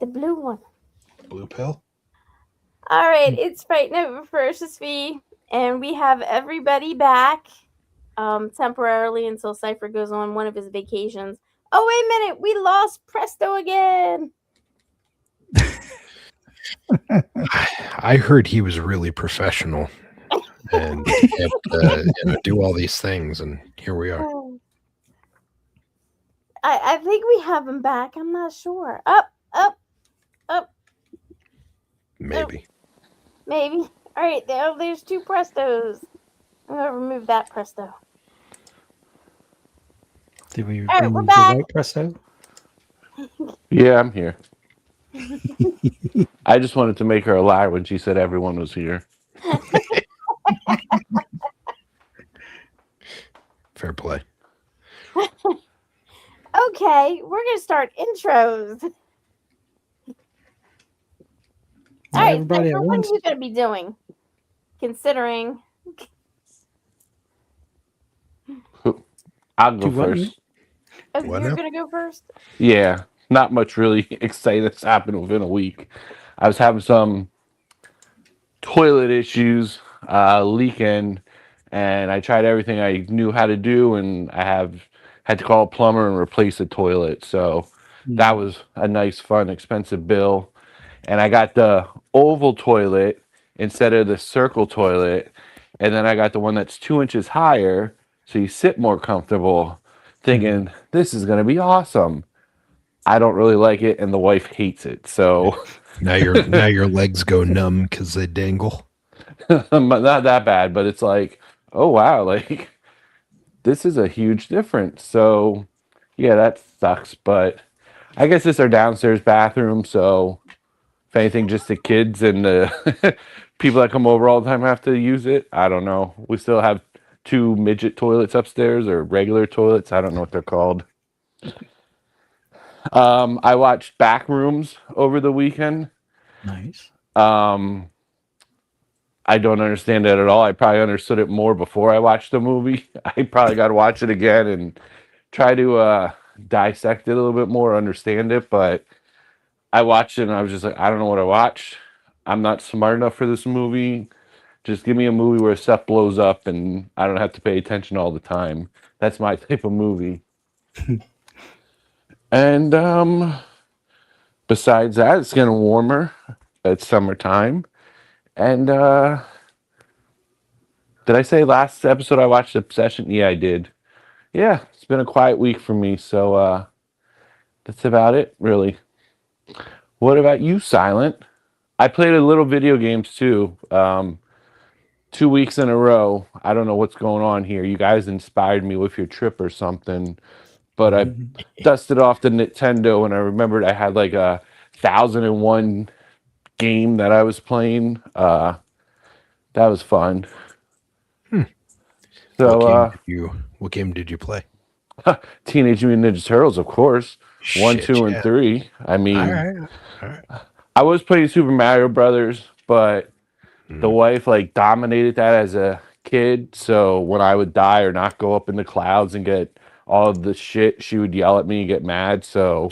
the blue one. Blue pill. All right, it's Fright Night with Ferocious V, and we have everybody back temporarily until Cypher goes on one of his vacations. Oh, wait a minute, we lost Presto again. I heard he was really professional and able to do all these things, and here we are. I think we have him back. I'm not sure. Up. Maybe. Maybe. All right, there's two Prestos. I'm gonna remove that Presto. Did we All right, remove we're the back. white Presto? Yeah, I'm here. I just wanted to make her a liar when she said everyone was here. Fair play. Okay, we're gonna start intros. All right, everybody Cypher, at what once. are you gonna be doing? Considering. I'll go Do what? first. Oh, What you're now? gonna go first? Yeah, not much really exciting that's happened within a week. I was having some toilet issues leaking, and I tried everything I knew how to do, and I had to call a plumber and replace the toilet. So that was a nice, fun, expensive bill. And I got the oval toilet instead of the circle toilet, and then I got the one that's 2 inches higher, so you sit more comfortable. Thinking this is gonna be awesome. I don't really like it, and the wife hates it. So Now your legs go numb because they dangle. not that bad, but it's like, oh wow, like this is a huge difference. So yeah, that sucks. But I guess it's our downstairs bathroom, so if anything, just the kids and the people that come over all the time have to use it. I don't know. We still have 2 midget toilets upstairs, or regular toilets. I don't know what they're called. I watched Backrooms over the weekend. Nice. I don't understand it at all. I probably understood it more before I watched the movie. I probably got to watch it again and try to dissect it a little bit more, understand it. But I watched it and I was just like, I don't know what I watched. I'm not smart enough for this movie. Just give me a movie where stuff blows up and I don't have to pay attention all the time. That's my type of movie. And besides that, it's getting warmer. It's summertime. And did I say last episode I watched Obsession? Yeah, I did. Yeah, it's been a quiet week for me, so that's about it, really. What about you, Silent? I played a little video games too. 2 weeks in a row. I don't know what's going on here. You guys inspired me with your trip or something, but I dusted off the Nintendo and I remembered I had like a 1001 game that I was playing. That was fun. So What game did you play? Teenage Mutant Ninja Turtles, of course. 1, 2, and 3. I mean, All right. I was playing Super Mario Brothers, but the wife like dominated that as a kid. So when I would die or not go up in the clouds and get all of the shit, she would yell at me and get mad. So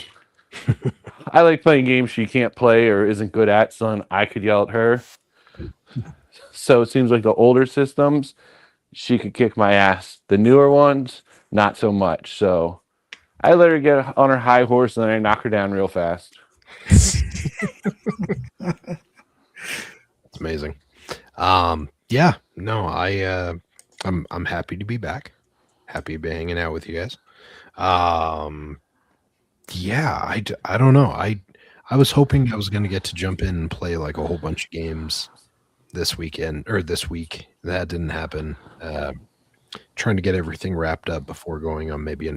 I like playing games she can't play or isn't good at, so I could yell at her. So it seems like the older systems, she could kick my ass. The newer ones, not so much. So I let her get on her high horse and then I knock her down real fast. It's amazing. Yeah, no, I'm happy to be back. Happy to be hanging out with you guys. Yeah, I don't know. I was hoping I was going to get to jump in and play like a whole bunch of games this weekend or this week. That didn't happen. Trying to get everything wrapped up before going on maybe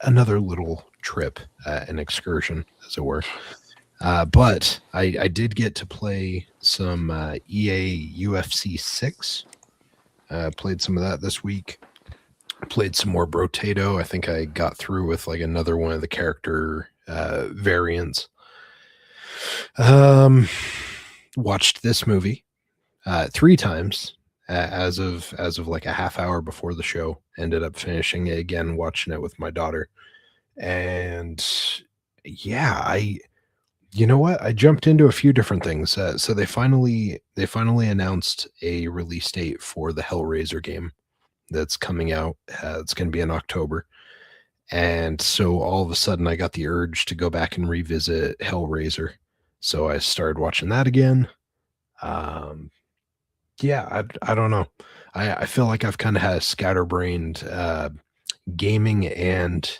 another little trip, an excursion, as it were. But I did get to play some EA UFC 6. Played some of that this week. Played some more Brotato. I think I got through with like another one of the character variants. Watched this movie 3 times as of like a half hour before the show. Ended up finishing it again, watching it with my daughter. And yeah, You know what? I jumped into a few different things. So they finally announced a release date for the Hellraiser game that's coming out. It's going to be in October. And so all of a sudden, I got the urge to go back and revisit Hellraiser. So I started watching that again. Um, yeah, I don't know. I feel like I've kind of had a scatterbrained gaming and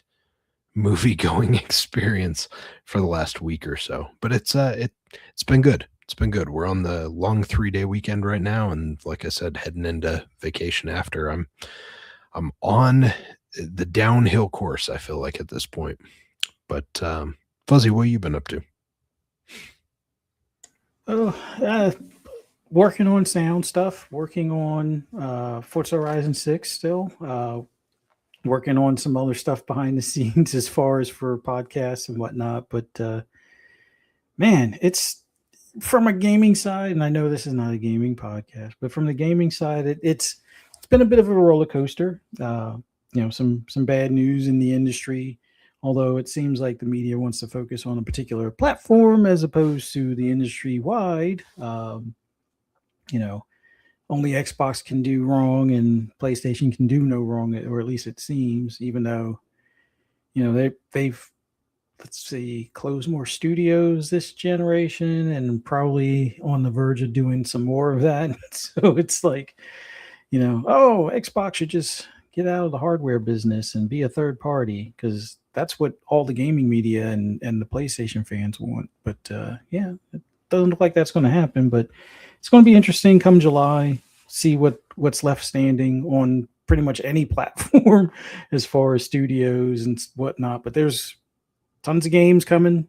movie going experience for the last week or so. But it's been good. It's been good. We're on the long 3-day weekend right now, and like I said, heading into vacation after. I'm on the downhill course, I feel like, at this point. But Fuzzy, what have you been up to? Oh, working on sound stuff. Working on Forza Horizon 6 still. Working on some other stuff behind the scenes as far as for podcasts and whatnot. But man, it's from a gaming side, and I know this is not a gaming podcast, but from the gaming side, it's been a bit of a roller coaster. Some bad news in the industry, although it seems like the media wants to focus on a particular platform as opposed to the industry wide. Only Xbox can do wrong and PlayStation can do no wrong, or at least it seems, even though, they've, let's see, closed more studios this generation and probably on the verge of doing some more of that. So it's like, Xbox should just get out of the hardware business and be a third party, because that's what all the gaming media and the PlayStation fans want. But it doesn't look like that's going to happen. But it's going to be interesting come July, see what's left standing on pretty much any platform as far as studios and whatnot. But there's tons of games coming.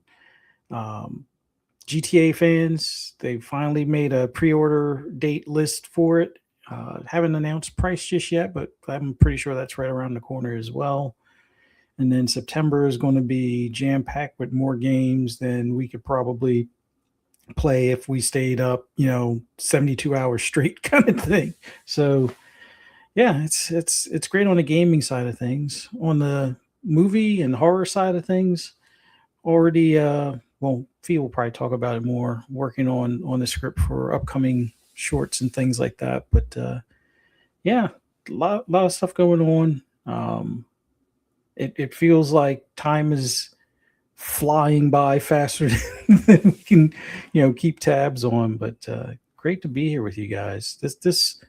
GTA fans, they finally made a pre-order date list for it. Haven't announced price just yet, but I'm pretty sure that's right around the corner as well. And then September is going to be jam-packed with more games than we could probably play if we stayed up, 72 hours straight kind of thing. So yeah, it's great on the gaming side of things. On the movie and horror side of things, already Fee will probably talk about it more, working on the script for upcoming shorts and things like that. But yeah, a lot of stuff going on. It feels like time is flying by faster than we can, keep tabs on. But great to be here with you guys. This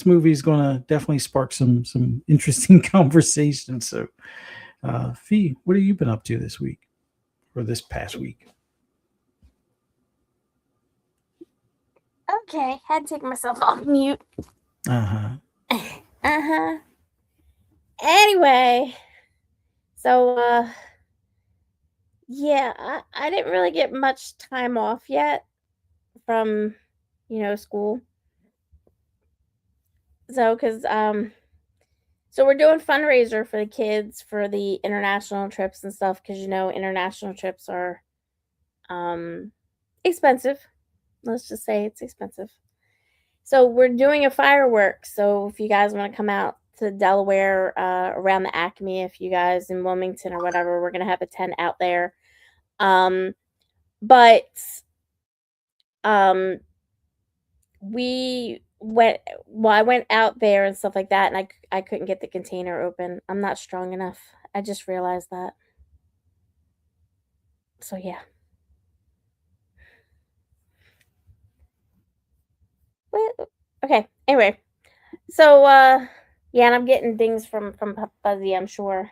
movie is going to definitely spark some interesting conversations. So, Fee, what have you been up to this week or this past week? Okay, had to take myself off mute. Anyway, so yeah, I didn't really get much time off yet from school. So so we're doing fundraiser for the kids for the international trips and stuff, because international trips are expensive. Let's just say it's expensive. So we're doing a fireworks. So if you guys want to come out to Delaware, around the Acme, if you guys in Wilmington or whatever, we're gonna have a tent out there. But I went out there and stuff like that, and I couldn't get the container open. I'm not strong enough. I just realized that. So yeah. Okay. Anyway, so yeah, and I'm getting dings from Fuzzy, I'm sure.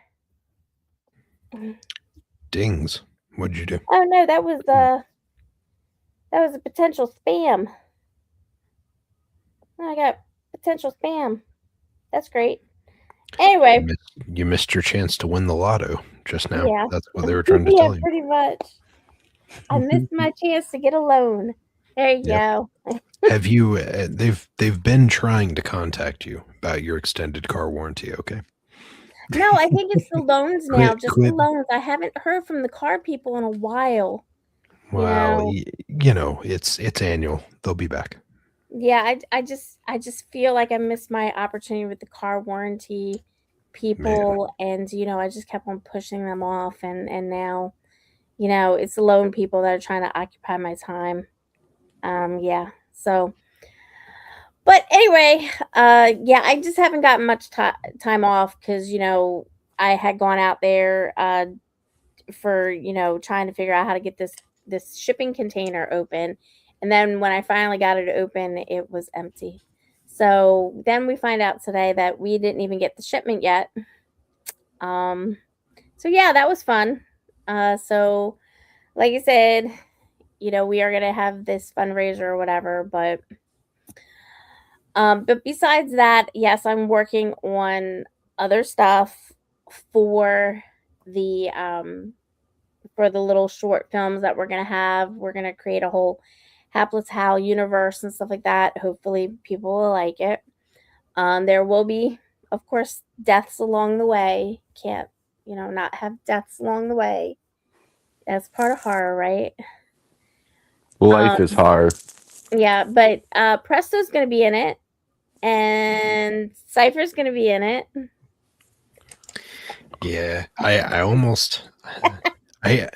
Dings. What'd you do? Oh no, that was a potential spam. I got potential spam. That's great. Anyway, You missed your chance to win the lotto just now. Yeah. That's what they were trying to yeah, tell you. pretty much. I missed my chance to get a loan. There you go. Have you? They've been trying to contact you about your extended car warranty. Okay. No, I think it's the loans now. Quit- Just quit. the loans. I haven't heard from the car people in a while. Well, it's annual. They'll be back. Yeah, I just feel like I missed my opportunity with the car warranty people, and I just kept on pushing them off, and now it's the lone people that are trying to occupy my time. Yeah. So, but anyway, yeah, I just haven't gotten much time off because I had gone out there for trying to figure out how to get this shipping container open, and then when I finally got it open, it was empty. So then we find out today that we didn't even get the shipment yet. Um, so yeah, that was fun. So like I said, we are gonna have this fundraiser or whatever, but besides that, yes, I'm working on other stuff for the little short films that we're gonna have. We're gonna create a whole Hapless Hal universe and stuff like that. Hopefully, people will like it. There will be, of course, deaths along the way. Can't not have deaths along the way. That's part of horror, right? Life is hard. Yeah, but Presto's gonna be in it, and Cypher's gonna be in it. Yeah, I almost I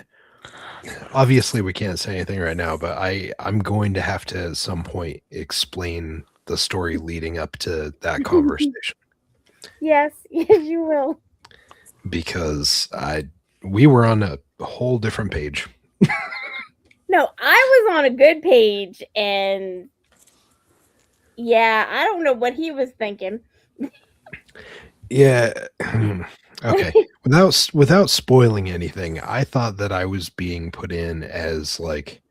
obviously we can't say anything right now, but I'm going to have to at some point explain the story leading up to that conversation Yes, yes, you will. because we were on a whole different page. No, I was on a good page, and yeah, I don't know what he was thinking. Yeah. Okay. Without spoiling anything, I thought that I was being put in as like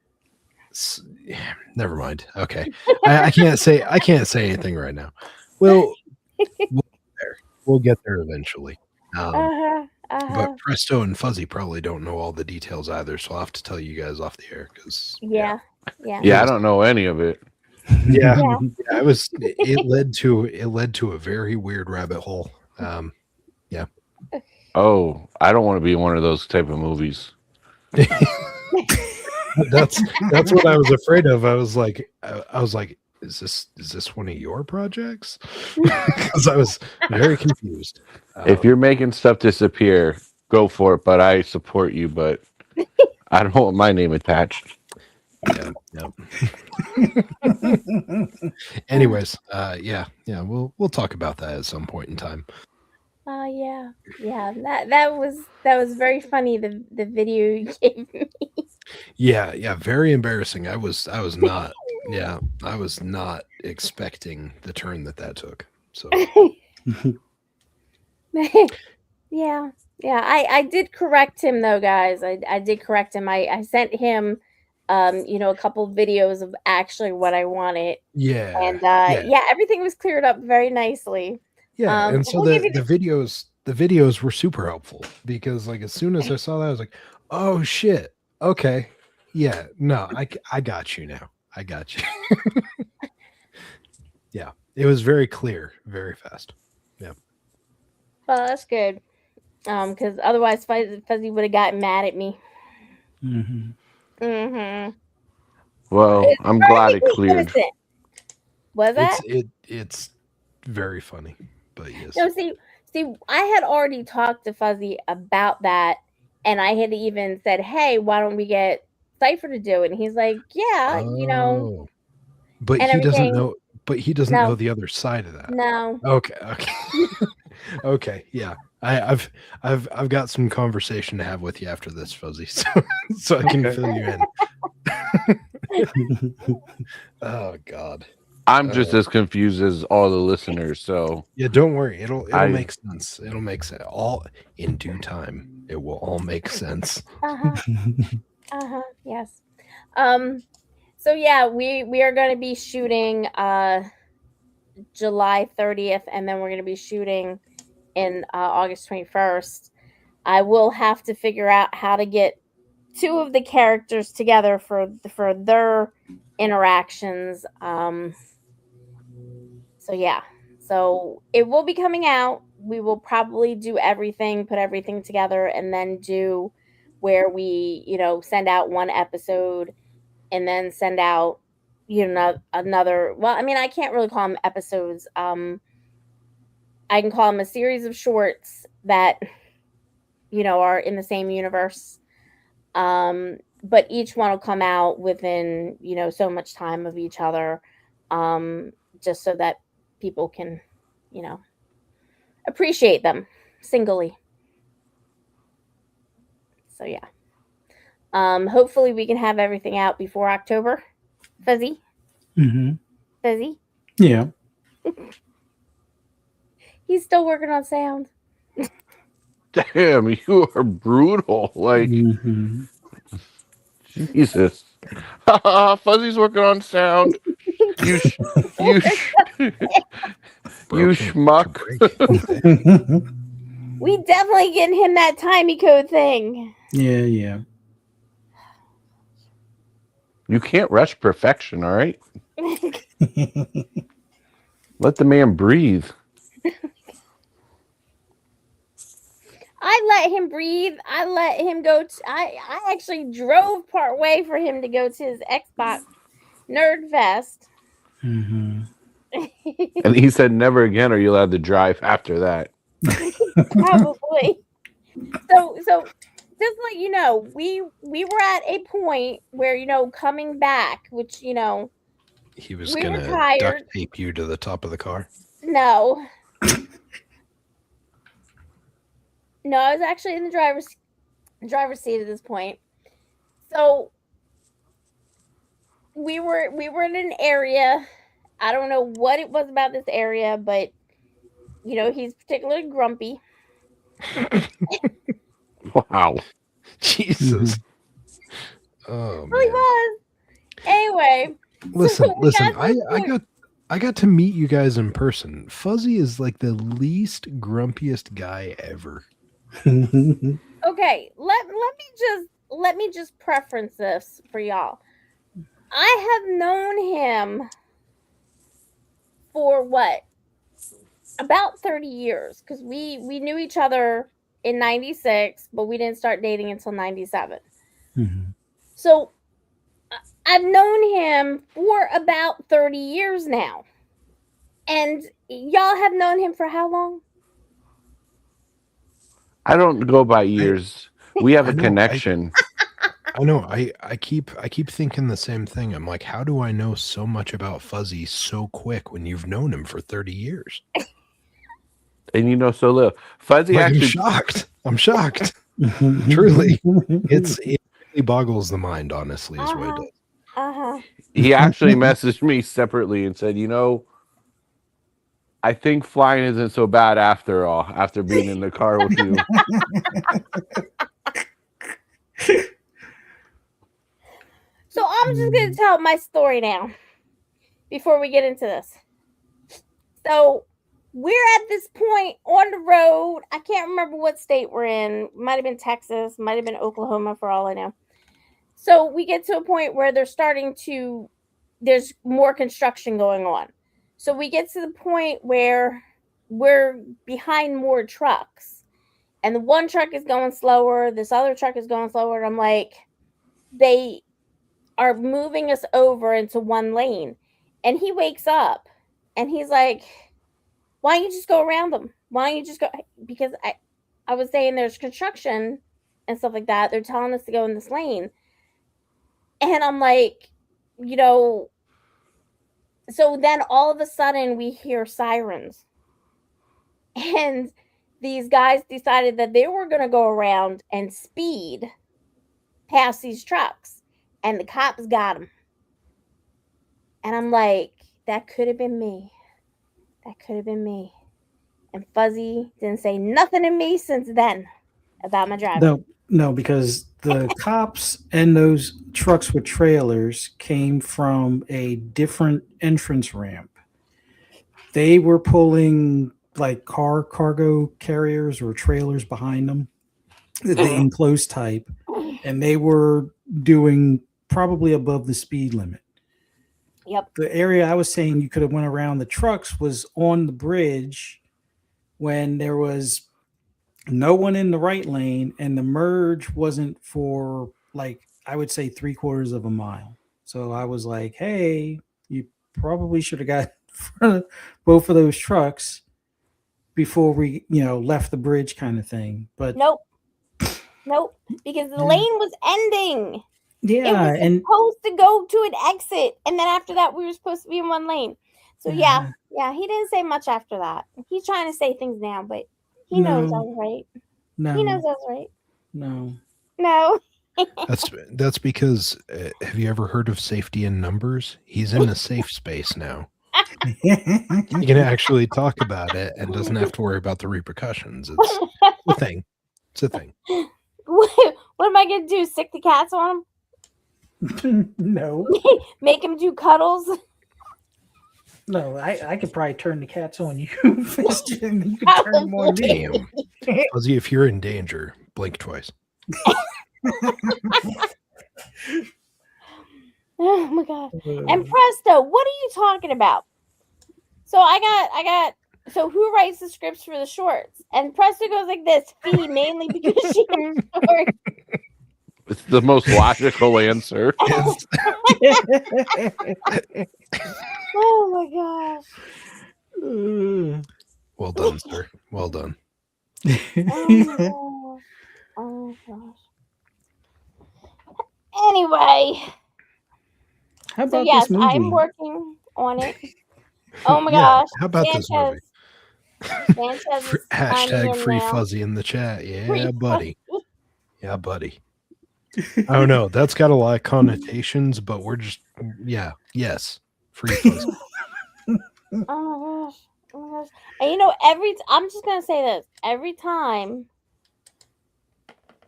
never mind. Okay. I can't say anything right now. We'll get there. We'll get there eventually. But Presto and Fuzzy probably don't know all the details either, so I'll have to tell you guys off the air because Yeah. Yeah, I don't know any of it. yeah, Yeah. it was it led to a very weird rabbit hole. Oh, I don't want to be in one of those type of movies. That's what I was afraid of. I was like, is this one of your projects? Because I was very confused. If you're making stuff disappear, go for it. But I support you. But I don't want my name attached. Yeah. Anyways, yeah, we'll talk about that at some point in time. Yeah. That was very funny. The video you gave me. Yeah, very embarrassing. I was not. Yeah, I was not expecting the turn that took. So Yeah. I did correct him though, guys. I did correct him. I sent him a couple of videos of actually what I wanted. yeah, And yeah, everything was cleared up very nicely. yeah, and so we'll give the videos were super helpful because like as soon as I saw that, I was like, oh shit, okay, yeah, no, I got you now. I got you. Yeah, it was very clear, very fast. Yeah. Well, that's good. Because otherwise Fuzzy would have gotten mad at me. Mm-hmm. Well, I'm glad it cleared. Innocent. Was that? It's very funny, but yes. No, see, I had already talked to Fuzzy about that, and I had even said, "Hey, why don't we get Cypher to do it?" And he's like, "Yeah, But and he doesn't everything." know. But he doesn't know the other side of that. No. Okay. Okay. Yeah. I've got some conversation to have with you after this, Fuzzy, so I can fill you in. Oh God. I'm just as confused as all the listeners. So yeah, don't worry. It'll make sense. It'll make sense. All in due time. It will all make sense. Yes. So yeah, we are going to be shooting July 30th, and then we're going to be shooting in August 21st. I will have to figure out how to get two of the characters together for their interactions. So yeah, so it will be coming out. We will probably do everything, put everything together, and then do where we send out one episode and then send out another. Well, I mean, I can't really call them episodes. I can call them a series of shorts that are in the same universe. But each one will come out within, so much time of each other, just so that people can, appreciate them singly. So yeah. Hopefully we can have everything out before October. Fuzzy? Mm-hmm. Fuzzy? Yeah. He's still working on sound. Damn, you are brutal. Like, Mm-hmm. Jesus. Fuzzy's working on sound. You you Broke schmuck. We definitely getting him that timey code thing. Yeah. You can't rush perfection, all right? Let the man breathe. I let him breathe. I let him go. I actually drove part way for him to go to his Xbox Nerd Fest. Mm-hmm. And he said, never again are you allowed to drive after that. Probably. So just to let you know, we were at a point where, coming back, which, He was we going were to tired. duct tape you to the top of the car. No, I was actually in the driver's seat at this point. So we were in an area. I don't know what it was about this area, but he's particularly grumpy. Wow. Jesus. Oh Really man. was. Anyway, Listen. got to this point. I got to meet you guys in person. Fuzzy is like the least grumpiest guy ever. Okay, let me just preference this for y'all. I have known him for what? About 30 years, because we knew each other in 96, but we didn't start dating until 97. Mm-hmm. So I've known him for about 30 years now. And y'all have known him for how long? I don't go by years. We have a connection. I know. I keep thinking the same thing. I'm like, how do I know so much about Fuzzy so quick when you've known him for 30 years? And you know so little. Fuzzy Like, actually I'm shocked. Truly. It really boggles the mind, honestly, is what it does. he actually messaged me separately and said, I think flying isn't so bad after all, after being in the car with you. So I'm just going to tell my story now before we get into this. So we're at this point on the road. I can't remember what state we're in. Might have been Texas, might have been Oklahoma, for all I know. So we get to a point where there's more construction going on. So we get to the point where we're behind more trucks. And the one truck is going slower. This other truck is going slower. And I'm like, they are moving us over into one lane. And he wakes up and he's like, why don't you just go around them? Why don't you just go? Because I was saying there's construction and stuff like that. They're telling us to go in this lane. And I'm like, so then all of a sudden we hear sirens. And these guys decided that they were going to go around and speed past these trucks. And the cops got them. And I'm like, that could have been me. That could have been me. And Fuzzy didn't say nothing to me since then about my driving. No, because the cops and those trucks with trailers came from a different entrance ramp. They were pulling like cargo carriers or trailers behind them, the enclosed type, and they were doing probably above the speed limit. Yep. The area I was saying you could have went around the trucks was on the bridge when there was no one in the right lane, and the merge wasn't for like, I would say 3/4 of a mile. So I was like, hey, you probably should have got both of those trucks before we, left the bridge kind of thing. But nope. Nope, because the Yeah. lane was ending. It Yeah, was and supposed to go to an exit, and then after that, we were supposed to be in one lane. So yeah, he didn't say much after that. He's trying to say things now, but he knows I no, was right. no, He knows I was right. no. No. That's because have you ever heard of safety in numbers? He's in a safe space now. He can actually talk about it and doesn't have to worry about the repercussions. It's a thing. It's a thing. What am I gonna do? Sick the cats on No, him? Make him do cuddles? no. I could probably turn the cats on you faster than you could turn them on me. Damn. Fuzzy, if you're in danger, blink twice. Oh my god. And Presto, what are you talking about? So I got so who writes the scripts for the shorts? And Presto goes like this, Fee, mainly because she has shorts. It's the most logical answer. Oh my gosh. Well done, sir. Well done. Oh my gosh. Anyway. How So about yes, this movie? I'm working on it. Oh my Yeah, gosh. how about this movie? Sanchez is Hashtag free now. fuzzy in the chat. Yeah, Free buddy. Yeah, buddy. I don't know. That's got a lot of connotations, but we're just yes. Free fuzzy. Oh my gosh. Oh my gosh. And you know, I'm just gonna say this. Every time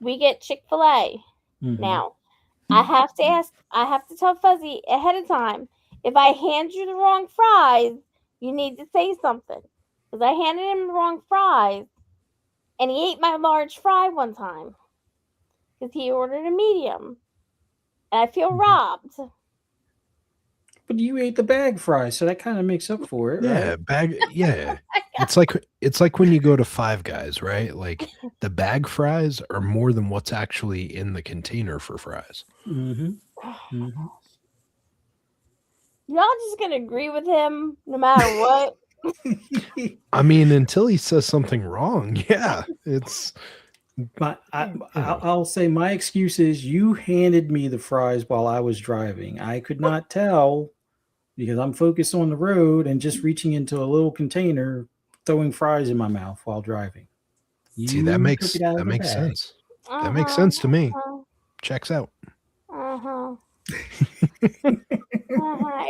we get Chick-fil-A now, I have to tell Fuzzy ahead of time. If I hand you the wrong fries, you need to say something. Because I handed him the wrong fries, and he ate my large fry one time. Because he ordered a medium. And I feel robbed. But you ate the bag fries, so that kind of makes up for it, Yeah, right? bag. Yeah, it's like when you go to Five Guys, right? Like the bag fries are more than what's actually in the container for fries. Mm-hmm. Y'all just gonna agree with him no matter what? I mean, until he says something wrong, yeah, it's. I'll say my excuse is you handed me the fries while I was driving. I could not tell because I'm focused on the road and just reaching into a little container, throwing fries in my mouth while driving. See, that makes took it out of the bag. sense. That makes sense to me. Checks out.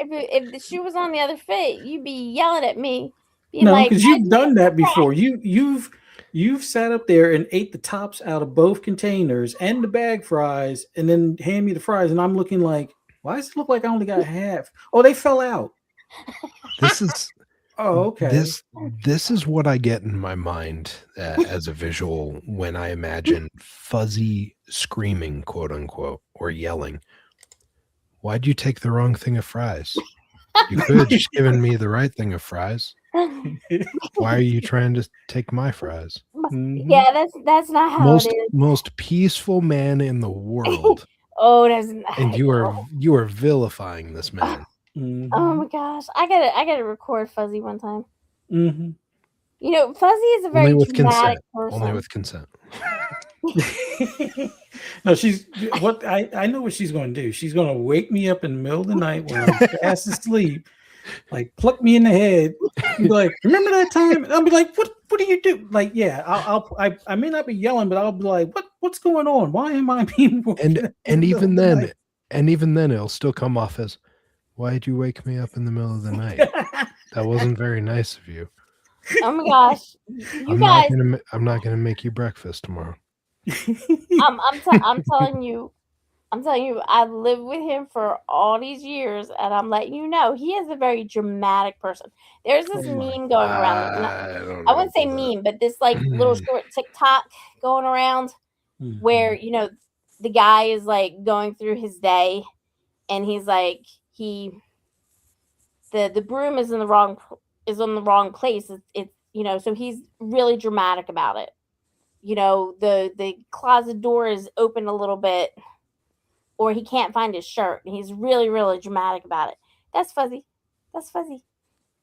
If the shoe was on the other foot, you'd be yelling at me, being No, like, because you've done that before. You've sat up there and ate the tops out of both containers and the bag fries, and then hand me the fries, and I'm looking like, why does it look like I only got half? Oh, they fell out. This is. Oh, okay. This is what I get in my mind as a visual when I imagine Fuzzy screaming, quote unquote, or yelling. Why'd you take the wrong thing of fries? You could have just given me the right thing of fries. Why are you trying to take my fries? Yeah, that's not how it is. Most peaceful man in the world. Oh, that's not. And you are vilifying this man. Oh my gosh, I gotta record Fuzzy one time. Mm-hmm. You know, Fuzzy is a very Only with dramatic consent. person. Only with consent. No, I know what she's going to do. She's going to wake me up in the middle of the night when I'm fast asleep, like pluck me in the head, and be like, "Remember that time?" And I'll be like, "What do you do?" Like, yeah, I may not be yelling, but I'll be like, "What's going on? Why am I being woken?" And even then, it'll still come off as, "Why did you wake me up in the middle of the night? That wasn't very nice of you." Oh my gosh, I'm not gonna make you breakfast tomorrow. I'm telling you, I've lived with him for all these years, and I'm letting you know he is a very dramatic person. There's this meme going around. I wouldn't say meme, but this like little short TikTok going around where the guy is like going through his day, and he's like the broom is on the wrong place. It's so he's really dramatic about it. The closet door is open a little bit, or he can't find his shirt, and he's really, really dramatic about it. That's Fuzzy.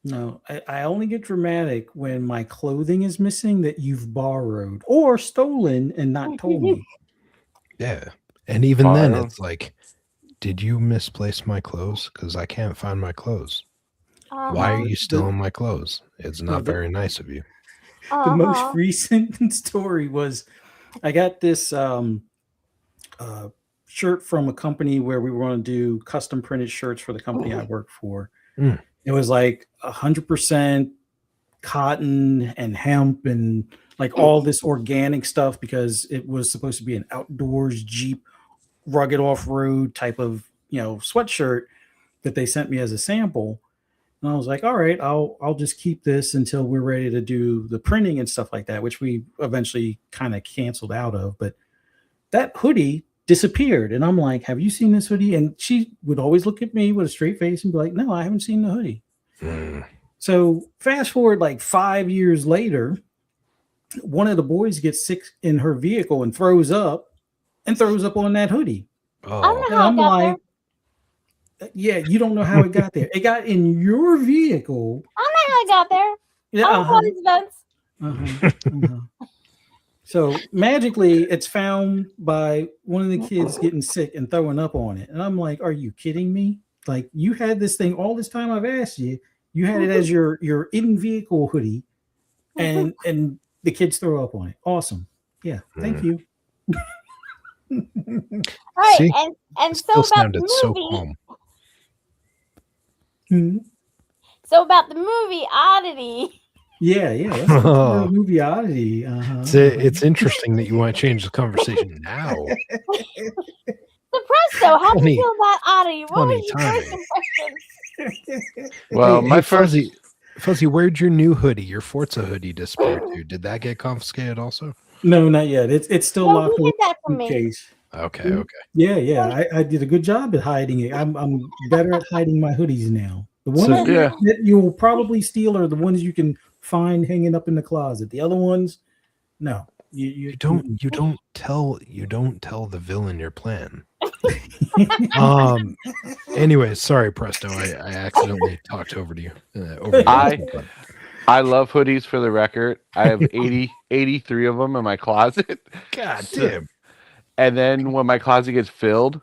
No, I only get dramatic when my clothing is missing that you've borrowed or stolen and not told me. Yeah. And even then, Fire. it's like, did you misplace my clothes? Because I can't find my clothes. Why are Uh-huh. you stealing my clothes? It's not the- very nice of you. The most Uh-huh. recent story was I got this shirt from a company where we were going to do custom printed shirts for the company I work for. Mm. It was like 100% cotton and hemp and like all this organic stuff because it was supposed to be an outdoors Jeep rugged off-road type of sweatshirt that they sent me as a sample. And I was like, all right, I'll just keep this until we're ready to do the printing and stuff like that, which we eventually kind of canceled out of. But that hoodie disappeared. And I'm like, have you seen this hoodie? And she would always look at me with a straight face and be like, no, I haven't seen the hoodie. Mm. So fast forward like 5 years later, one of the boys gets sick in her vehicle and throws up on that hoodie. I Oh, don't And know how it I'm got like, yeah, you don't know how it got there. It got in your vehicle. there. I don't know how it got there. Yeah, I don't know all these events. So magically, it's found by one of the kids getting sick and throwing up on it. And I'm like, are you kidding me? Like, you had this thing all this time I've asked you. You had it as your in-vehicle hoodie, and the kids throw up on it. Awesome. Yeah, thank you. All right, See? and it so still about sounded the so movie. calm. Mhm. So about the movie Oddity. Yeah, that's the movie Oddity. It's interesting that you want to change the conversation now. So Presto, how do Funny- you feel about Oddity? What funny was your first timing. impression? Well, my first. Fuzzy, where'd your new hoodie, your Forza hoodie, disappear to? Did that get confiscated also? No, not yet. It's still No, locked he away did that for in the me. case. Okay. Yeah. I did a good job at hiding it. I'm better at hiding my hoodies now. The ones So- Yeah. that you will probably steal are the ones you can find hanging up in the closet. The other ones, no. You don't tell the villain your plan. Anyway, sorry, Presto. I accidentally talked over to you. I love hoodies, for the record. I have 83 of them in my closet. God damn. And then when my closet gets filled,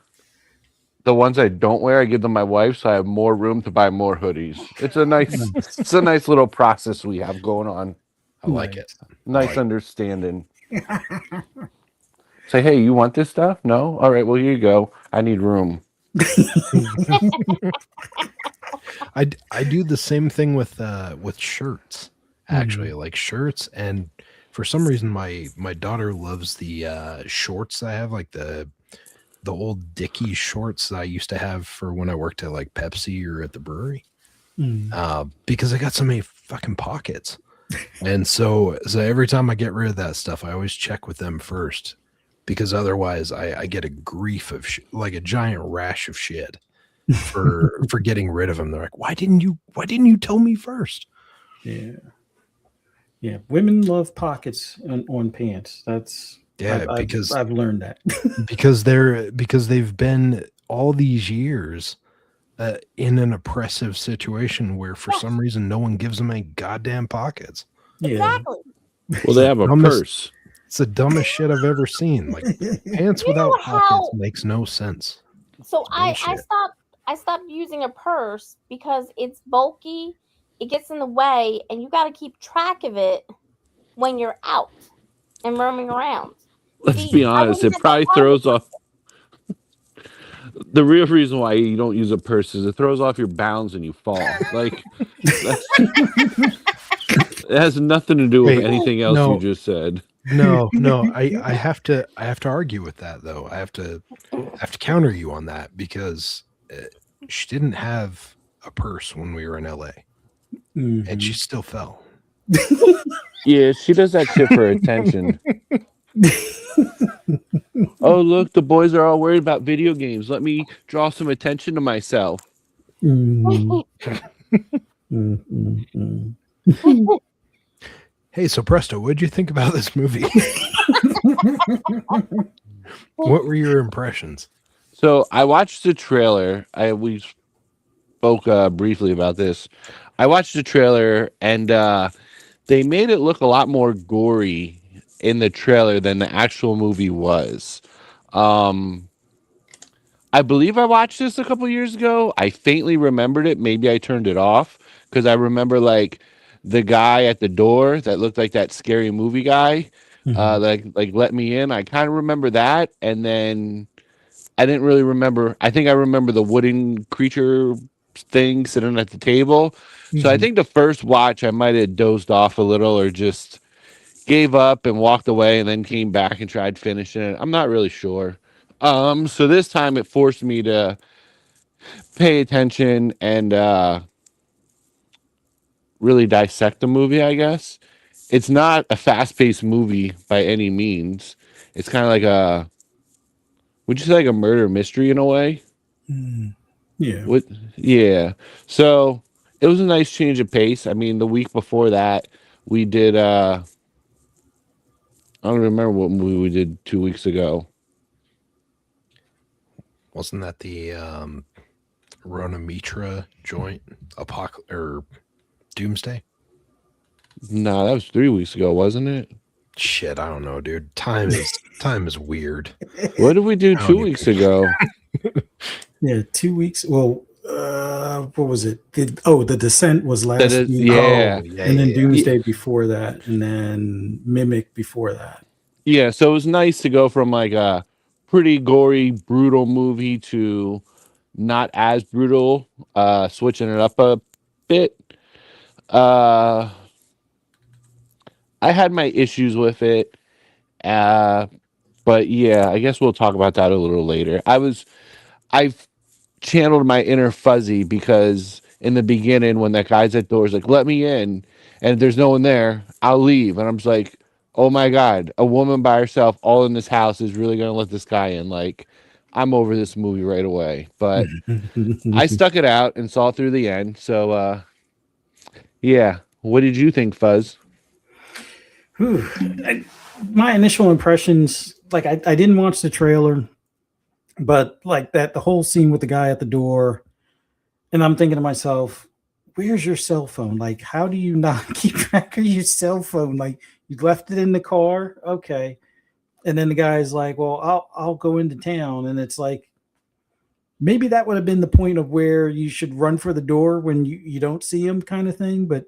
the ones I don't wear, I give them my wife, so I have more room to buy more hoodies. It's a nice little process we have going on. I like it. Nice understanding. Say, hey, you want this stuff? No? All right, well, here you go. I need room. I do the same thing with shirts, actually, like shirts, and for some reason my daughter loves the shorts I have, like the old Dickies shorts that I used to have for when I worked at like Pepsi or at the brewery, because I got so many fucking pockets, and so every time I get rid of that stuff, I always check with them first, because otherwise I get a grief of like a giant rash of shit for getting rid of them. They're like, why didn't you tell me first? Yeah. Women love pockets on pants. That's because I've learned that. because they've been all these years in an oppressive situation where for some reason no one gives them any goddamn pockets. Exactly. Well, they have a purse. It's the dumbest shit I've ever seen. Like, pants without pockets makes no sense. So I stopped using a purse because it's bulky, it gets in the way, and you got to keep track of it when you're out and roaming around. Let's be honest, it probably throws off. The real reason why you don't use a purse is it throws off your balance and you fall. Like, it has nothing to do with anything else you just said. No, I have to argue with that though. I have to counter you on that, because she didn't have a purse when we were in LA, and she still fell. Yeah, she does that shit for attention. Oh, look, the boys are all worried about video games. Let me draw some attention to myself. Hey, so Presto, what did you think about this movie? What were your impressions? So I watched the trailer. We spoke briefly about this. I watched the trailer, and they made it look a lot more gory in the trailer than the actual movie was. Um, I believe I watched this a couple years ago. I faintly remembered it. Maybe I turned it off because I remember like the guy at the door that looked like that scary movie guy, Mhm. like let me in. I kind of remember that, and then I didn't really remember. I think I remember the wooden creature thing sitting at the table. So I Mhm. think the first watch I might have dozed off a little or just gave up and walked away and then came back and tried finishing it. I'm not really sure. So this time it forced me to pay attention and really dissect the movie, I guess. It's not a fast-paced movie by any means. It's kind of like a would you say like a murder mystery in a way? Mm. Yeah. What yeah. So it was a nice change of pace. I mean, the week before that we did I don't remember what movie we did 2 weeks ago. Wasn't that the Rona Mitra joint? Or Doomsday? No, that was 3 weeks ago, wasn't it? Shit, I don't know, dude. Time is weird. What did we do I two don't even. weeks ago? Yeah, 2 weeks. Well, what was it? The Descent was That last is, week, yeah. Oh, yeah, and then yeah, yeah. Yeah. Doomsday before that, and then Mimic before that. Yeah, so it was nice to go from like a pretty gory, brutal movie to not as brutal, switching it up a bit. Uh, I had my issues with it, uh, but yeah, I guess we'll talk about that a little later. I've channeled my inner Fuzzy because in the beginning, when that guy's at doors, like, let me in, and if there's no one there, I'll leave. And I'm just like, oh my God, a woman by herself all in this house is really going to let this guy in. Like, I'm over this movie right away. But I stuck it out and saw through the end. So, yeah. What did you think, Fuzz? Whew. My initial impressions, like I didn't watch the trailer, but like that the whole scene with the guy at the door, and I'm thinking to myself, where's your cell phone? Like, how do you not keep track of your cell phone? Like, you left it in the car, okay. And then the guy's like, well, I'll go into town, and it's like maybe that would have been the point of where you should run for the door when you don't see him, kind of thing. But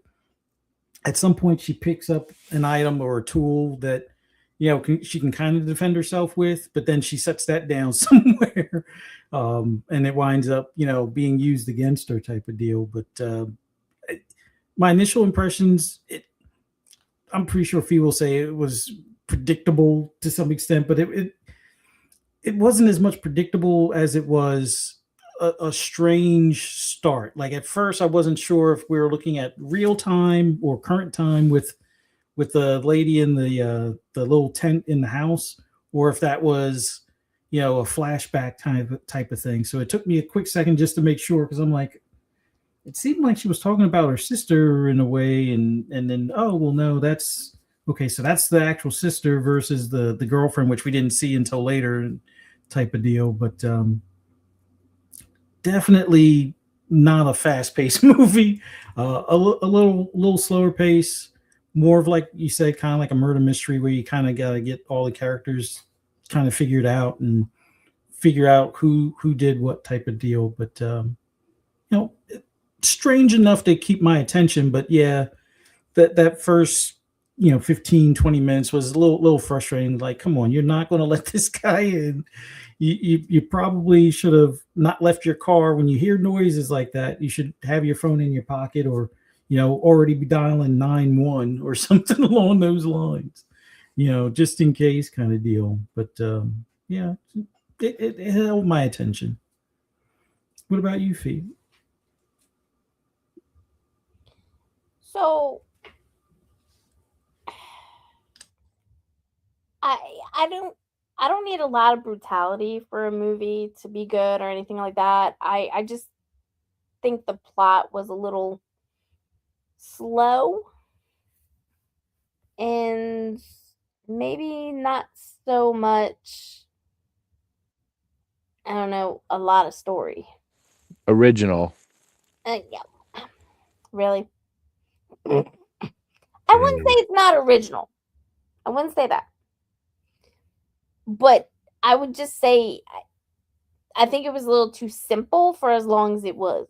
at some point she picks up an item or a tool that she can kind of defend herself with, but then she sets that down somewhere, and it winds up being used against her, type of deal. But my initial impressions, I'm pretty sure Fee will say it was predictable to some extent, but it wasn't as much predictable as it was a strange start. Like at first, I wasn't sure if we were looking at real time or current time with the lady in the little tent in the house, or if that was a flashback type of thing. So it took me a quick second just to make sure, because I'm like, it seemed like she was talking about her sister in a way, and then, oh well, no, that's okay. So that's the actual sister versus the girlfriend, which we didn't see until later, type of deal. But definitely not a fast paced movie. A little slower pace, more of, like you said, kind of like a murder mystery where you kind of got to get all the characters kind of figured out and figure out who did what, type of deal. But you know, strange enough to keep my attention. But yeah, that first 15-20 minutes was a little frustrating. Like, come on, you're not going to let this guy in. You probably should have not left your car when you hear noises like that. You should have your phone in your pocket, or already be dialing 911 or something along those lines, just in case, kind of deal. But yeah, it held my attention. What about you, Fee? So I don't need a lot of brutality for a movie to be good or anything like that. I just think the plot was a little slow and maybe not so much, I don't know, a lot of story. Original. Yeah, really. I wouldn't say it's not original. I wouldn't say that. But I would just say I think it was a little too simple for as long as it was.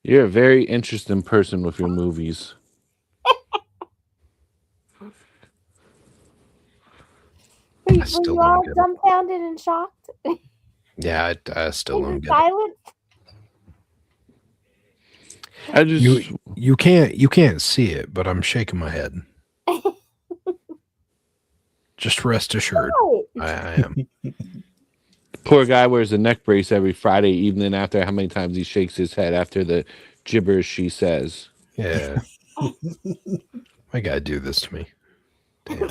You're a very interesting person with your movies. Were, I were still you don't all get it. dumbfounded and shocked? Yeah, I still In don't get it. silence? I just You can't see it, but I'm shaking my head. Just rest assured, Right. I am. poor guy wears a neck brace every Friday evening after how many times he shakes his head after the gibberish she says. Yeah, why gotta do this to me? Damn.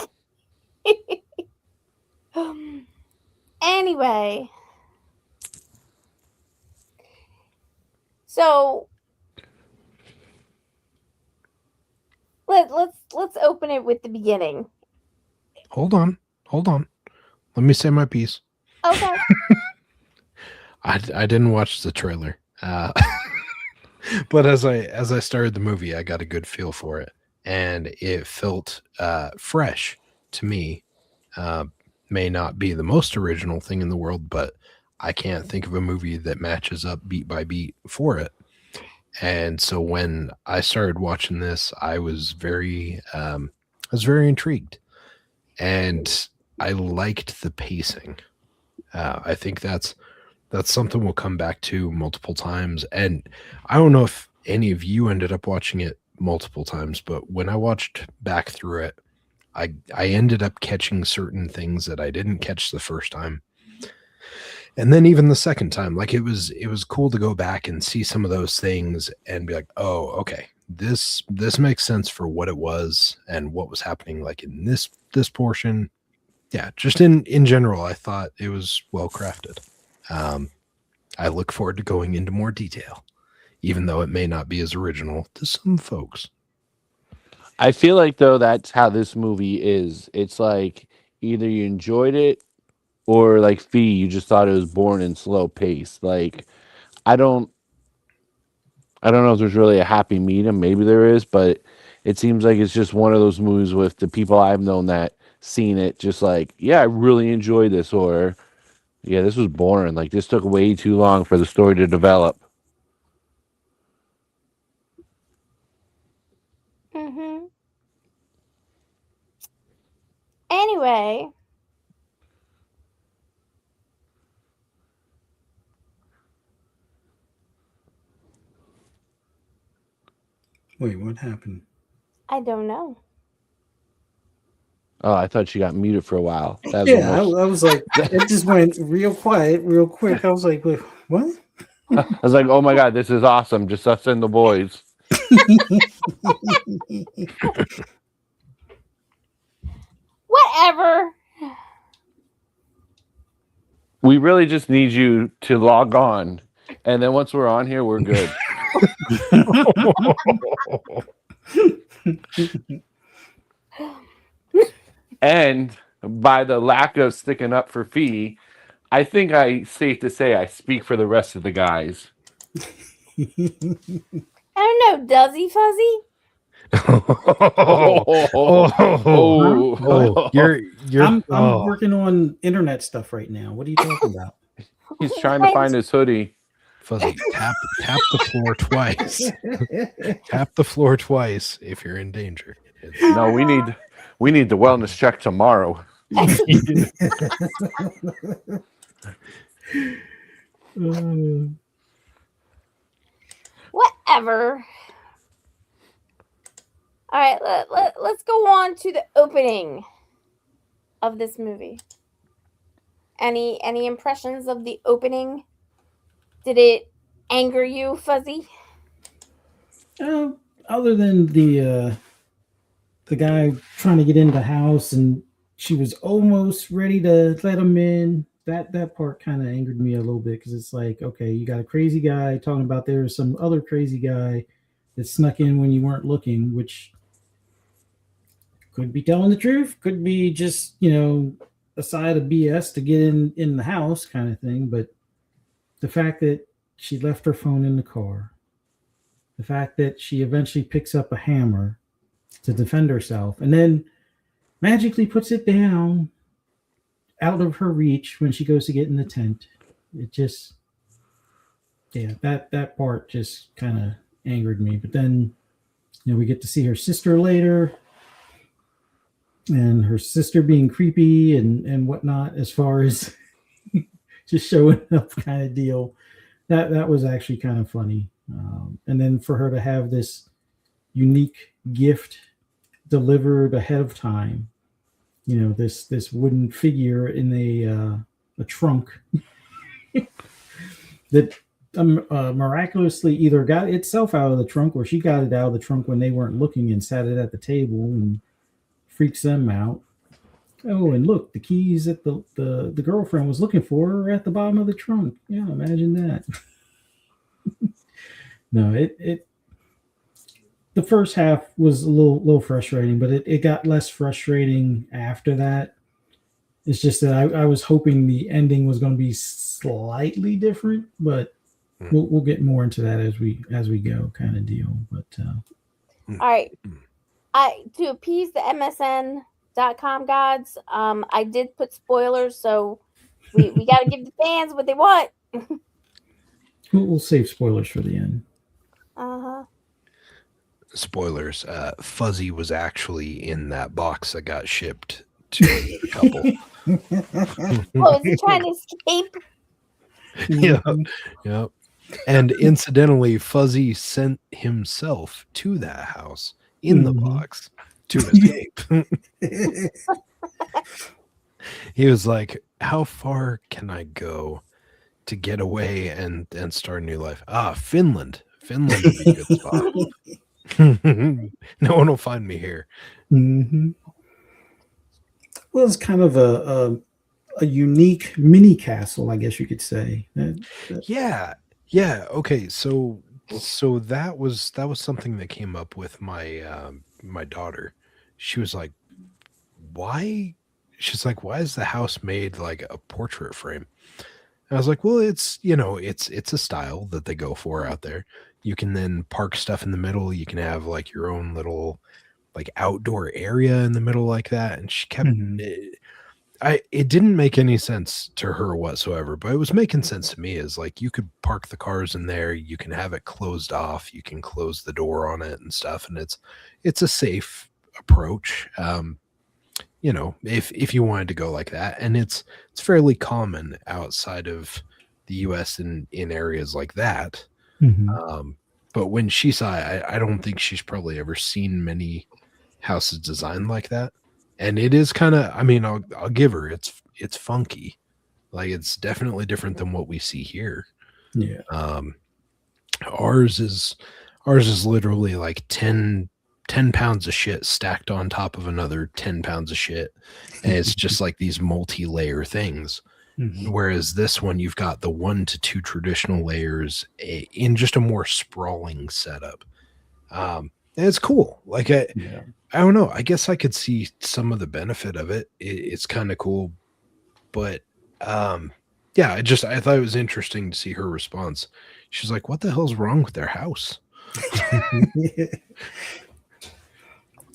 Anyway, so let's open it with the beginning. Hold on. Let me say my piece. Okay. I didn't watch the trailer, but as I started the movie, I got a good feel for it, and it felt fresh to me. May not be the most original thing in the world, but I can't think of a movie that matches up beat by beat for it. And so when I started watching this, I was very intrigued, and I liked the pacing. I think that's something we'll come back to multiple times. And I don't know if any of you ended up watching it multiple times, but when I watched back through it, I ended up catching certain things that I didn't catch the first time. And then even the second time, like it was cool to go back and see some of those things and be like, oh, okay, this makes sense for what it was and what was happening like in this portion. Yeah, just in general, I thought it was well crafted. I look forward to going into more detail, even though it may not be as original to some folks. I feel like though that's how this movie is. It's like either you enjoyed it or like Fee, you just thought it was boring and slow paced. Like I don't I don't know if there's really a happy medium. Maybe there is, but it seems like it's just one of those movies with the people I've known that seen it just like, yeah, I really enjoyed this, or yeah, this was boring. Like this took way too long for the story to develop. Mhm. Anyway, Wait, what happened? I don't know. Oh, I thought she got muted for a while. That was Yeah, I almost. was like, it just went real quiet, real quick. I was like, wait, what? I was like, oh my god, this is awesome. Just us and the boys. Whatever. We really just need you to log on, and then once we're on here, we're good. And by the lack of sticking up for Fee, I think I safe to say I speak for the rest of the guys. I don't know. Does he, Fuzzy? I'm working on internet stuff right now. What are you talking about? He's trying to find his hoodie. Fuzzy, tap the floor twice. Tap the floor twice if you're in danger. No, we need the wellness check tomorrow. Whatever. All right, let's go on to the opening of this movie. Any impressions of the opening? Did it anger you, Fuzzy? Other than the guy trying to get into the house and she was almost ready to let him in. That part kind of angered me a little bit because it's like, okay, you got a crazy guy talking about there's some other crazy guy that snuck in when you weren't looking, which could be telling the truth, could be just, a side of BS to get in the house kind of thing. But the fact that she left her phone in the car, the fact that she eventually picks up a hammer to defend herself, and then magically puts it down out of her reach when she goes to get in the tent. It just, yeah, that part just kind of angered me. But then, we get to see her sister later, and her sister being creepy and whatnot, as far as just showing up kind of deal. That was actually kind of funny. And then for her to have this unique gift delivered ahead of time, this wooden figure in a trunk that miraculously either got itself out of the trunk or she got it out of the trunk when they weren't looking and sat it at the table and freaks them out. Oh, and look, the keys that the girlfriend was looking for are at the bottom of the trunk. Yeah, imagine that. No, it the first half was a little frustrating, but it got less frustrating after that. It's just that I was hoping the ending was going to be slightly different, but we'll get more into that as we go, kind of deal. But all right, to appease the MSN.com gods, I did put spoilers, so we got to give the fans what they want. we'll save spoilers for the end. Spoilers. Fuzzy was actually in that box that got shipped to the couple. Oh, is he trying to escape? Yep. And incidentally, Fuzzy sent himself to that house in the box to escape. He was like, how far can I go to get away and start a new life? Finland. Finland would be a good spot. No one will find me here. Mm-hmm. Well, it's kind of a unique mini castle, I guess you could say. Yeah. Okay. So that was something that came up with my my daughter. She was like, why? She's like, why is the house made like a portrait frame? And I was like, well, it's a style that they go for out there. You can then park stuff in the middle. You can have like your own little like outdoor area in the middle like that. And she kept it didn't make any sense to her whatsoever, but it was making sense to me. Is like you could park the cars in there, you can have it closed off, you can close the door on it and stuff, and it's a safe approach. If you wanted to go like that, and it's fairly common outside of the US in areas like that. But when she saw it, I don't think she's probably ever seen many houses designed like that. And it is kind of, I mean, I'll give her, it's funky. Like it's definitely different than what we see here. Yeah. Ours is literally like 10 pounds of shit stacked on top of another 10 pounds of shit. And it's just like these multi-layer things. Whereas this one, you've got the 1 to 2 traditional layers in just a more sprawling setup. And it's cool. Like I don't know. I guess I could see some of the benefit of it. It's kind of cool, but I thought it was interesting to see her response. She's like, "What the hell's wrong with their house?"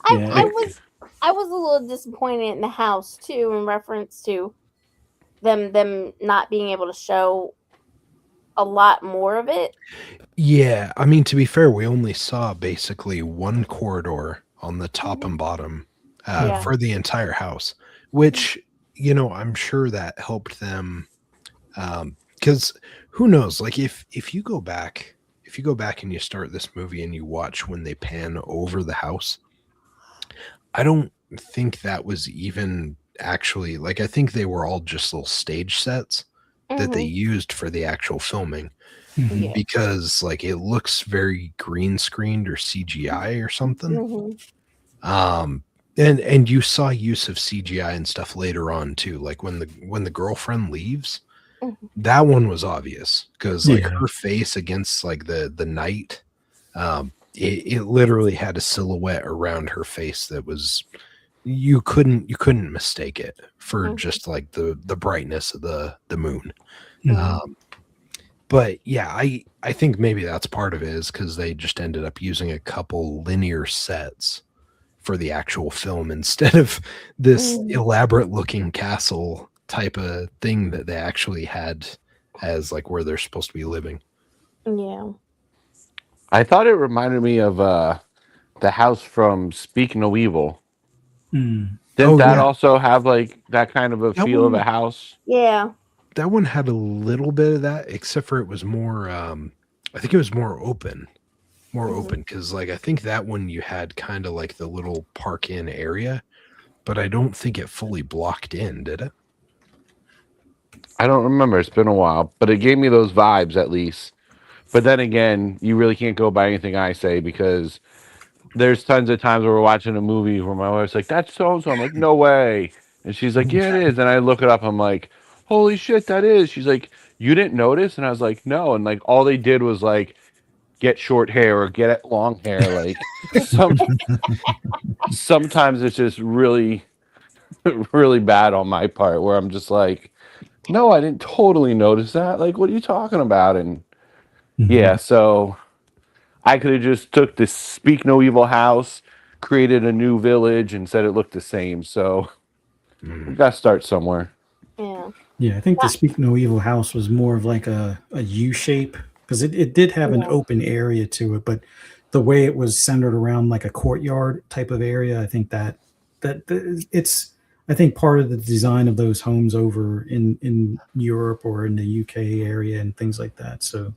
I was a little disappointed in the house too, in reference to them not being able to show a lot more of it. Yeah, I mean, to be fair, we only saw basically one corridor on the top and bottom for the entire house, which, I'm sure that helped them. Because who knows, like if you go back and you start this movie and you watch when they pan over the house, I don't think that was even actually, like, I think they were all just little stage sets that they used for the actual filming. Because like it looks very green screened or CGI or something. And you saw use of CGI and stuff later on too. Like when the girlfriend leaves, that one was obvious because like her face against like the night, it literally had a silhouette around her face that was you couldn't mistake it for just like the brightness of the moon. But yeah, I think maybe that's part of it is because they just ended up using a couple linear sets for the actual film instead of this elaborate looking castle type of thing that they actually had as like where they're supposed to be living. Yeah. I thought it reminded me of the house from Speak No Evil. Mm. Didn't Oh, that yeah. also have like that kind of a That feel of one- a house? Yeah. That one had a little bit of that, except for it was more I think it was more open. More open, because like I think that one you had kind of like the little park in area, but I don't think it fully blocked in, did it? I don't remember. It's been a while, but it gave me those vibes at least. But then again, you really can't go by anything I say because there's tons of times where we're watching a movie where my wife's like, "That's so and so." I'm like, "No way," and she's like, "Yeah, it is." And I look it up. I'm like, "Holy shit, that is." She's like, "You didn't notice?" And I was like, "No." And like all they did was like get short hair or get long hair. Like sometimes it's just really really bad on my part where I'm just like, no, I didn't totally notice that. Like, what are you talking about? And yeah, so I could have just took this Speak No Evil house, created a new village, and said it looked the same. So we got to start somewhere. Yeah. Yeah, I think the Speak No Evil house was more of like a U shape because it did have an Yeah. open area to it, but the way it was centered around like a courtyard type of area, I think that it's I think part of the design of those homes over in Europe or in the UK area and things like that. So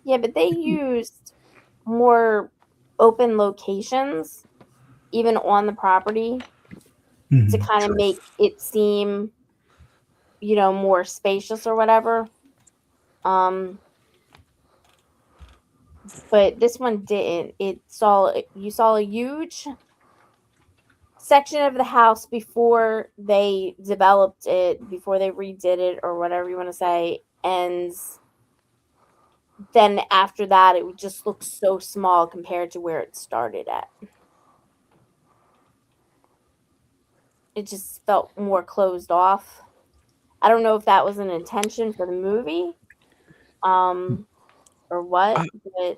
Yeah, but they used more open locations, even on the property, to kind of True. make it seem, more spacious or whatever. But this one didn't. You saw a huge section of the house before they developed it, before they redid it, or whatever you want to say, and then after that, it would just look so small compared to where it started at. It just felt more closed off. I don't know if that was an intention for the movie, or what, I- but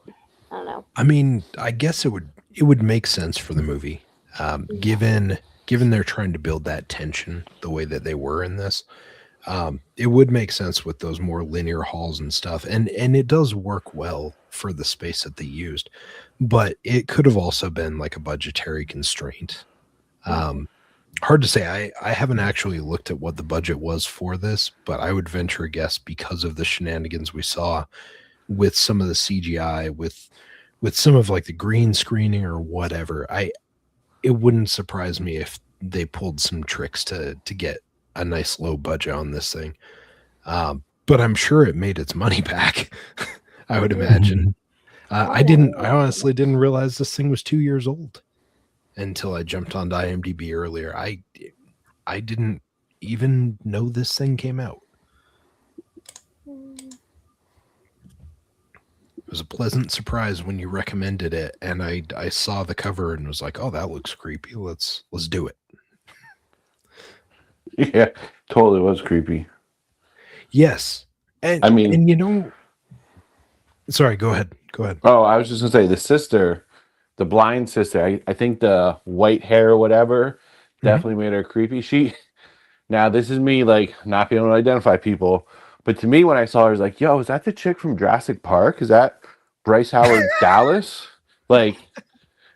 I don't know. I mean, I guess it would make sense for the movie, given they're trying to build that tension the way that they were in this. It would make sense with those more linear halls and stuff, and it does work well for the space that they used, but it could have also been like a budgetary constraint. Hard to say. I haven't actually looked at what the budget was for this, but I would venture a guess because of the shenanigans we saw with some of the CGI, with some of like the green screening or whatever. It wouldn't surprise me if they pulled some tricks to get a nice low budget on this thing. But I'm sure it made its money back. I would imagine. I honestly didn't realize this thing was 2 years old until I jumped onto IMDb earlier. I didn't even know this thing came out. It was a pleasant surprise when you recommended it, and I saw the cover and was like, "Oh, that looks creepy. Let's do it." Yeah, totally was creepy. Yes, and I mean, and sorry, go ahead. oh, I was just gonna say the sister, the blind sister. I think the white hair or whatever definitely made her creepy. Now this is me like not being able to identify people, but to me when I saw her, I was like, "Yo, is that the chick from Jurassic Park? Is that Bryce Howard Dallas?" Like,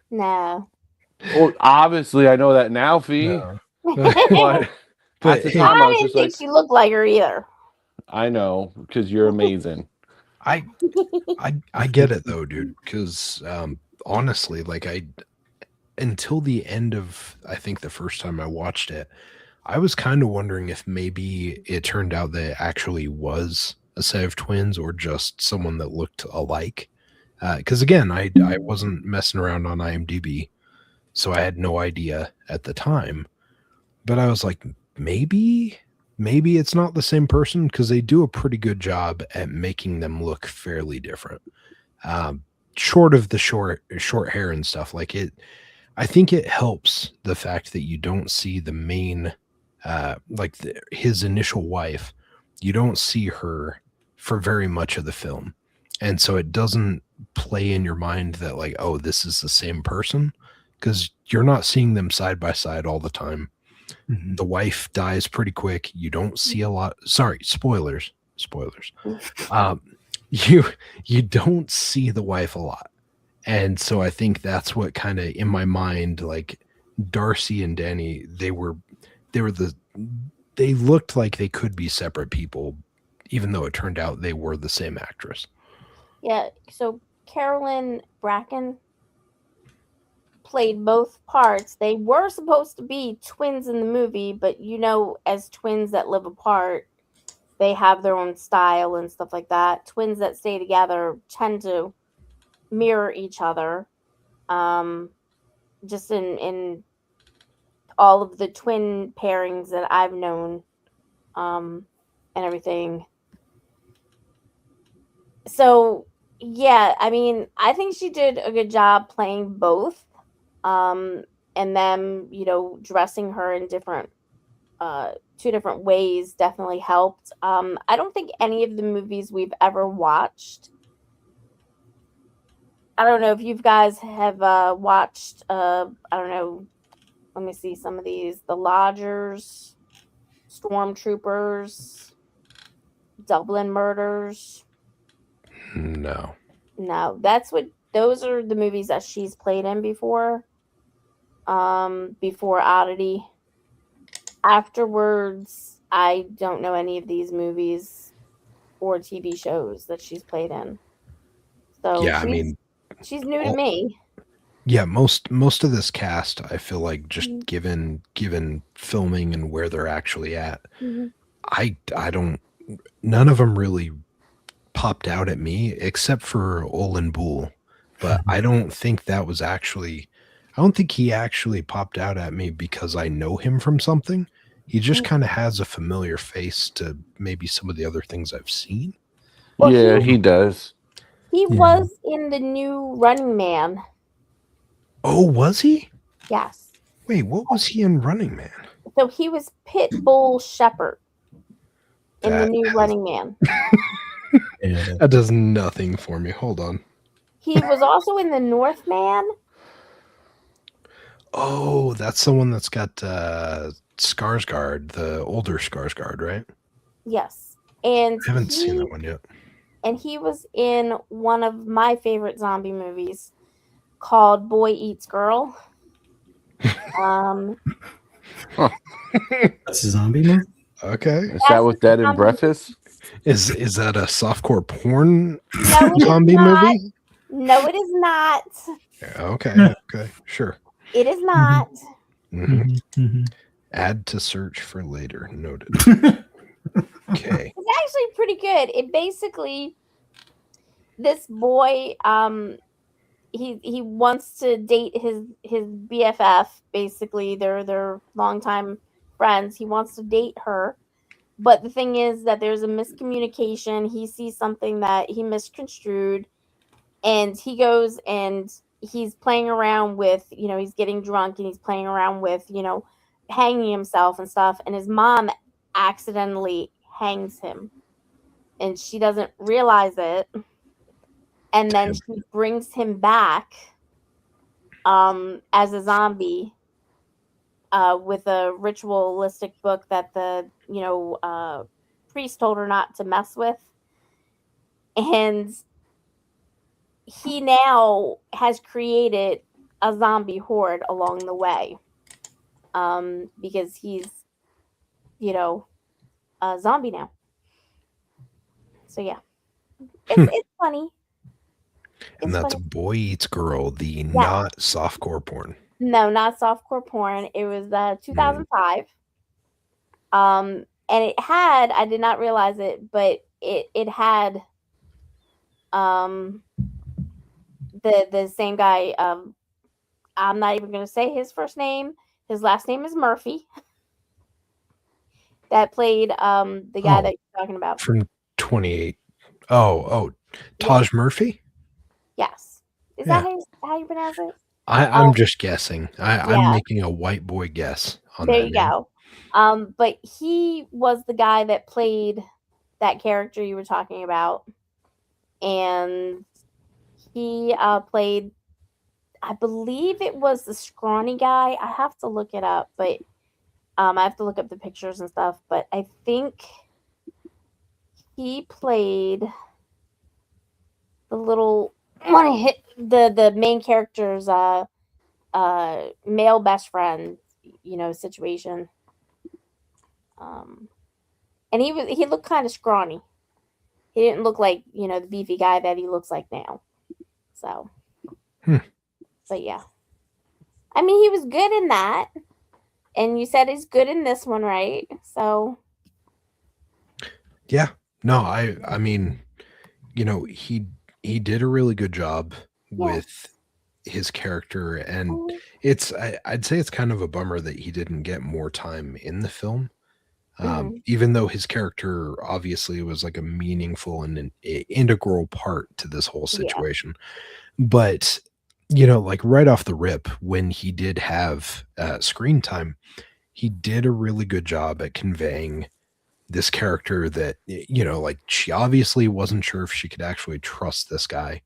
No. well, obviously I know that now, Fee. No. But at the hey, time I I was didn't just think like, she looked like her either. I know because you're amazing. I get it though, dude. Because honestly, like until the end of I think the first time I watched it, I was kind of wondering if maybe it turned out that it actually was a set of twins or just someone that looked alike. Because again, I wasn't messing around on IMDb, so I had no idea at the time. But I was like, maybe it's not the same person because they do a pretty good job at making them look fairly different. Short of the short hair and stuff, like it. I think it helps the fact that you don't see the main, his initial wife. You don't see her for very much of the film, and so it doesn't play in your mind that like, oh, this is the same person, because you're not seeing them side by side all the time. Mhm. The wife dies pretty quick. You don't see a lot. Sorry, spoilers. Um, you don't see the wife a lot, and so I think that's what kind of in my mind, like Darcy and Danny, they looked like they could be separate people, even though it turned out they were the same actress. Yeah, so Carolyn Bracken played both parts. They were supposed to be twins in the movie, but as twins that live apart, they have their own style and stuff like that. Twins that stay together tend to mirror each other. Just in all of the twin pairings that I've known, and everything. So yeah, I mean, I think she did a good job playing both. And them, dressing her in two different ways definitely helped. I don't think any of the movies we've ever watched. I don't know if you guys have watched. I don't know. Let me see some of these: The Lodgers, Stormtroopers, Dublin Murders. No. No, those are the movies that she's played in before. Before Oddity. Afterwards, I don't know any of these movies or TV shows that she's played in. So Yeah, I mean, she's new to me. yeah, most of this cast, I feel like, just Mhm. given filming and where they're actually at, Mm-hmm. I don't. None of them really popped out at me except for Olin Boole, but I don't think that was actually. I don't think he actually popped out at me because I know him from something. He just kind of has a familiar face to maybe some of the other things I've seen. Well, Yeah, he does. He Yeah. was in the new Running Man. Oh, was he? Yes. Wait, what was he in Running Man? So he was Pitbull Shepherd in the That new has- Running Man. Yeah. That does nothing for me. Hold on. He was also in the Northman. Oh, that's the one that's got Skarsgård, the older Skarsgård, right? Yes. And I haven't seen that one yet. And he was in one of my favorite zombie movies called Boy Eats Girl. That's a zombie movie? Okay. Is that what Dead and Breakfast? Is that a softcore porn No, it is zombie not. movie? No, it is not. Yeah, okay, sure. It is not. Mhm. Mhm. Add to search for later. Noted. Okay. It's actually pretty good. It basically, this boy, he wants to date his BFF. Basically, they're longtime friends. He wants to date her, but the thing is that there's a miscommunication. He sees something that he misconstrued, and he goes and he's playing around with, he's getting drunk and he's playing around with, hanging himself and stuff, and his mom accidentally hangs him, and she doesn't realize it, and then she brings him back as a zombie, with a ritualistic book that the priest told her not to mess with, and he now has created a zombie horde along the way, because he's a zombie now. So yeah, it's funny. And It's that's funny. Boy Eats Girl, the not softcore porn. No, not softcore porn. It was 2005. And it had, I did not realize it, but it had the same guy. I'm not even going to say his first name. His last name is Murphy. That played the guy that you're talking about. From 28. Oh, Taj Murphy? Yes. Is Yeah. that how you pronounce it? I'm just guessing. I'm making a white boy guess on There that you name. go. But he was the guy that played that character you were talking about. And he played I believe it was the scrawny guy. I have to look it up, but I have to look up the pictures and stuff. But I think he played the little when I hit the main character's male best friend, situation. Um, and he looked kind of scrawny. He didn't look like the beefy guy that he looks like now. So, but yeah, I mean he was good in that, and you said he's good in this one, right? So Yeah. No, I mean, he did a really good job with his character, and I'd say it's kind of a bummer that he didn't get more time in the film. Even though his character obviously was like a meaningful and an integral part to this whole situation. But, like right off the rip, when he did have screen time, he did a really good job at conveying this character that, like she obviously wasn't sure if she could actually trust this guy.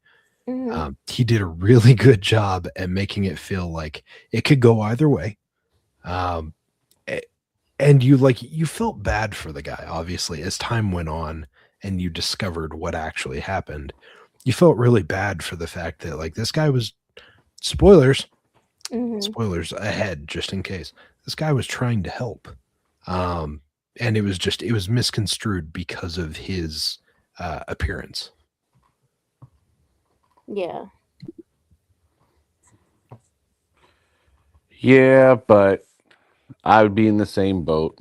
He did a really good job at making it feel like it could go either way. And you felt bad for the guy, obviously, as time went on and you discovered what actually happened. You felt really bad for the fact that like this guy was spoilers ahead, just in case. This guy was trying to help. And it was misconstrued because of his appearance. Yeah. Yeah, but I would be in the same boat.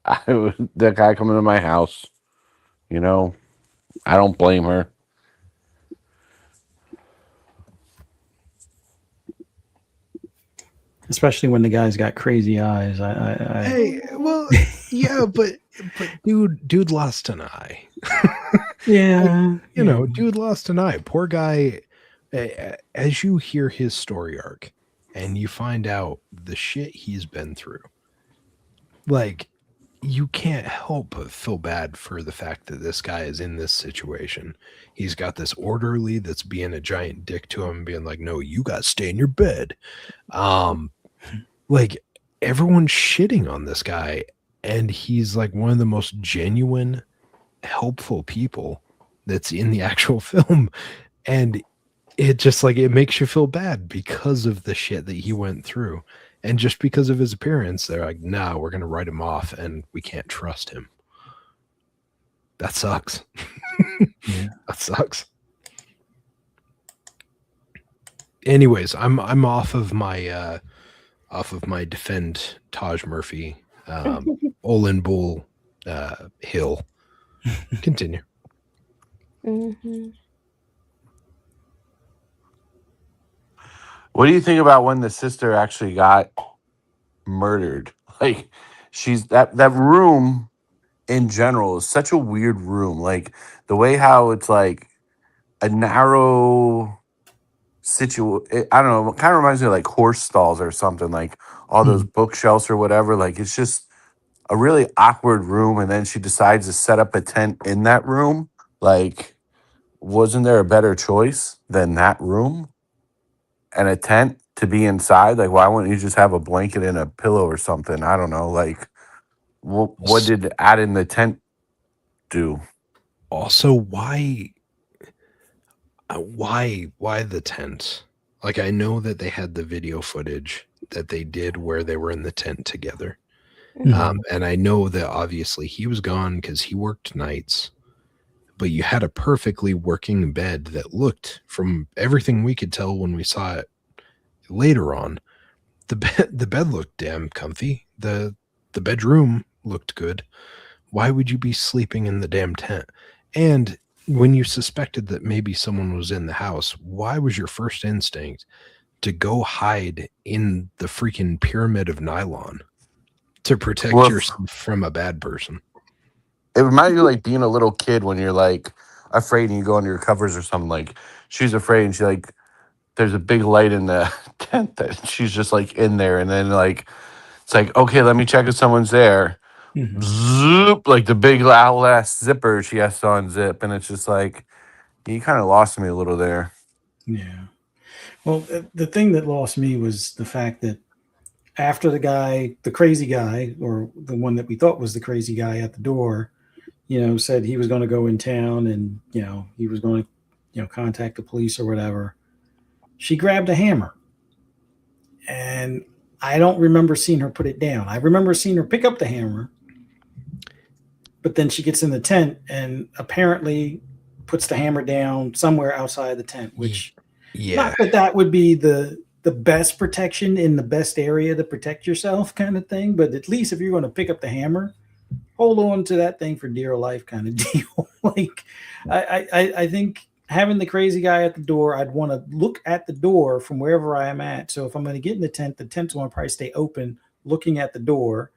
That guy coming to my house, I don't blame her. Especially when the guy's got crazy eyes. Hey, well, yeah, but dude lost an eye. Yeah, dude lost an eye. Poor guy. As you hear his story arc, and you find out the shit he's been through, like you can't help but feel bad for the fact that this guy is in this situation. He's got this orderly that's being a giant dick to him, being like, "No, you got to stay in your bed." Like everyone's shitting on this guy, and he's like one of the most genuine, helpful people that's in the actual film, and it just like it makes you feel bad because of the shit that he went through. And just because of his appearance, they're like, "No, we're going to write him off and we can't trust him." That sucks. Yeah. That sucks. Anyways, I'm off of my defend Taj Murphy Olin Bull hill. Continue. What do you think about when the sister actually got murdered? Like, she's that room in general is such a weird room. Like the way how it's like a narrow I don't know. It kind of reminds me of like horse stalls or something. Like all those bookshelves or whatever. Like it's just a really awkward room. And then she decides to set up a tent in that room. Like, wasn't there a better choice than that room? And a tent to be inside? Like, why wouldn't you just have a blanket and a pillow or something? I don't know. Like, what did adding the tent do? Also, why the tent? Like, I know that they had the video footage that they did where they were in the tent together. And I know that obviously he was gone because he worked nights, but you had a perfectly working bed that looked, from everything we could tell when we saw it later on, the bed looked damn comfy. The bedroom looked good. Why would you be sleeping in the damn tent? And when you suspected that maybe someone was in the house, why was your first instinct to go hide in the freaking pyramid of nylon to protect yourself from a bad person? It reminds you of like being a little kid when you're like afraid and you go under your covers or something. Like she's afraid and she like there's a big light in the tent that she's just like in there, and then like it's like, okay, let me check if someone's there. Zoop, like the big last zipper she has to unzip, and it's just like you kind of lost me a little there. Yeah. Well, the thing that lost me was the fact that after the crazy guy, or the one that we thought was the crazy guy at the door, said he was going to go in town and, he was going to, contact the police or whatever, she grabbed a hammer. And I don't remember seeing her put it down. I remember seeing her pick up the hammer, but then she gets in the tent and apparently puts the hammer down somewhere outside the tent, which not that would be the best protection in the best area to protect yourself kind of thing. But at least if you're going to pick up the hammer, hold on to that thing for dear life kind of deal. Like I think having the crazy guy at the door, I'd want to look at the door from wherever I am at. So if I'm going to get in the tent's going to probably stay open looking at the door.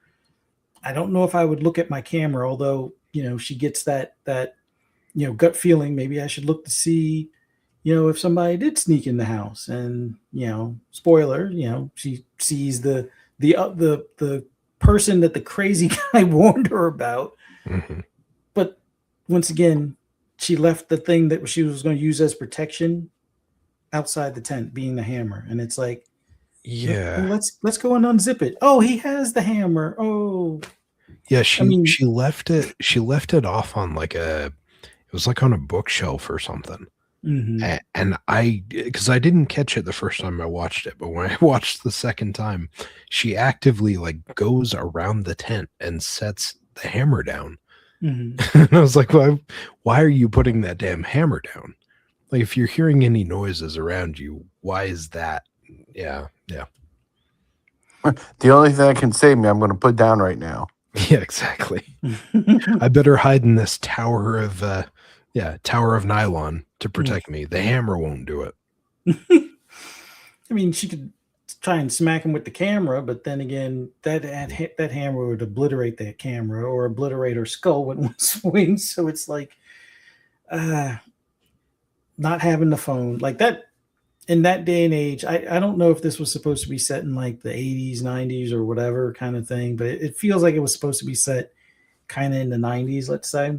I don't know if I would look at my camera, although, she gets that gut feeling. Maybe I should look to see, if somebody did sneak in the house and, spoiler, she sees the person that the crazy guy warned her about. Mm-hmm. But once again, she left the thing that she was going to use as protection outside the tent, being the hammer. And it's like, yeah, let's go and unzip it. Oh, he has the hammer. Oh, yeah. She left it off on it was like on a bookshelf or something. Mm-hmm. And because I didn't catch it the first time I watched it, but when I watched the second time, she actively goes around the tent and sets the hammer down. Mm-hmm. And I was like, why are you putting that damn hammer down? Like, if you're hearing any noises around you, why is that? Yeah. The only thing that can save me, I'm going to put down right now. Yeah, exactly. I better hide in this tower of nylon to protect me. The hammer won't do it. I mean, she could try and smack him with the camera, but then again, that hammer would obliterate that camera or obliterate her skull with one swing. So it's like, not having the phone like that in that day and age. I don't know if this was supposed to be set in the 80s, 90s or whatever kind of thing, but it feels like it was supposed to be set kind of in the 90s, let's say.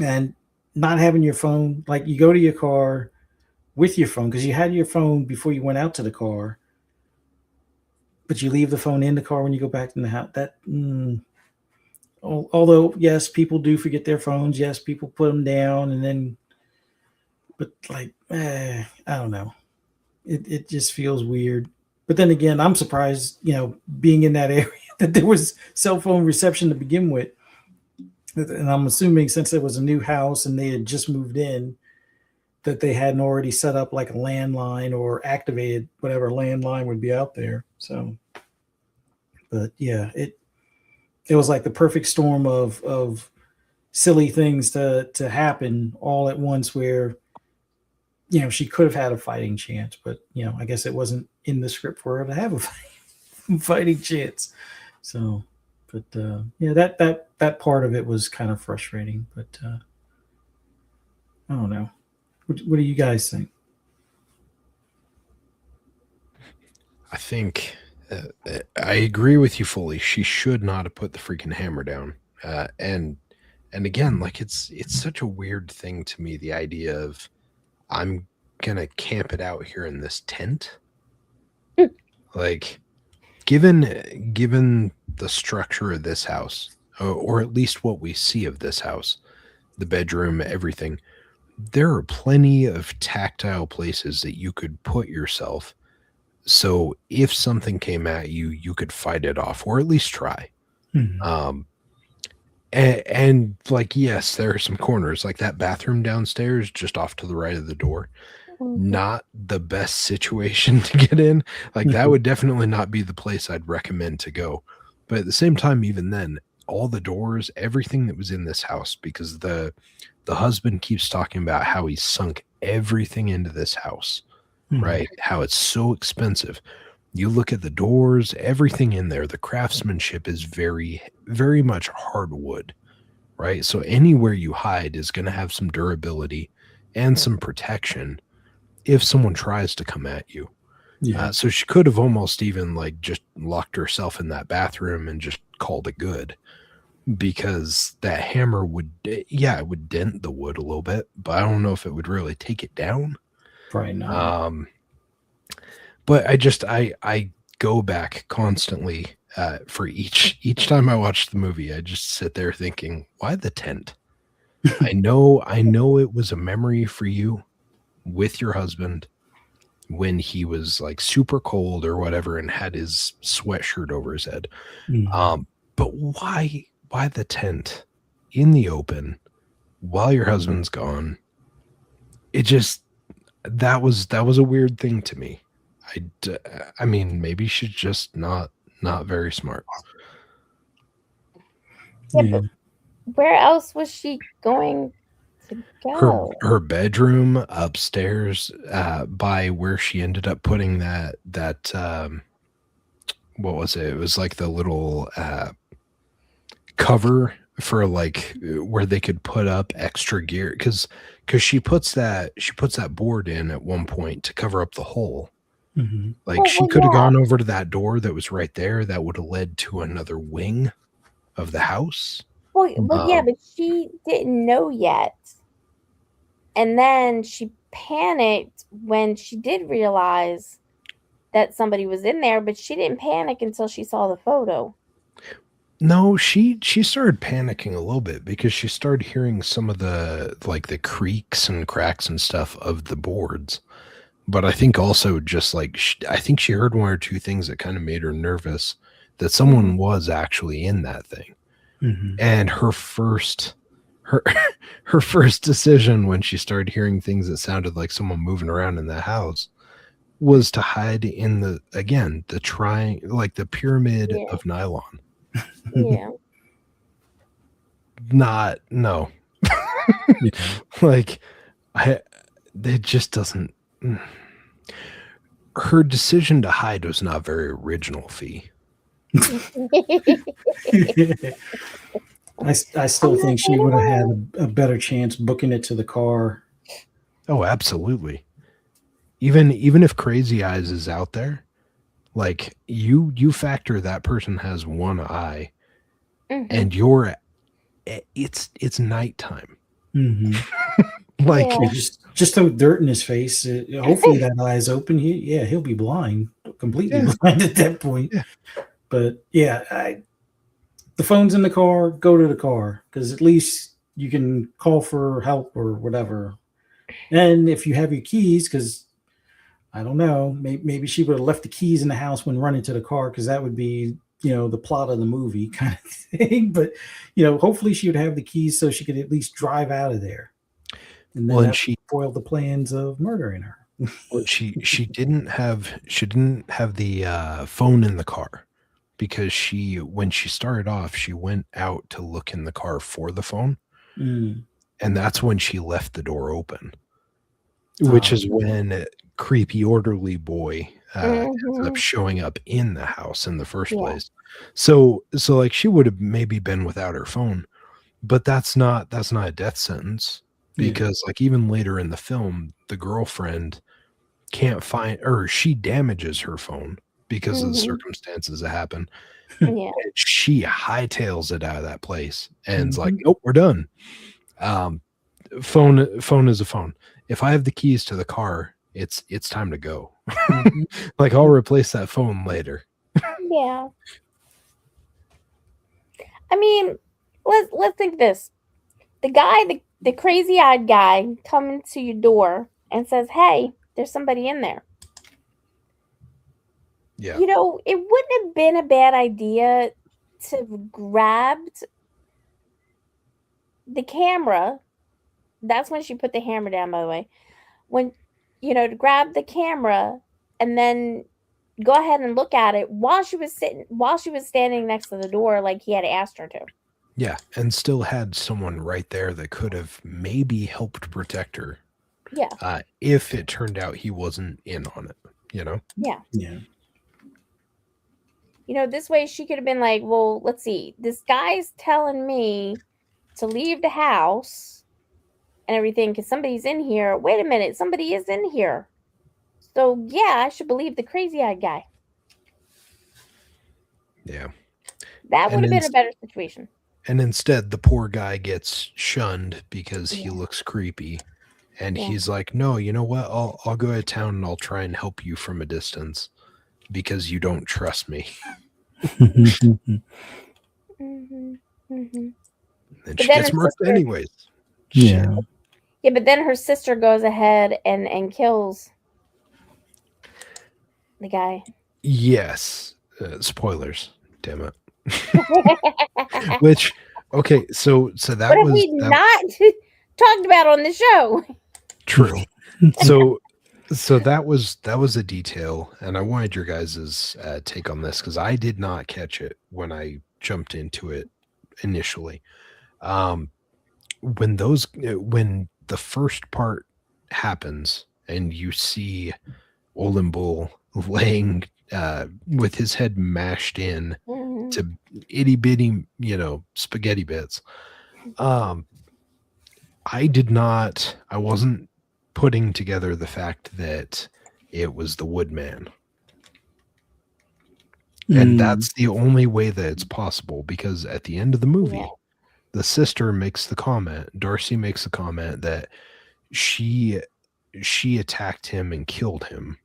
And not having your phone, you go to your car with your phone, because you had your phone before you went out to the car, but you leave the phone in the car when you go back in the house. Although, yes, people do forget their phones. Yes, people put them down and then, but I don't know. It just feels weird. But then again, I'm surprised, being in that area, that there was cell phone reception to begin with. And I'm assuming since it was a new house and they had just moved in, that they hadn't already set up a landline or activated whatever landline would be out there. So, but yeah, it was the perfect storm of silly things to happen all at once, where, she could have had a fighting chance, but, I guess it wasn't in the script for her to have a fighting chance. So, but yeah, that part of it was kind of frustrating, but I don't know. What do you guys think? I think I agree with you fully. She should not have put the freaking hammer down. And again, it's such a weird thing to me, the idea of, I'm gonna camp it out here in this tent. Given the structure of this house, or at least what we see of this house, the bedroom, everything, there are plenty of tactile places that you could put yourself. So if something came at you, you could fight it off, or at least try. Mm-hmm. And yes, there are some corners, like that bathroom downstairs, just off to the right of the door. Not the best situation to get in. That would definitely not be the place I'd recommend to go. But at the same time, even then, all the doors, everything that was in this house, because the husband keeps talking about how he sunk everything into this house, right? How it's so expensive. You look at the doors, everything in there, the craftsmanship is very, very much hardwood, right? So anywhere you hide is going to have some durability and some protection if someone tries to come at you. Yeah. So she could have almost even just locked herself in that bathroom and just called it good, because that hammer would, it would dent the wood a little bit, but I don't know if it would really take it down. Probably not. But I go back constantly for each time I watch the movie. I just sit there thinking, why the tent? I know it was a memory for you with your husband when he was like super cold or whatever and had his sweatshirt over his head. Mhm. But why the tent in the open while your husband's gone? It just that was a weird thing to me. I mean, maybe she's just not very smart. Yeah, Yeah. but where else was she going to Her go? her bedroom upstairs, by where she ended up putting that what was it? It was like the little cover for like where they could put up extra gear because she puts that board in at one point to cover up the hole. Mhm. Like Well, she well, could have yeah. gone over to that door that was right there that would have led to another wing of the house. Well, yeah, Um, but she didn't know yet. And then she panicked when she did realize that somebody was in there, but she didn't panic until she saw the photo. no, she started panicking a little bit because she started hearing some of the like the creaks and cracks and stuff of the boards. But I think also just like I think she heard one or two things that kind of made her nervous that someone was actually in that thing. Mhm. And her her first decision when she started hearing things that sounded like someone moving around in the house was to hide in the like the pyramid Yeah, of nylon. yeah. Not no. Yeah. Like I it just doesn't her decision to hide was not very original, Fee. I still I'm not think she gonna would have lie. had a better chance booking it to the car. Oh, absolutely. Even if Crazy Eyes is out there, like you factor that person has one eye and it's nighttime. Mhm. Like Yeah. Yeah, just throw dirt in his face. Hopefully that eye is open. He'll be blind, completely yeah, blind at that point. yeah. But yeah, the phone's in the car. Go to the car because at least you can call for help or whatever. And if you have your keys, because I don't know, maybe she would have left the keys in the house when running to the car because that would be the plot of the movie kind of thing. But hopefully she would have the keys so she could at least drive out of there, and Well, then and that would foil the plans of murdering her. she didn't have the phone in the car because she when she started off she went out to look in the car for the phone Mm. and that's when she left the door open, which Oh, is when creepy orderly boy ends up Mm-hmm. showing up in the house in the first Yeah. place. So like she would have maybe been without her phone, but that's not a death sentence yeah. because like even later in the film the girlfriend can't find or she damages her phone because of the Mm-hmm. circumstances that happen. Yeah. And she hightails it out of that place and it's like, Mhm. nope, we're done. Um, phone is a phone. If I have the keys to the car, it's time to go. Mhm. Like I'll replace that phone later. Yeah. I mean, let's think this. The guy, the crazy eyed guy coming to your door and says, "Hey, there's somebody in there." Yeah. It wouldn't have been a bad idea to have grabbed the camera. That's when she put the hammer down, by the way. When, to grab the camera and then go ahead and look at it while she was standing next to the door, like he had asked her to. Yeah. And still had someone right there that could have maybe helped protect her Yeah. if it turned out he wasn't in on it, you know? Yeah. Yeah. This way she could have been like, well, let's see. This guy's telling me to leave the house and everything because somebody's in here. Wait a minute, somebody is in here. So yeah, I should believe the crazy-eyed guy. Yeah. That would And have in, been a better situation. and instead the poor guy gets shunned because he Yeah. looks creepy And he's like, no, you know what? I'll go to town and I'll try and help you from a distance because you don't trust me. Mm-hmm. Mm-hmm. And she gets murked anyways. Yeah. Yeah, but then her sister goes ahead and kills the guy. Yes. Spoilers. Damn it. Which, okay, so that what was... have we not talked about on the show? True. So that was a detail, and I wanted your guys' take on this because I did not catch it when I jumped into it initially. When the first part happens and you see Olin Bull laying with his head mashed in to itty bitty, spaghetti bits. I wasn't putting together the fact that it was the Woodman. And that's the only way that it's possible, because at the end of the movie, the sister makes the comment, Darcy makes the comment that she attacked him and killed him.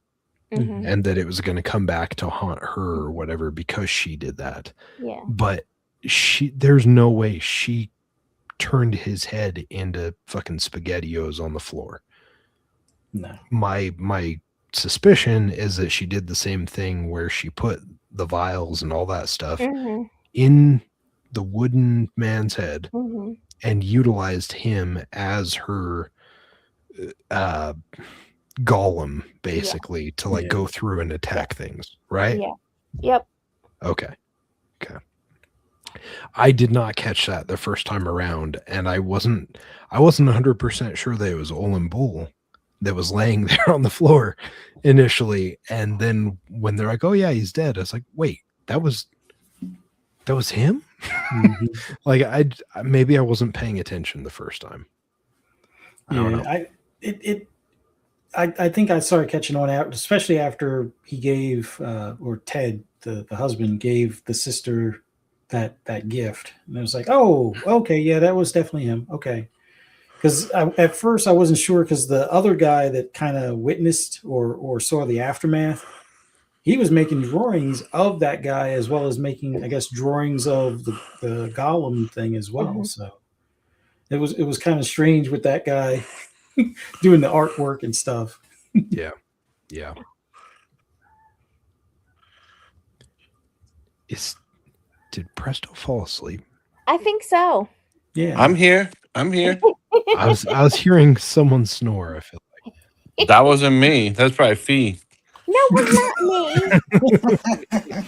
Mm-hmm. And that it was going to come back to haunt her or whatever because she did that. Yeah. But there's no way she turned his head into fucking SpaghettiOs on the floor. No. My suspicion is that she did the same thing where she put the vials and all that stuff in the wooden man's head and utilized him as her golem, basically, to go through and attack things, right? Yeah. Yep. Okay. I did not catch that the first time around, and I wasn't 100% sure that it was Olin Bull that was laying there on the floor initially, and then when they're like, "Oh yeah, he's dead," I was like, "Wait, that was him?" Like maybe I wasn't paying attention the first time. I don't know. I think I started catching on out, especially after he gave or Ted, the husband, gave the sister that gift, and I was like, oh, okay, yeah, that was definitely him. Okay, because at first I wasn't sure, because the other guy that kind of witnessed or saw the aftermath, he was making drawings of that guy as well as making, I guess, drawings of the golem thing as well. So it was kind of strange with that guy doing the artwork and stuff. Yeah. Did Presto fall asleep? I think so. Yeah, I'm here. I was hearing someone snore. I feel like That wasn't me. That's probably Fee. No, it was not me.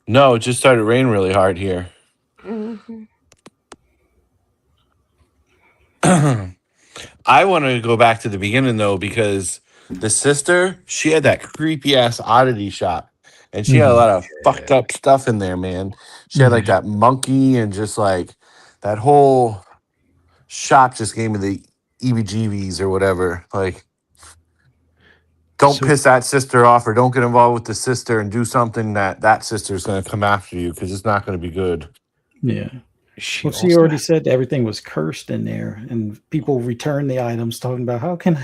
No, it just started raining really hard here. I want to go back to the beginning though, because the sister, she had that creepy ass Oddity shop, and she had a lot of fucked up stuff in there, man. She had like that monkey, and just like that whole shop just gave me the EBGBs or whatever. Like, don't piss that sister off, or don't get involved with the sister and do something that sister's going to come after you, because it's not going to be good. Yeah. She already said everything was cursed in there, and people return the items talking about, how can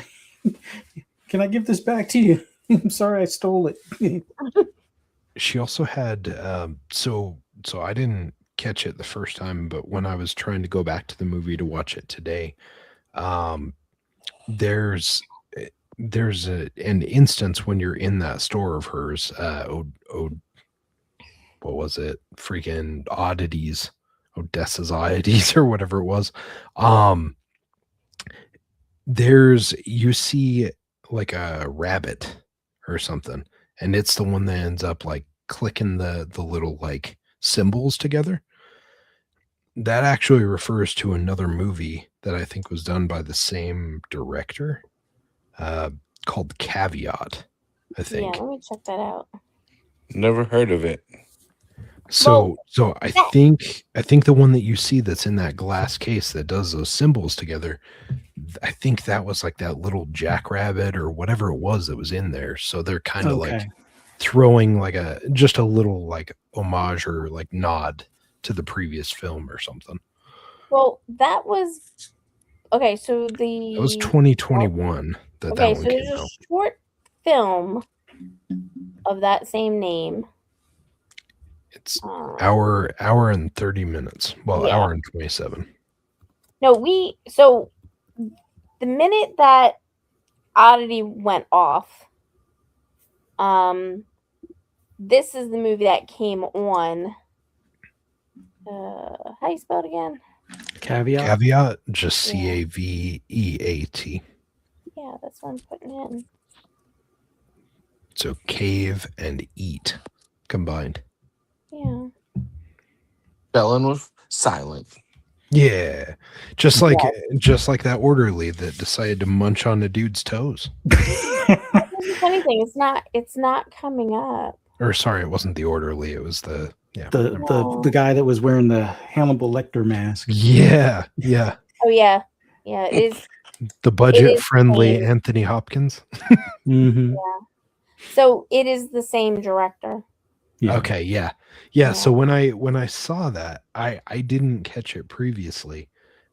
I give this back to you? I'm sorry I stole it. She also had so I didn't catch it the first time, but when I was trying to go back to the movie to watch it today, there's an instance when you're in that store of hers, what was it? Freaking Oddities. Odessa's Oddities or whatever it was. You see like a rabbit or something, and it's the one that ends up like clicking the little like symbols together. That actually refers to another movie that I think was done by the same director, called Caveat, I think. Yeah, let me check that out. Never heard of it. So I think the one that you see that's in that glass case that does those symbols together, I think that was like that little jackrabbit or whatever it was that was in there. So they're kind of like throwing like just a little like homage or like nod to the previous film or something. Well, that was okay, so That was the 2021 that okay, one so there's came a out. short film of that same name. It's hour and 30 minutes. Well, Yeah. hour and 27. No, so the minute that Oddity went off, this is the movie that came on. How you spell it again? Caveat. Caveat, just Yeah. Caveat. Yeah, that's what I'm putting in. So cave and eat combined. Yeah. Bellin was silent. Yeah, just like that orderly that decided to munch on the dude's toes. Here's the funny thing, it's not coming up. Or sorry, it wasn't the orderly. It was the The guy that was wearing the Hannibal Lecter mask. yeah. Oh yeah, it is. The budget-friendly same. Anthony Hopkins. Mm-hmm. Yeah. So it is the same director. Yeah. Okay, yeah. So when I saw that, I didn't catch it previously,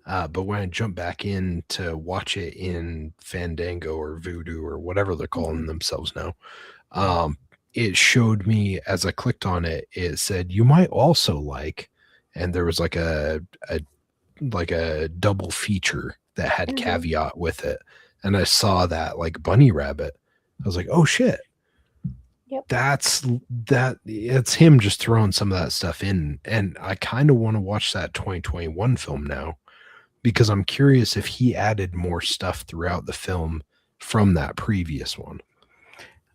but when I jumped back in to watch it in Fandango or Vudu or whatever they're calling themselves now, it showed me as I clicked on it. It said you might also like, and there was like a double feature that had Caveat with it, and I saw that like Bunny Rabbit. I was like, oh shit. Yep. It's him just throwing some of that stuff in, and I kind of want to watch that 2021 film now because I'm curious if he added more stuff throughout the film from that previous one.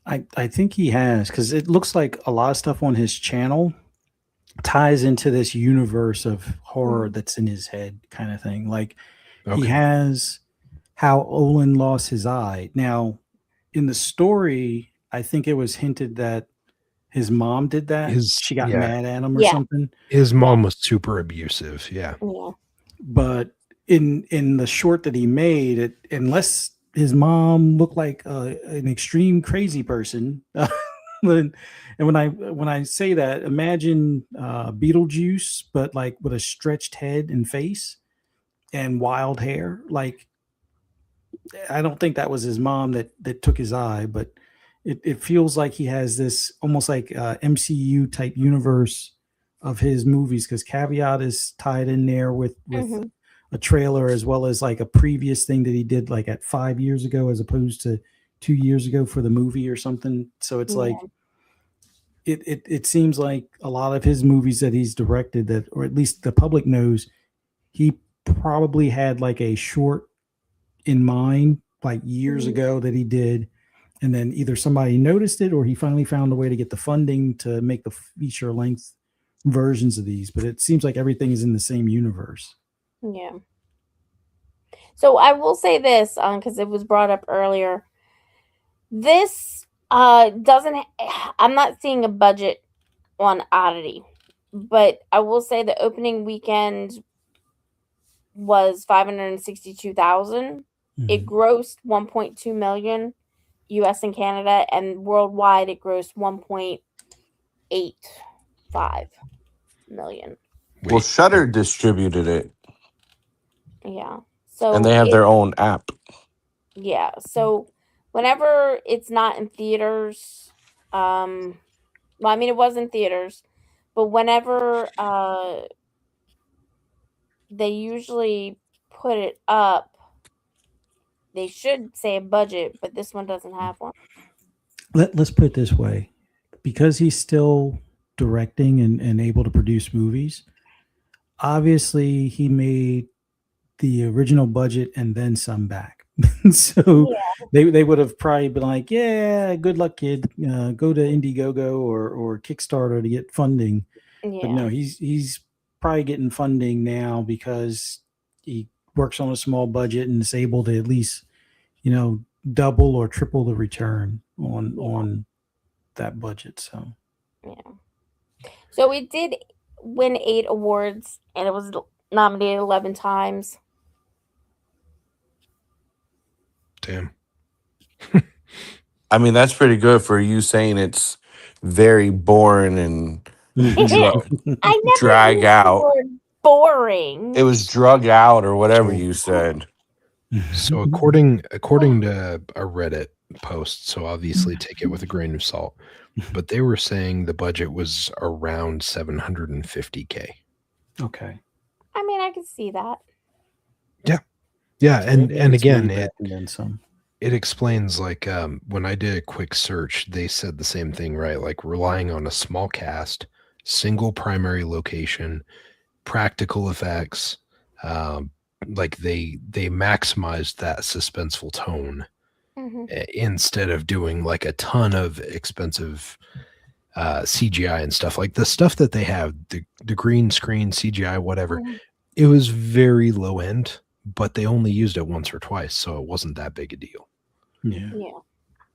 I think he has, because it looks like a lot of stuff on his channel ties into this universe of horror that's in his head, kind of thing. Like he has how Olin lost his eye. Now, in the story, I think it was hinted that his mom did that. She got mad at him or something. His mom was super abusive. Yeah. But in the short that he made, unless his mom looked like an extreme crazy person, and when I say that, imagine Beetlejuice, but like with a stretched head and face and wild hair. Like, I don't think that was his mom that took his eye, but it feels like he has this almost like MCU type universe of his movies, because Caveat is tied in there with a trailer, as well as like a previous thing that he did like at 5 years ago as opposed to 2 years ago for the movie or something. So it's like it seems like a lot of his movies that he's directed, that, or at least the public knows, he probably had like a short in mind like years ago that he did, and then either somebody noticed it or he finally found a way to get the funding to make the feature length versions of these. But it seems like everything is in the same universe. Yeah. So I will say this, because it was brought up earlier. This doesn't. I'm not seeing a budget on Oddity, but I will say the opening weekend was $562,000. It grossed 1.2 million US and Canada, and worldwide it grossed 1.85 million. Well, Shudder distributed it. Yeah. So and they have their own app. Yeah. So whenever it's not in theaters, well, I mean, it was in theaters, but whenever they usually put it up, they should say a budget, but this one doesn't have one. Let's put it this way. Because he's still directing and able to produce movies, obviously he made the original budget and then some back. So they would have probably been like, yeah, good luck, kid. Go to Indiegogo or Kickstarter to get funding. Yeah. But no, he's probably getting funding now because he works on a small budget and is able to at least, double or triple the return on that budget. So so it did win 8 awards, and it was nominated 11 times. Damn. I mean, that's pretty good for you saying it's very boring and I never drag used out. the word boring. It was drug out or whatever you said. So according to a Reddit post, so obviously take it with a grain of salt, but they were saying the budget was around 750K. Okay. I mean, I can see that. Yeah, So and maybe it's again, money back and then some. it explains like when I did a quick search, they said the same thing, right? Like relying on a small cast, single primary location, practical effects, um, like they maximized that suspenseful tone Hmm. instead of doing like a ton of expensive CGI and stuff. Like the stuff that they have, the green screen CGI, whatever, it was very low end, but they only used it once or twice, so it wasn't that big a deal. Yeah. Yeah.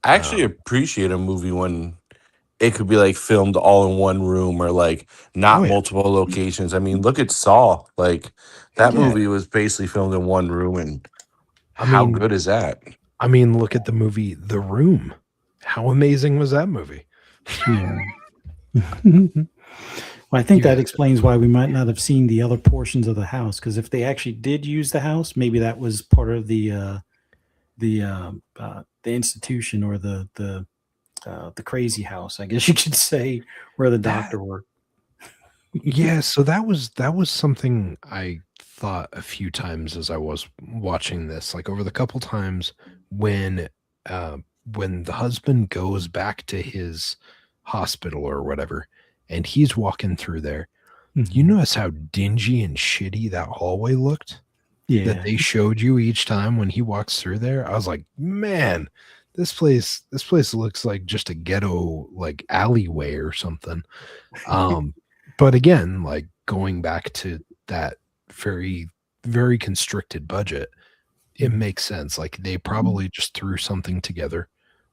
I actually Um, appreciate a movie when it could be like filmed all in one room or like not oh yeah, multiple locations. I mean, look at Saw. Like that yeah. movie was basically filmed in one room, and I how mean, good is that? look at the movie The Room. How amazing was that movie? Yeah. Well, I think You that guys, explains why we might not have seen the other portions of the house. Because if they actually did use the house, maybe that was part of the institution or the crazy house, I guess you could say, where the that doctor worked. yeah, so that was something I thought a few times as I was watching this. Like over the couple times when uh, when the husband goes back to his hospital or whatever, and he's walking through there, you Mhm. notice how dingy and shitty that hallway looked that Yeah. they showed you each time when he walks through there. I was like, man, this place looks like just a ghetto like alleyway or something. Um, but again, like going back to that very, very constricted budget, it Mhm. makes sense. Like they probably just threw something together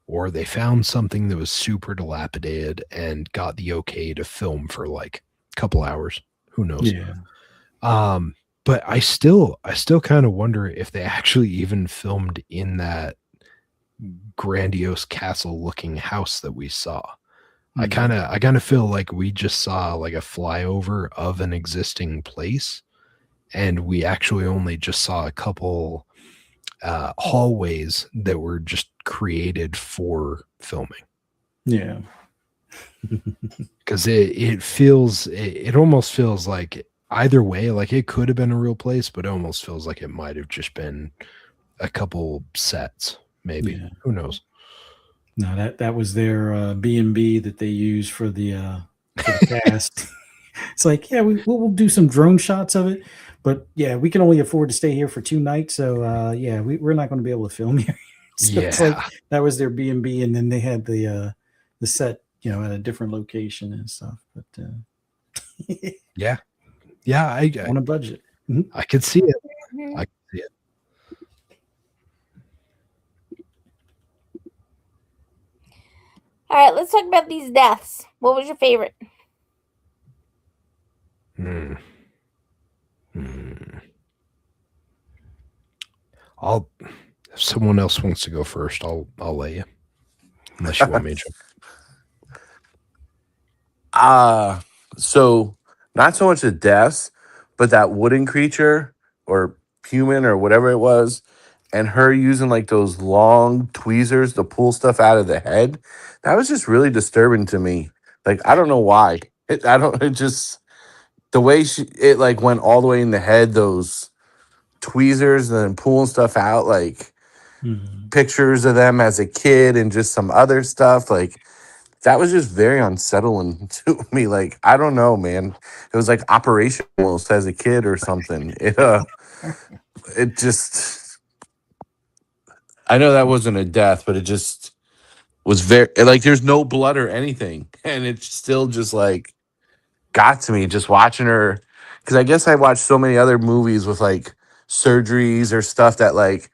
or they found something that was super dilapidated and got the okay to film for like a couple hours. Who knows? Yeah. Um, but I still kind of wonder if they actually even filmed in that grandiose castle looking house that we saw. Mhm. I kind of feel like we just saw like a flyover of an existing place, and we actually only just saw a couple hallways that were just created for filming. Yeah. Because it almost feels like either way, like it could have been a real place, but it almost feels like it might have just been a couple sets, maybe. Yeah. Who knows? No, that was their B&B that they used for the cast. It's like, yeah, we'll do some drone shots of it, but yeah, we can only afford to stay here for 2 nights, so yeah, we're not going to be able to film here. So it's like Yeah, that was their B&B, and then they had the set, at a different location and stuff. But yeah, yeah. on a budget. Mhm. I could see it. Mhm. I could see it. All right, let's talk about these deaths. What was your favorite? Hmm. Hmm. I'll. If someone else wants to go first, I'll let you. Unless you want me to. Uh so not so much the deaths, but that wooden creature or human or whatever it was, and her using like those long tweezers to pull stuff out of the head. That was just really disturbing to me. Like I don't know why. I don't. It just the way it like went all the way in the head. Those tweezers and then pulling stuff out. Like Mhm. pictures of them as a kid and just some other stuff. Like that was just very unsettling to me. Like, I don't know, man. It was like Operation almost as a kid or something. It just I know that wasn't a death, but it just was very like there's no blood or anything. And it's still just like got to me just watching her. Cause I guess I watched so many other movies with like surgeries or stuff that like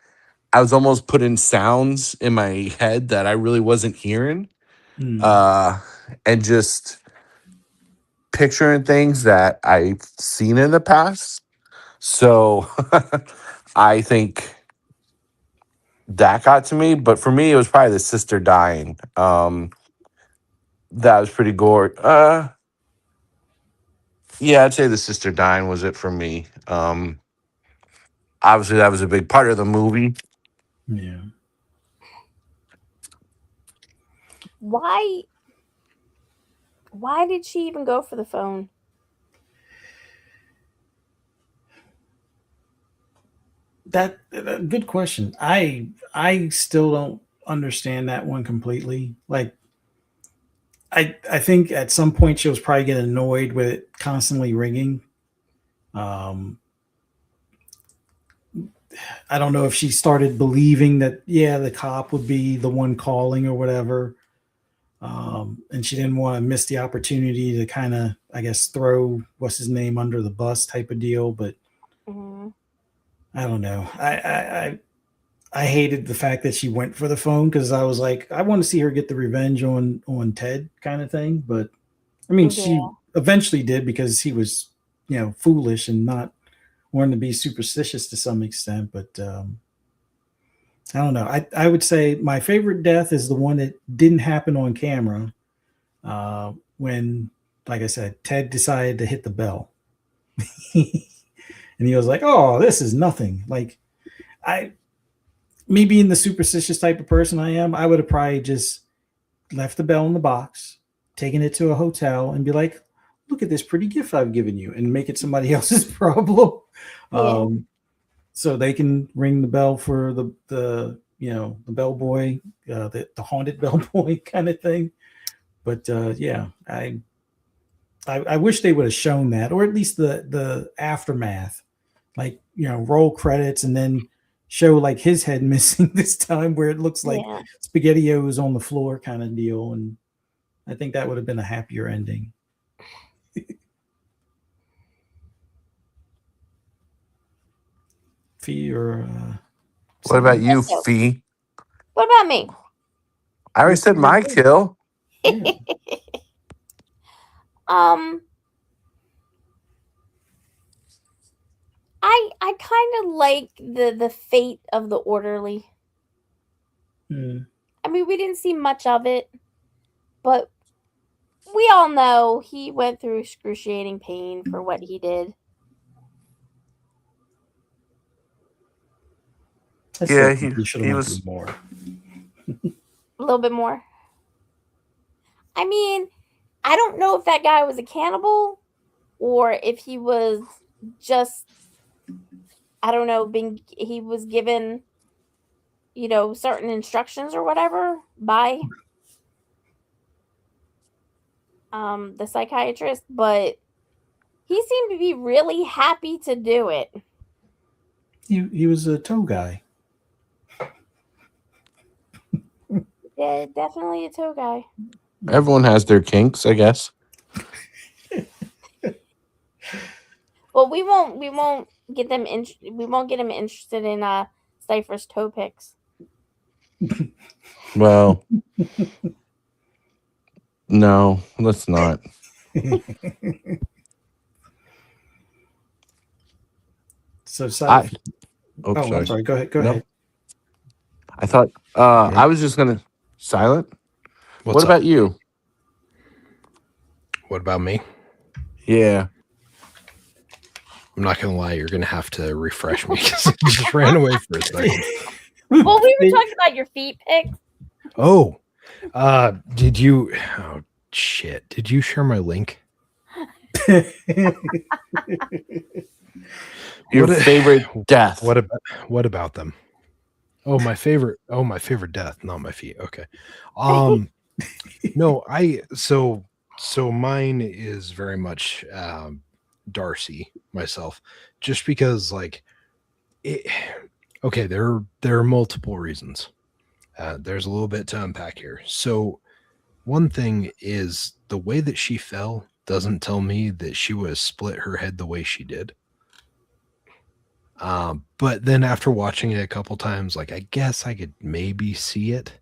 I was almost putting sounds in my head that I really wasn't hearing. Mhm. Uh and just picturing things that I've seen in the past. So I think that got to me. But for me, it was probably the sister dying. That was pretty gore. Yeah, I'd say the sister dying was it for me. obviously that was a big part of the movie. Yeah. Why did she even go for the phone? That good question. I still don't understand that one completely. Like I think at some point she was probably getting annoyed with it constantly ringing. Um, I don't know if she started believing that the cop would be the one calling or whatever, and she didn't want to miss the opportunity to kind of, I guess, throw what's his name under the bus type of deal. But Mm-hmm. I don't know. I hated the fact that she went for the phone because I was like, I want to see her get the revenge on Ted kind of thing. But I mean, she Yeah. eventually did because he was, foolish and not wanting to be superstitious to some extent. But I don't know. I would say my favorite death is the one that didn't happen on camera. When, like I said, Ted decided to hit the bell, and he was like, "Oh, this is nothing." Like I, me being the superstitious type of person I am, I would have probably just left the bell in the box, taken it to a hotel, and be like, "Look at this pretty gift I've given you," and make it somebody else's problem. Yeah. So they can ring the bell for the the bellboy, the haunted bellboy kind of thing. But yeah, I wish they would have shown that, or at least the aftermath, like roll credits and then show like his head missing this time, where it looks like Yeah. SpaghettiOs on the floor kind of deal, and I think that would have been a happier ending. Fee or What about you, So, Fee? what about me? I already said my kill. Yeah. Um, I kind of like the fate of the orderly. Mm. I mean, we didn't see much of it, but we all know he went through excruciating pain for what he I still Yeah, think he should have he went was. through more. did. A little bit more. I mean, I don't know if that guy was a cannibal or if he was just, I don't know, he was given, certain instructions or whatever by the psychiatrist, but he seemed to be really happy to do it. He was a toe guy. Yeah, definitely a toe guy. Everyone has their kinks, I guess. Well, we won't get them we won't get him interested in Cypher's toe picks. Well, no, let's not. So I. Oh, I'm sorry. sorry. Go ahead. Go No. ahead. I thought I was just gonna silent. What's What up? about you? What about me? Yeah. I'm not gonna lie, you're gonna have to refresh me because I just ran away for a second. Well, we were talking about your feet picks. Oh, did you? Oh shit! Did you share my link? Your What a- favorite death. What about them? Oh, my favorite death, not my feet. Okay. No, so mine is very much Darcy myself, just because like it. Okay, there are multiple reasons. There's a little bit to unpack here. So one thing is the way that she fell doesn't tell me that she would have split her head the way she did. But then after watching it a couple times, like I guess I could maybe see it.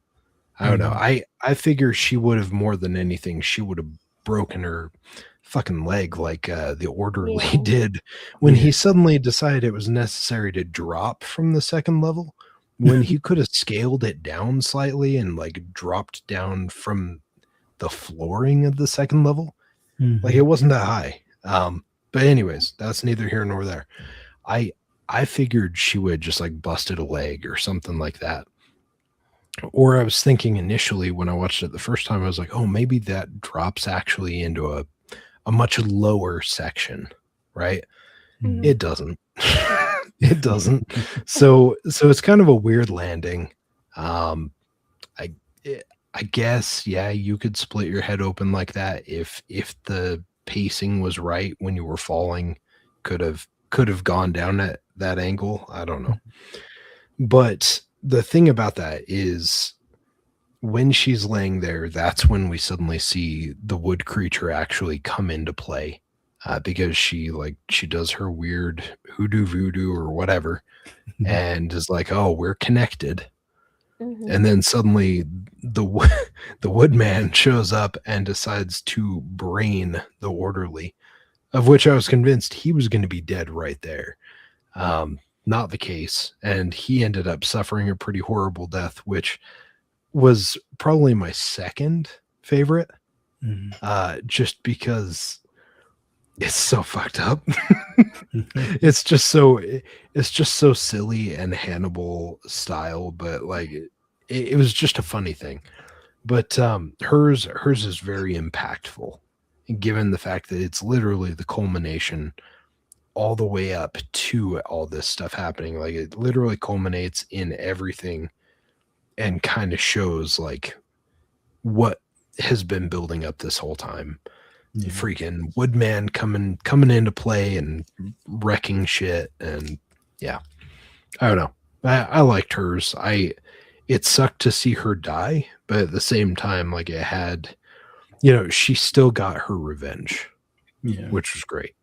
I don't know. I figure she would have, more than anything, she would have broken her fucking leg like the orderly Yeah. did when he suddenly decided it was necessary to drop from the second level, when he could have scaled it down slightly and like dropped down from the flooring of the second level. Like it wasn't that high. But anyways, that's neither here nor there. I figured she would just like busted a leg or something like that. Or I was thinking initially when I watched it the first time, I was like, oh, maybe that drops actually into a much lower section, right? Mhm. It doesn't. It doesn't. So it's kind of a weird landing. Um, I I guess yeah, you could split your head open like that if the pacing was right when you were falling, could have gone down at that angle. I don't know. But the thing about that is when she's laying there, that's when we suddenly see the wood creature actually come into play. Because she does her weird hoodoo voodoo or whatever and is like, oh, we're connected. Mhm. And then suddenly the woodman shows up and decides to brain the orderly, of which I was convinced he was going to be dead right there. Not the case. And he ended up suffering a pretty horrible death, which was probably my second favorite, just because it's so fucked up. it's just so silly and Hannibal style, but like it was just a funny thing. But hers is very impactful, given the fact that it's literally the culmination all the way up to all this stuff happening. Like it literally culminates in everything and kind of shows like what has been building up this whole time. Yeah. Freaking woodman coming into play and wrecking shit. And yeah, I don't know. I liked hers. It sucked to see her die, but at the same time, like it had, she still got her revenge, Yeah. which was great.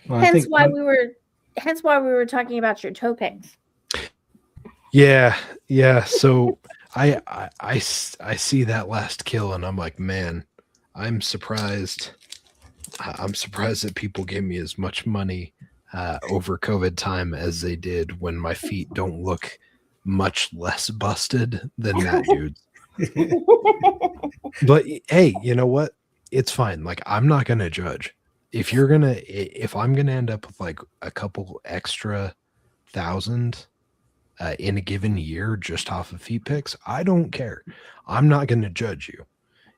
Well, I Hence think why we were talking about your toe picks. Yeah. So I see that last kill and I'm like, man, I'm surprised. I'm surprised that people gave me as much money over COVID time as they did when my feet don't look much less busted than that dude's. But hey, you know what? It's fine. Like I'm not gonna judge. If I'm gonna end up with like a couple extra thousand in a given year just off of feet picks, I don't care. I'm not gonna judge you.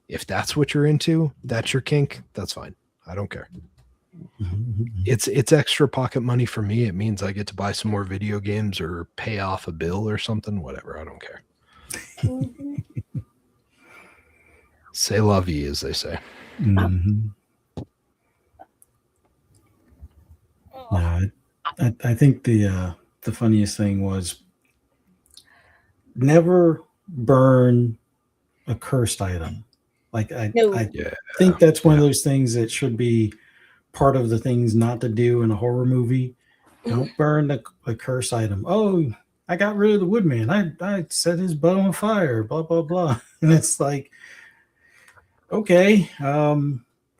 If that's what you're into, that's your kink, that's fine. I don't care. It's extra pocket money for me. It means I get to buy some more video games or pay off a bill or something, whatever. I don't care. C'est la vie, as they say. Mhm. No, I think the funniest thing was never burn a cursed item. Like No. I Yeah. think that's one of those things that should be part of the things not to do in a horror movie. Don't burn a curse item. Oh, I got rid of the woodman. I set his butt on fire. Blah blah blah. And it's like, okay,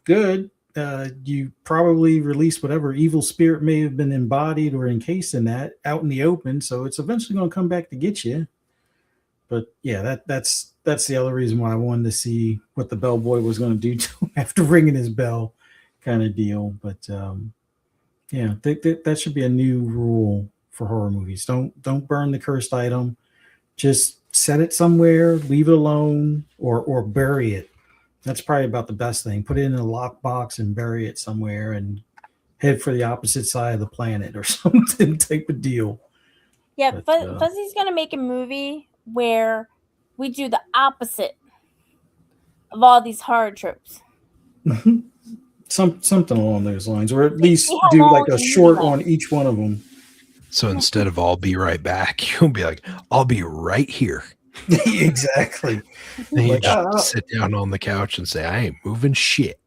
good. You probably released whatever evil spirit may have been embodied or encased in that out in the open. So it's eventually going to come back to get you. But yeah, that's the other reason why I wanted to see what the bellboy was going to do to him after ringing his bell, kind of deal. But yeah, that should be a new rule for horror movies. Don't burn the cursed item. Just set it somewhere, leave it alone, or bury it. That's probably about the best thing. Put it in a lockbox and bury it somewhere, and head for the opposite side of the planet or something type of deal. Yeah, But, Fuzzy's gonna make a movie where we do the opposite of all these horror tropes. Something along those lines, or at least See how do long like a you short last. on each one of them. So instead of I'll be right back, you'll be like, I'll be right here. Exactly. And you Like, just sit down on the couch and say, I ain't moving shit.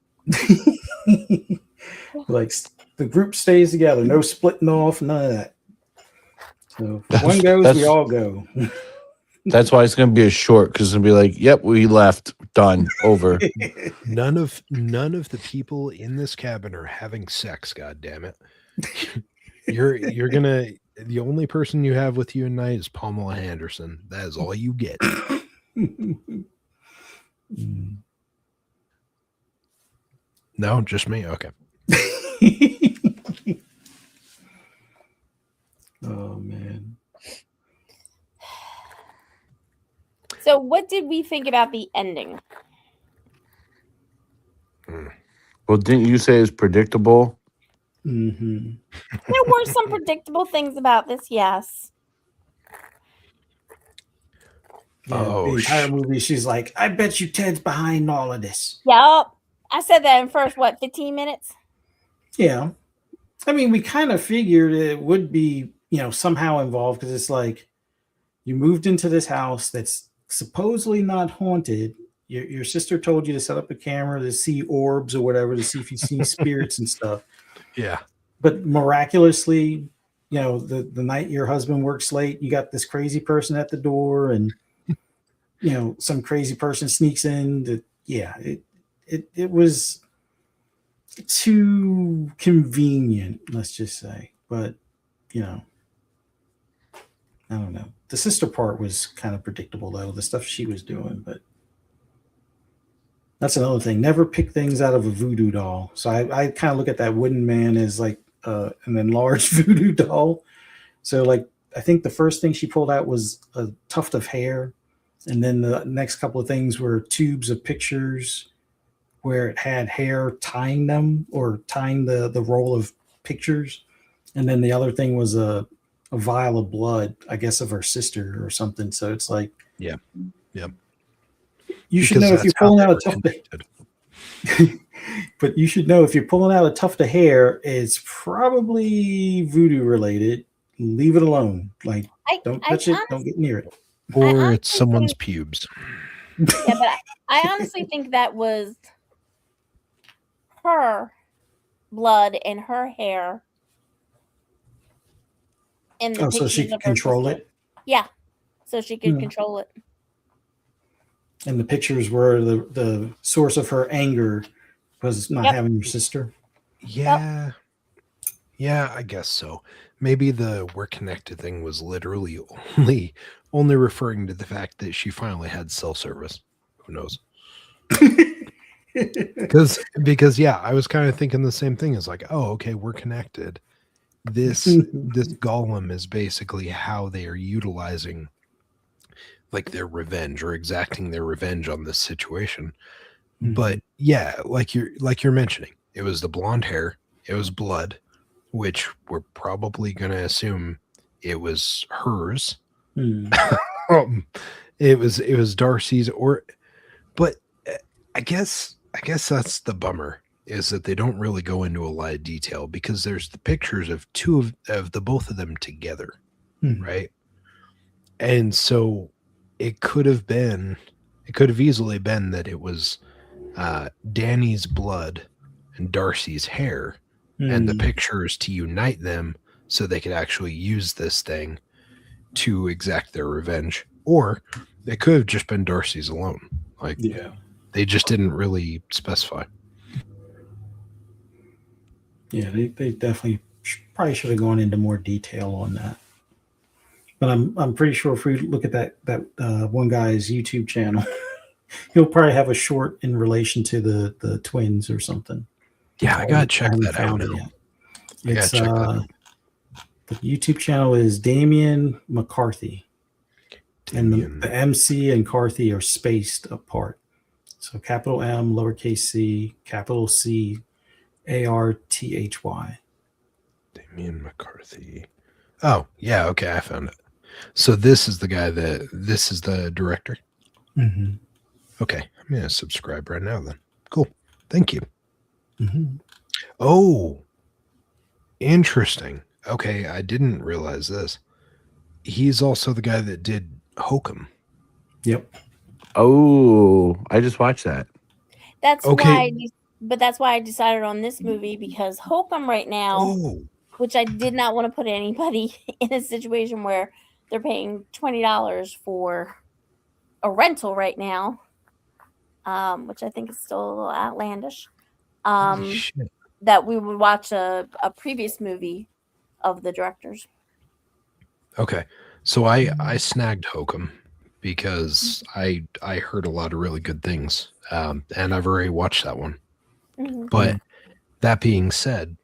like the group stays together, no splitting off, none of that. So if one goes, we all go. That's why it's going to be a short, because it'll be like, yep, we left, done, over. None of the people in this cabin are having sex, god damn it. You're gonna, the only person you have with you tonight is Pamela Anderson. That is all you get. No, just me. Okay. Oh man. So, what did we think about the ending? Well, didn't you say it's predictable? Mm-hmm. There were some predictable things about this, yes. Yeah, Oh, the entire movie, she's like, I bet you Ted's behind all of this. Yup. I said that in first, 15 minutes? Yeah. I mean, we kind of figured it would be, somehow involved because it's like you moved into this house that's supposedly not haunted. Your sister told you to set up a camera to see orbs or whatever, to see if you see spirits and stuff. yeah. But miraculously, the night your husband works late, you got this crazy person at the door, and some crazy person sneaks in. It was too convenient, let's just say. But I don't know. The sister part was kind of predictable, though, the stuff she was doing. But that's another thing. Never pick things out of a voodoo doll. So I kind of look at that wooden man as like an enlarged voodoo doll. So like I think the first thing she pulled out was a tuft of hair, and then the next couple of things were tubes of pictures where it had hair tying them or tying the roll of pictures, and then the other thing was a vial of blood, I guess, of her sister or something. So it's like, Yep. You should know if you're pulling out a tuft of, but you should know if you're pulling out a tuft of hair, it's probably voodoo related. Leave it alone. Like, don't touch it. Don't get near it. Or it's someone's pubes. Yeah, but I honestly think that was her blood and her hair. In the so she pictures could of her control sister. it. Yeah, so she could control it. And the pictures were the source of her anger was not having your sister. Yeah. Yeah, I guess so. Maybe the we're connected thing was literally only referring to the fact that she finally had cell service. Who knows? Because yeah, I was kind of thinking the same thing. It's like, oh, okay, we're connected. This golem is basically how they are utilizing like their revenge or exacting their revenge on this situation. But yeah, like you're mentioning, it was the blonde hair, it was blood, which we're probably gonna assume it was hers. It was Darcy's, but I guess that's the bummer, is that they don't really go into a lot of detail because there's the pictures of two of the both of them together, right? And so it could have easily been that it was Danny's blood and Darcy's hair and the pictures to unite them so they could actually use this thing to exact their revenge. Or it could have just been Darcy's alone. Like, they just didn't really specify. Yeah, they definitely probably should have gone into more detail on that. But I'm pretty sure if we look at that one guy's YouTube channel, he'll probably have a short in relation to the twins or something. Yeah, I gotta check that out now. It's the YouTube channel is Damien McCarthy, and the MC and Carthy are spaced apart. So capital M, lowercase c, capital C, ARTHY. Damien McCarthy. Oh, yeah, okay, I found it. So this is the guy this is the director? Mm-hmm. Okay, I'm going to subscribe right now then. Cool. Thank you. Mm-hmm. Oh, interesting. Okay, I didn't realize this. He's also the guy that did Hokum. Yep. Oh, I just watched that. That's okay. That's why I decided on this movie, because Hokum right now, which I did not want to put anybody in a situation where they're paying $20 for a rental right now, which I think is still a little outlandish. That we would watch a previous movie of the directors. Okay, so I snagged Hokum because I heard a lot of really good things, and I've already watched that one. Mm-hmm. But that being said,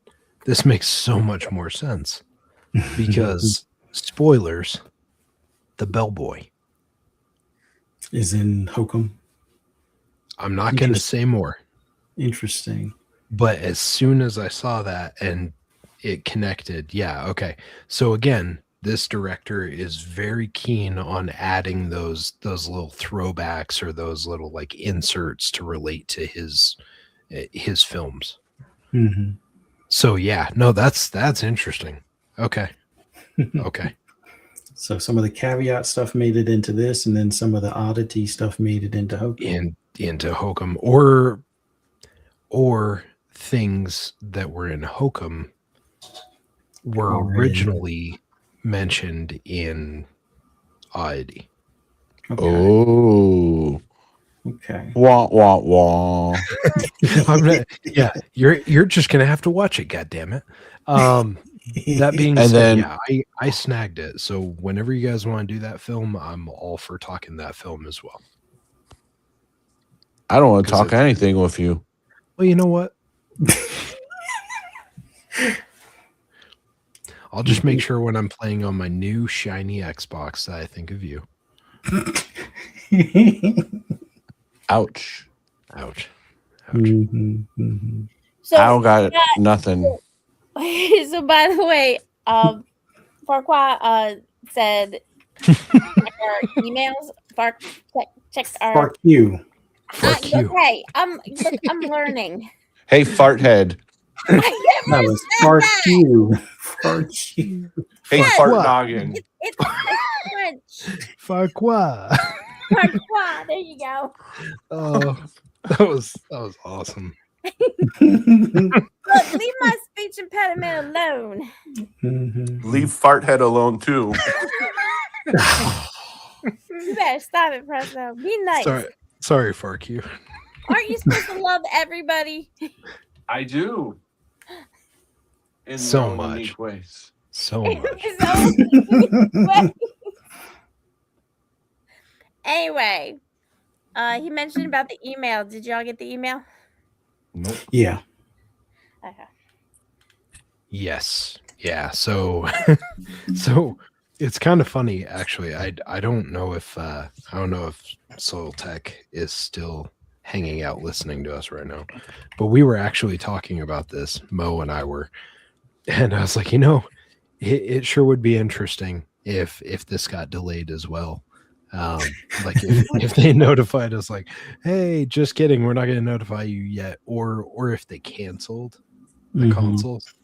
this makes so much more sense because spoilers, the bellboy. is in Hokum. I'm not going to say more, Interesting. but as soon as I saw that and it connected, yeah, okay. So again, this director is very keen on adding those little throwbacks or those little like inserts to relate to his films. Mhm. So yeah, no, that's interesting. Okay. Okay. So some of the caveat stuff made it into this, and then some of the oddity stuff made it into Hokum. Into Hokum or things that were in Hokum were Already. originally mentioned in Oddity. Okay. Oh, Okay. wah wah wah. Yeah, you're just gonna have to watch it. God damn it. That being And said, then- yeah, I snagged it. So whenever you guys want to do that film, I'm all for talking that film as well. I don't want to 'Cause talk it's- anything with you. Well, you know what? I'll just make sure when I'm playing on my new shiny Xbox that I think of you. Ouch. Ouch. Ouch. Mhm, mhm. So, I don't got nothing. so by the way, Farquaad said check our emails. Check our. Fuck you. Fuck you. Okay, look, I'm learning. Hey, fart head. I That never was said fuck that. you. Fuck you. Hey, Yes. fart What? noggin. It's French. Fuck what? Farquaad. There you go. Oh, that was awesome. Look, leave my speech impediment alone. Mhm. Leave fart head alone too. You better stop it, Presto. Be nice. Sorry, fuck you. Aren't you supposed to love everybody? I do. In So their own much. unique ways. So much. So- anyway, he mentioned about the email. Did y'all get the email? Nope. Yeah. Okay. Yes. Yeah. So so it's kind of funny actually. I don't know if Soul Tech is still hanging out listening to us right now. But we were actually talking about this, Mo and I were, and I was like, it sure would be interesting if this got delayed as well. Like if they notified us like, hey, just kidding, we're not going to notify you yet, or if they canceled the Mhm. consoles,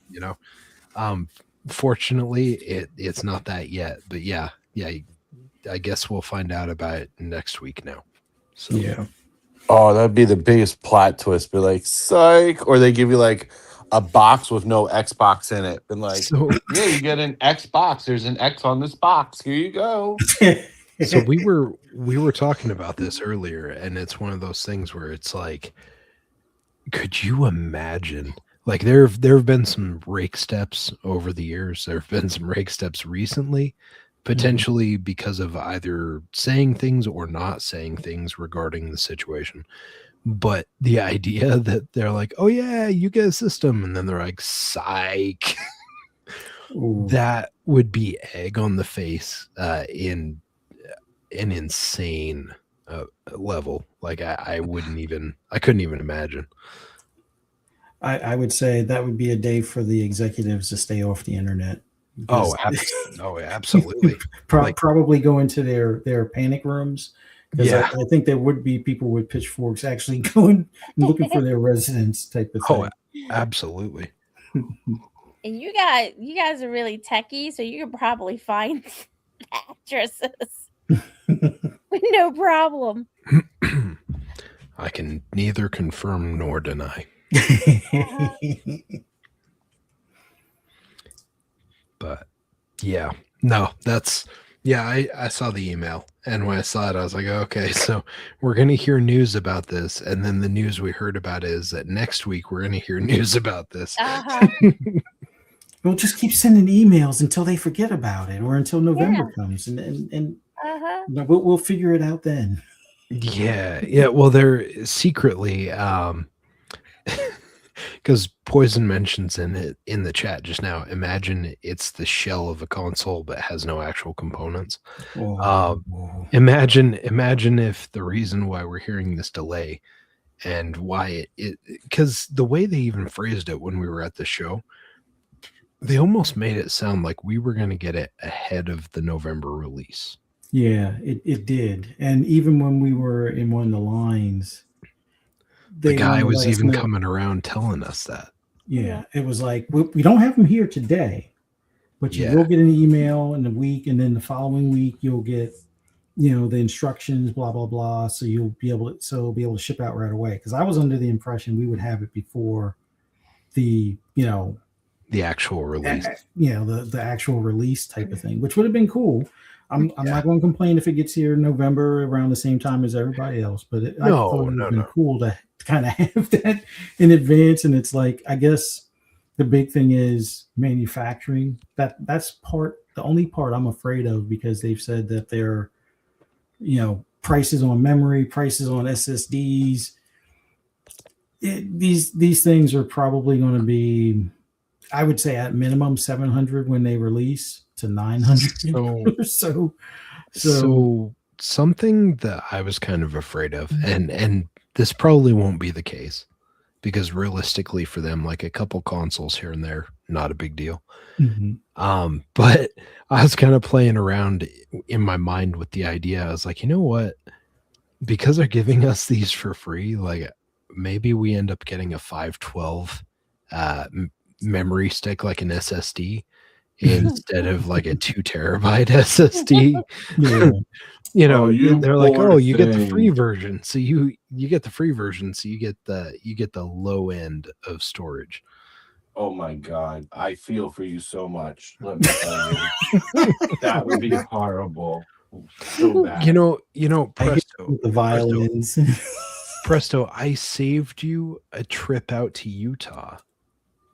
fortunately it's not that yet, but yeah, I guess we'll find out about it next week now. So Yeah. Oh, that'd be the biggest plot twist. Be like, psych. Or they give you like a box with no Xbox in it. And like, so yeah, you get an Xbox. There's an X on this box. Here you go. so we were talking about this earlier, and it's one of those things where it's like, could you imagine, like there have been some rake steps over the years, there have been some rake steps recently, potentially because of either saying things or not saying things regarding the situation. But the idea that they're like, oh yeah, you get a system, and then they're like, psych. Ooh. That would be egg on the face in an insane level. Like I couldn't even imagine. I would say that would be a day for the executives to stay off the internet. Oh, absolutely. Like- Probably go into their panic rooms. Because Yeah. I think there would be people with pitchforks actually going and looking for their residence type of thing. Oh, absolutely. And you guys are really techie, so you could probably find actresses with no problem. I can neither confirm nor deny. But yeah, no, I saw the email, and when I saw it, I was like, okay, so we're going to hear news about this. And then the news we heard about is that next week we're going to hear news about this. We'll just keep sending emails until they forget about it, or until November comes, and we'll figure it out then. Yeah. Well, they're secretly, because Poison mentions in the chat just now. Imagine it's the shell of a console but has no actual components. Imagine if the reason why we're hearing this delay and why it because the way they even phrased it when we were at the show, they almost made it sound like we were going to get it ahead of the November release. Yeah, it did. And even when we were in one of the lines, the guy was even coming around telling us that. Yeah, it was like, we don't have them here today, but you will get an email in a week, and then the following week you'll get, the instructions, blah blah blah. So you'll be able to ship out right away. Because I was under the impression we would have it before the actual release. The actual release type of thing, which would have been cool. I'm not going to complain if it gets here in November around the same time as everybody else, but I thought it would have been cool to kind of have that in advance. And it's like, I guess the big thing is manufacturing. That's the only part I'm afraid of, because they've said that they're, prices on memory, prices on SSDs. These things are probably going to be, I would say at minimum $700 when they release to $900 or so. Something that I was kind of afraid of, and this probably won't be the case, because realistically for them, like a couple consoles here and there, not a big deal. Mm-hmm. But I was kind of playing around in my mind with the idea. I was like, you know what? Because they're giving us these for free, like maybe we end up getting a 512 memory stick, like an SSD, instead of like a 2 terabyte SSD. They're like, oh, you get the free version, so you get the free version, so you get the low end of storage. Oh my God, I feel for you so much. Let me tell you, that would be horrible. So bad. Presto, the violins. Presto, I saved you a trip out to Utah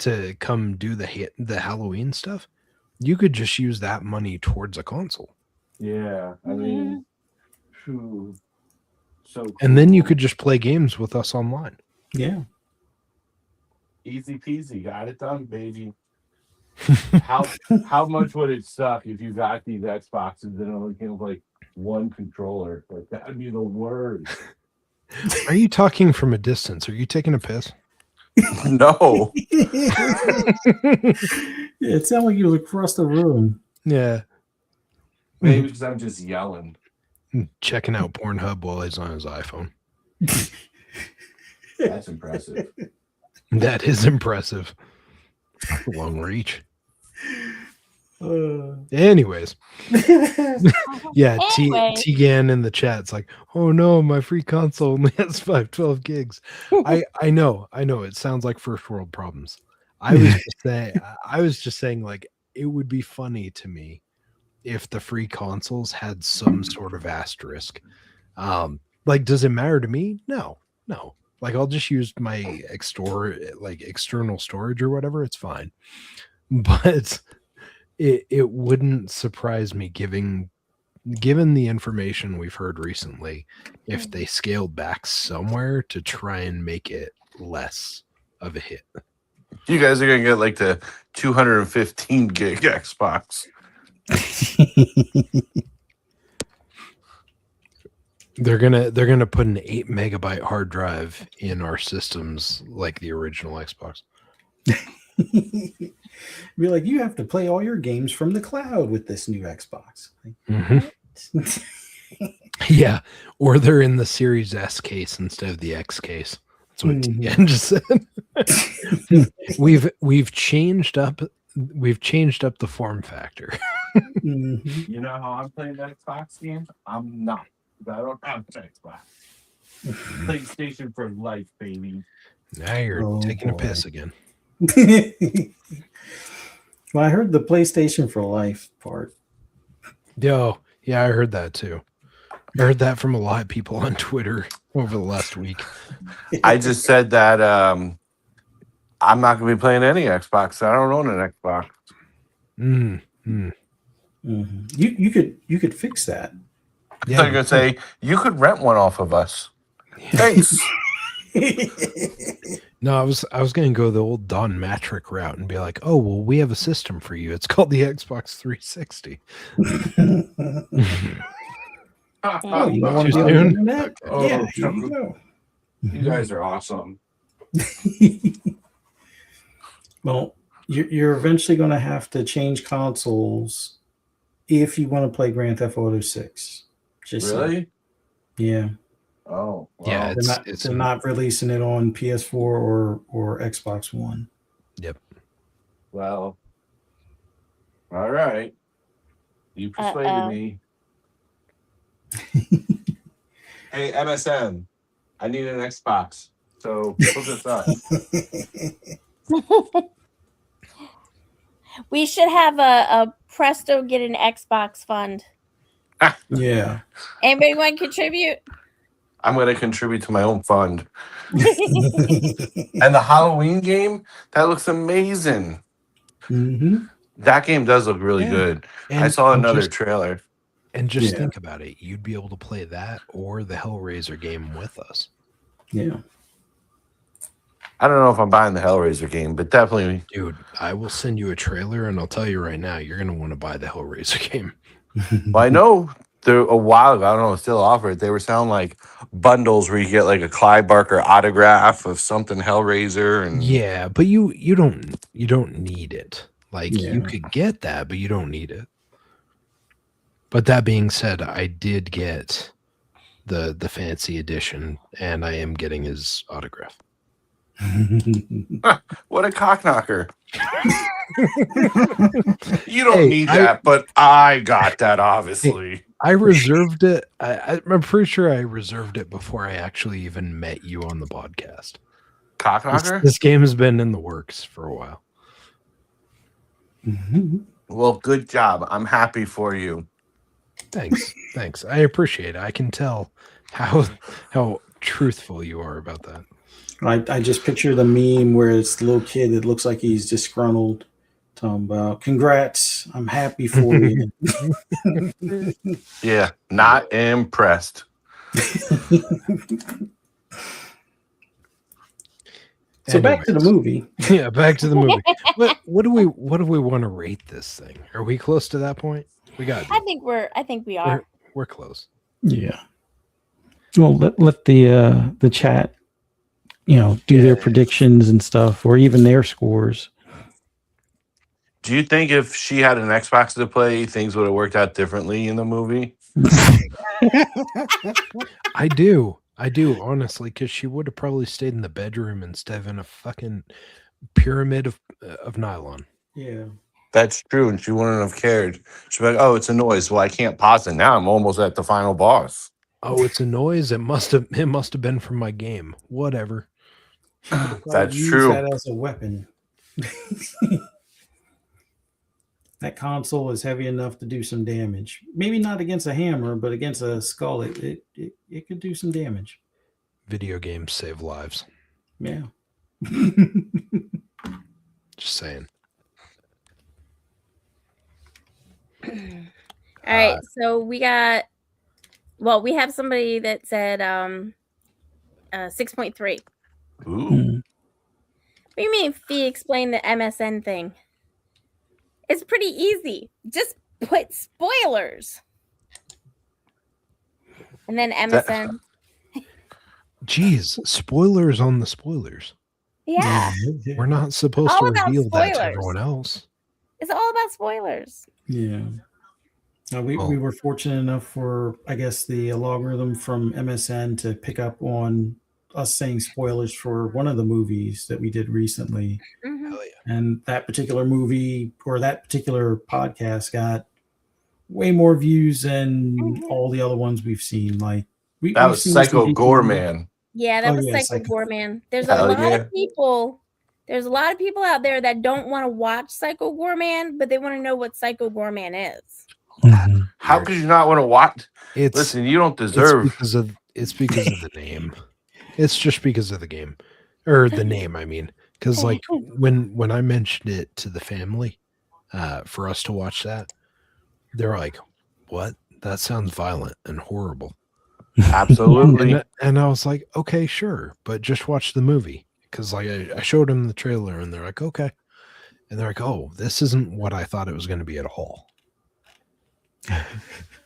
to come do the Halloween stuff. You could just use that money towards a console. Yeah, I mean, so cool. And then you could just play games with us online. Yeah. Easy peasy, got it done, baby. How much would it suck if you got these Xboxes and only came with like one controller? Like, that'd be the worst. Are you talking from a distance? Are you taking a piss? No. It sounded like you was across the room. Yeah. Maybe because I'm just yelling. Checking out Pornhub while he's on his iPhone. That's impressive. That is impressive. Long reach. Anyways. Yeah, Tegan in the chat's like, oh no, my free console only has 512 gigs. I know. It sounds like first world problems. I was just saying, like, it would be funny to me if the free consoles had some sort of asterisk. Like, does it matter to me? No. Like, I'll just use my external storage or whatever. It's fine. But it wouldn't surprise me, given the information we've heard recently, if they scaled back somewhere to try and make it less of a hit. You guys are gonna get like the 215 gig Xbox. They're gonna put an 8 megabyte hard drive in our systems like the original Xbox. Be like, you have to play all your games from the cloud with this new Xbox. Yeah, or they're in the Series S case instead of the X case. That's what Tian just said. We've changed up the form factor. You know how I'm playing Xbox games? I'm not. I don't have an Xbox. PlayStation for life, baby. Now you're taking a piss again. Well, I heard the PlayStation for life part. Yeah, I heard that too. I heard that from a lot of people on Twitter over the last week. I just said that I'm not going to be playing any Xbox. I don't own an Xbox. You could fix that. Yeah, I was going to say, you could rent one off of us. Thanks. No, I was going to go the old Don Matrick route and be like, oh, well, we have a system for you. It's called the Xbox 360. Oh, you don't want Too to be on the soon? internet? Okay. Yeah, here you go. You guys are awesome. Well, you're eventually going to have to change consoles if you want to play Grand Theft Auto 6. Just saying. Really? Yeah. Oh, wow. Yeah, They're not releasing it on PS4 or Xbox One. Yep. Well, all right. You persuaded me. Hey, MSN, I need an Xbox. So hook us up. We should have a Presto get an Xbox fund. Yeah. Anybody want to contribute? I'm going to contribute to my own fund. And the Halloween game, that looks amazing. Mm-hmm. That game does look really good. I saw another trailer. And just think about it. You'd be able to play that or the Hellraiser game with us. Yeah. I don't know if I'm buying the Hellraiser game, but definitely. Dude, I will send you a trailer, and I'll tell you right now, you're going to want to buy the Hellraiser game. Well, I know there a while ago, I don't know, still offered. They were selling like bundles where you get like a Clive Barker autograph of something Hellraiser, and Yeah, but you don't need it. Like you could get that, but you don't need it. But that being said, I did get the fancy edition, and I am getting his autograph. what a cockknocker! You don't need that, but I got that. Obviously, I reserved it. I'm pretty sure I reserved it before I actually even met you on the podcast. Cockknocker. This game has been in the works for a while. Well, good job. I'm happy for you. Thanks. I appreciate it. I can tell how truthful you are about that. I just picture the meme where it's the little kid that looks like he's disgruntled, talking about, congrats, I'm happy for you. Yeah, not impressed. So back to the movie. Yeah, back to the movie. What do we want to rate this thing? Are we close to that point? We got. I think we are. We're close. Yeah. Well, let the chat, do their predictions and stuff, or even their scores. Do you think if she had an Xbox to play, things would have worked out differently in the movie? I do, honestly, because she would have probably stayed in the bedroom instead of in a fucking pyramid of nylon. Yeah. That's true, and she wouldn't have cared. She'd be like, "Oh, it's a noise. Well, I can't pause it now. I'm almost at the final boss." Oh, it's a noise. It must have been from my game. Whatever. That's Use true. that as a weapon. That console is heavy enough to do some damage. Maybe not against a hammer, but against a skull, it could do some damage. Video games save lives. Yeah. Just saying. All right, so we have somebody that said 6.3. Ooh. What do you mean, Fee? Explain the MSN thing. It's pretty easy. Just put spoilers. And then MSN. Jeez, spoilers on the spoilers. Yeah. We're not supposed All to about reveal that to spoilers. everyone else. It's all about spoilers. Yeah. We were fortunate enough for, I guess, the algorithm from MSN to pick up on us saying spoilers for one of the movies that we did recently. Mm-hmm. Hell yeah. And that particular movie or that particular podcast got way more views than all the other ones we've seen. Like That was Psycho Gorman. Yeah, that was Psycho Gorman. There's a lot of people. There's a lot of people out there that don't want to watch Psycho Gorman, but they want to know what Psycho Gorman is. How could you not want to watch? Listen, you don't deserve. It's because of the name. It's just because of the game, or the name. I mean, because like when I mentioned it to the family, for us to watch that, they're like, "What? That sounds violent and horrible." Absolutely. And I was like, okay, sure, but just watch the movie. Because like I showed them the trailer and they're like, okay. And they're like, oh, this isn't what I thought it was going to be at all.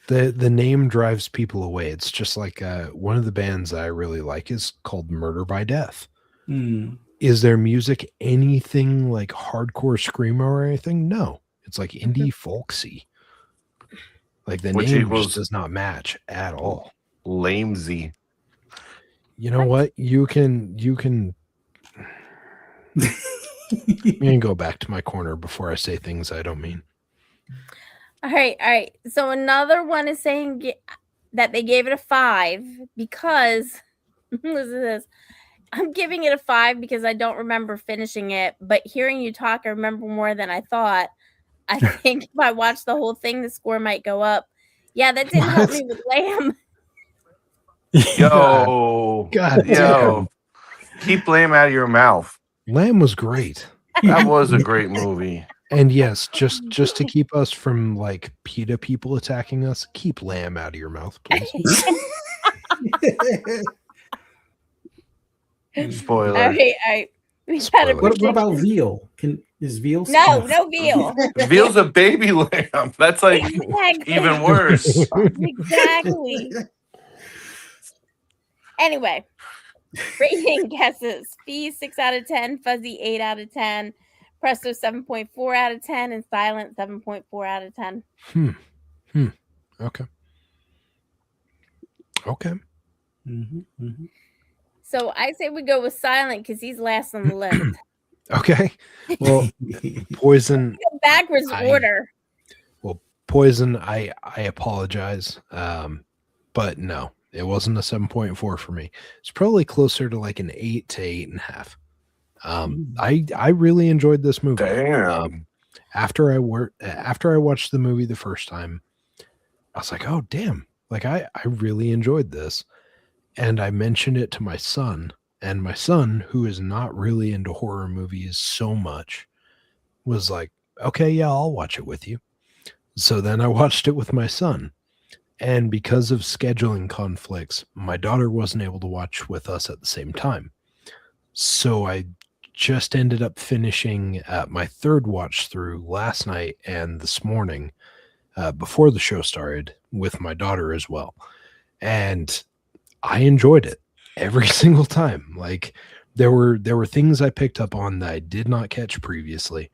The name drives people away. It's just like one of the bands I really like is called Murder by Death. Mm. Is their music anything like hardcore screamo or anything? No. It's like indie folksy. Like the Which name equals just does not match at all. lamesy. You know what? You can go back to my corner before I say things I don't mean. All right. So another one is saying that they gave it a 5 because listen to this. I'm giving it a 5 because I don't remember finishing it, but hearing you talk, I remember more than I thought. I think if I watched the whole thing, the score might go up. Yeah, that didn't help me with Lamb. Yo, God yo, keep Lamb out of your mouth. Lamb was great. That was a great movie. And yes, just to keep us from like PETA people attacking us, keep Lamb out of your mouth, please. Spoiler. All right. We gotta Spoiler. What predict- about veal? Is veal? No veal. Veal's a baby lamb. That's like Exactly. even worse. Exactly. Anyway, rating guesses: Fee 6 out of 10, Fuzzy 8 out of 10, Presto 7.4 out of 10, and Silent 7.4 out of 10. Okay. So I say we go with Silent because he's last on the list. Okay. Well, Poison. Go backwards order. Well, Poison. I apologize, but no, it wasn't a 7.4 for me. It's probably closer to like an 8 to 8.5. I really enjoyed this movie. Damn. After I watched the movie the first time, I was like, oh damn, like I really enjoyed this, and I mentioned it to my son. And my son, who is not really into horror movies so much, was like, okay, yeah, I'll watch it with you. So then I watched it with my son. And because of scheduling conflicts, my daughter wasn't able to watch with us at the same time. So I just ended up finishing my third watch through last night and this morning before the show started with my daughter as well. And I enjoyed it. Every single time. Like there were things I picked up on that I did not catch previously.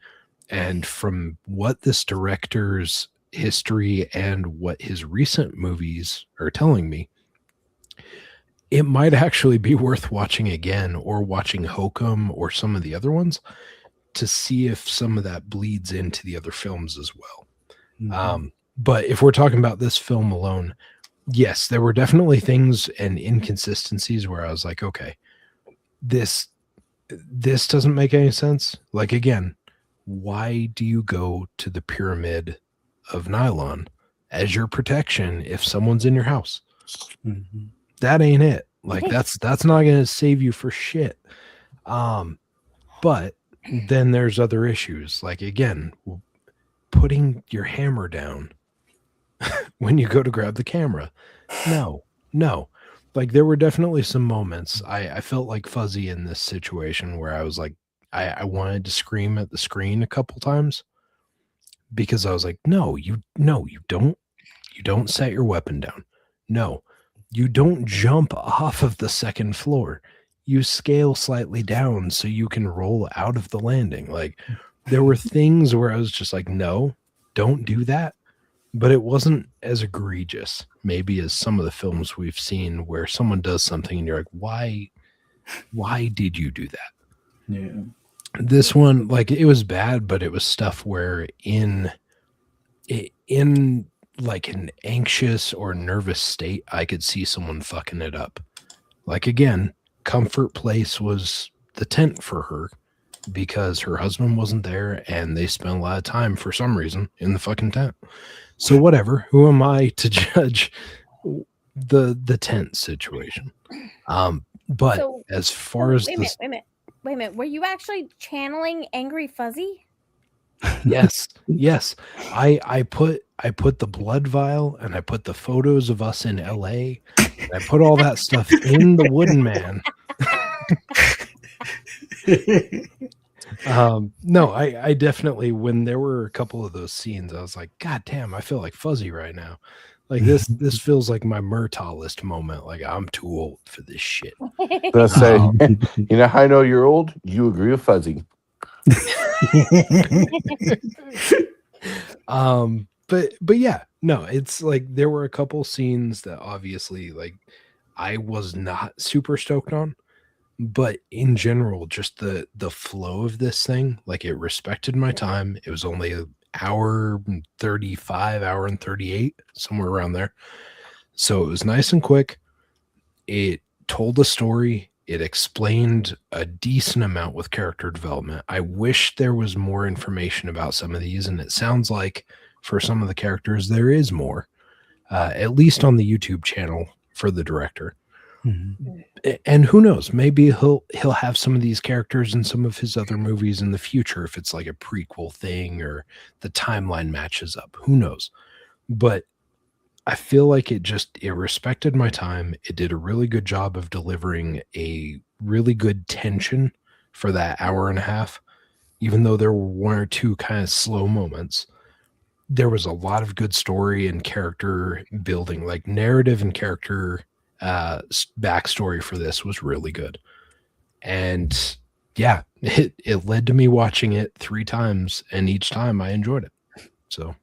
And from what this director's history and what his recent movies are telling me, it might actually be worth watching again or watching Hokum or some of the other ones to see if some of that bleeds into the other films as well. But if we're talking about this film alone, yes, there were definitely things and inconsistencies where I was like, okay, this doesn't make any sense. Like, again, why do you go to the pyramid of nylon as your protection if someone's in your house? That ain't it. Like, that's not going to save you for shit. But then there's other issues. Like, again, putting your hammer down when you go to grab the camera. No. Like there were definitely some moments I felt like Fuzzy in this situation where I was like, I wanted to scream at the screen a couple times because I was like, no, you don't set your weapon down. No, you don't jump off of the second floor. You scale slightly down so you can roll out of the landing. Like there were things where I was just like, no, don't do that. But it wasn't as egregious, maybe, as some of the films we've seen where someone does something and you're like, why did you do that? Yeah. This one, like, it was bad, but it was stuff where in like an anxious or nervous state, I could see someone fucking it up. Like, again, comfort place was the tent for her because her husband wasn't there and they spent a lot of time for some reason in the fucking tent. So whatever, who am I to judge the tent situation? But so, as far as wait a minute. Were you actually channeling Angry Fuzzy? Yes. I put I put the blood vial and I put the photos of us in LA. And I put all that stuff in the wooden man. No, I definitely, when there were a couple of those scenes, I was like, God damn, I feel like Fuzzy right now. Like this feels like my Murtaughlist moment. Like I'm too old for this shit. Gonna say, you know how I know you're old? You agree with Fuzzy. But yeah, no, it's like there were a couple scenes that obviously like I was not super stoked on, but in general, just the flow of this thing, like it respected my time. It was only an hour and 35, hour and 38, somewhere around there. So it was nice and quick. It told a story. It explained a decent amount with character development. I wish there was more information about some of these, and it sounds like for some of the characters there is more, at least on the YouTube channel for the director. And who knows, maybe he'll have some of these characters in some of his other movies in the future if it's like a prequel thing or the timeline matches up. Who knows? But I feel like it respected my time. It did a really good job of delivering a really good tension for that hour and a half. Even though there were one or two kind of slow moments, there was a lot of good story and character building, like narrative and character backstory for this was really good. And yeah, it led to me watching it 3 times, and each time I enjoyed it. So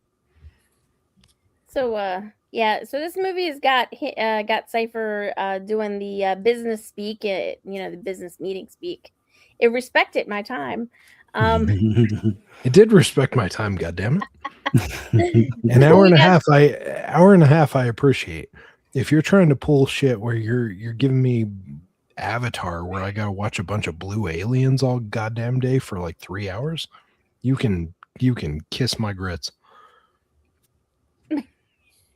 yeah, so this movie has got Cypher doing the business speak, the business meeting speak. It respected my time. It did respect my time, goddammit. An hour and a half I appreciate. If you're trying to pull shit where you're giving me Avatar where I gotta watch a bunch of blue aliens all goddamn day for like 3 hours, you can kiss my grits.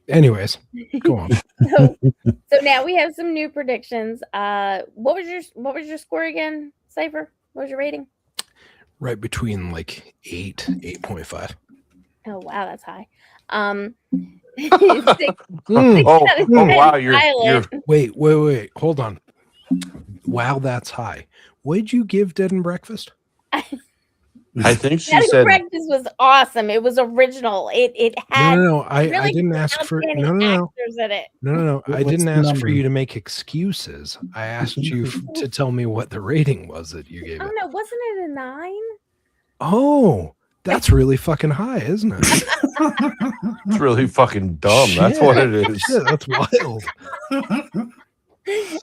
Anyways, go on. So now we have some new predictions. What was your score again, Cypher? What was your rating? Right between like 8.5. Oh wow, that's high. 6 Oh wow, you're Wait, hold on. Wow, that's high. What did you give Dead and Breakfast? I think she Dead and said Breakfast was awesome. It was original. It had no. I really didn't ask for actors in it. No. I What's didn't the ask number? for you to make excuses. I asked you to tell me what the rating was that you gave Oh it. no, wasn't it a 9? Oh, that's really fucking high, isn't it? it's really fucking dumb. That's what it is. Shit, that's wild.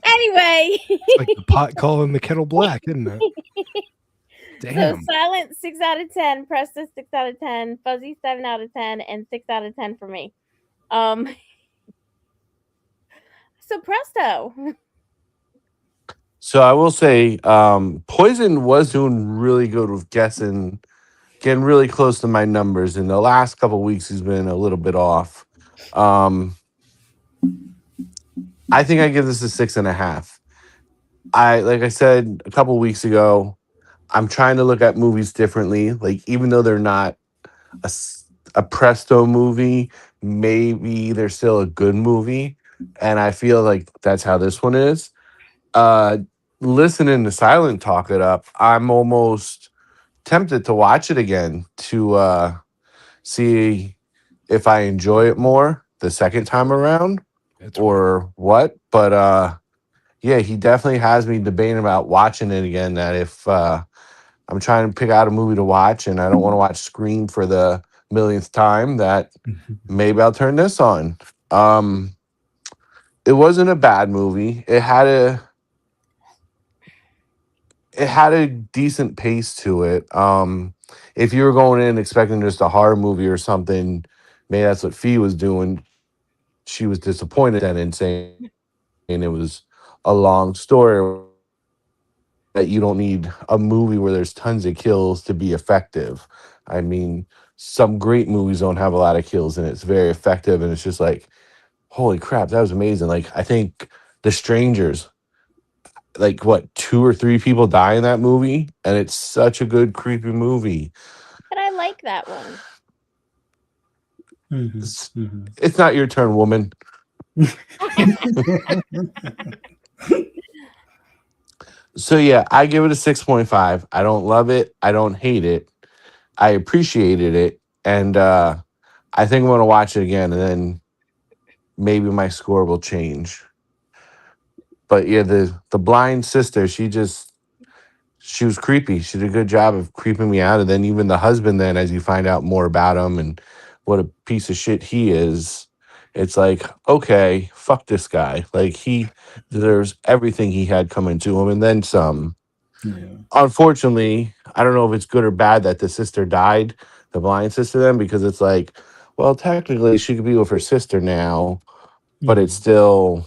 Anyway, It's like the pot calling the kettle black, isn't it? Damn. So Silent 6 out of 10, Presto 6 out of 10, Fuzzy 7 out of 10, and 6 out of 10 for me. So Presto. So I will say, Poison was doing really good with getting really close to my numbers. In the last couple of weeks, he's been a little bit off. I think I give this a 6.5. Like I said a couple of weeks ago, I'm trying to look at movies differently. Like even though they're not a Presto movie, maybe they're still a good movie, and I feel like that's how this one is. Listening to Silent talk it up, I'm almost tempted to watch it again to see if I enjoy it more the second time around or what. But yeah, he definitely has me debating about watching it again. That if I'm trying to pick out a movie to watch and I don't want to watch Scream for the millionth time, that maybe I'll turn this on. It wasn't a bad movie. It had a decent pace to it. If you were going in expecting just a horror movie or something, maybe that's what Fee was doing. She was disappointed then in saying it was a long story, that you don't need a movie where there's tons of kills to be effective. I mean, some great movies don't have a lot of kills and it's very effective, and it's just like, holy crap, that was amazing. Like I think The Strangers, like what, 2 or 3 people die in that movie, and it's such a good creepy movie. But I like that one. It's not your turn, woman. So yeah, I give it a 6.5. I don't love it. I don't hate it. I appreciated it, and I think I'm gonna watch it again, and then maybe my score will change. But yeah, the blind sister, she was creepy. She did a good job of creeping me out, and then even the husband, then as you find out more about him and what a piece of shit he is, it's like, okay, fuck this guy. Like he deserves everything he had coming to him, and then some. Yeah. Unfortunately, I don't know if it's good or bad that the sister died, the blind sister, then, because it's like, well, technically she could be with her sister now, but it's still,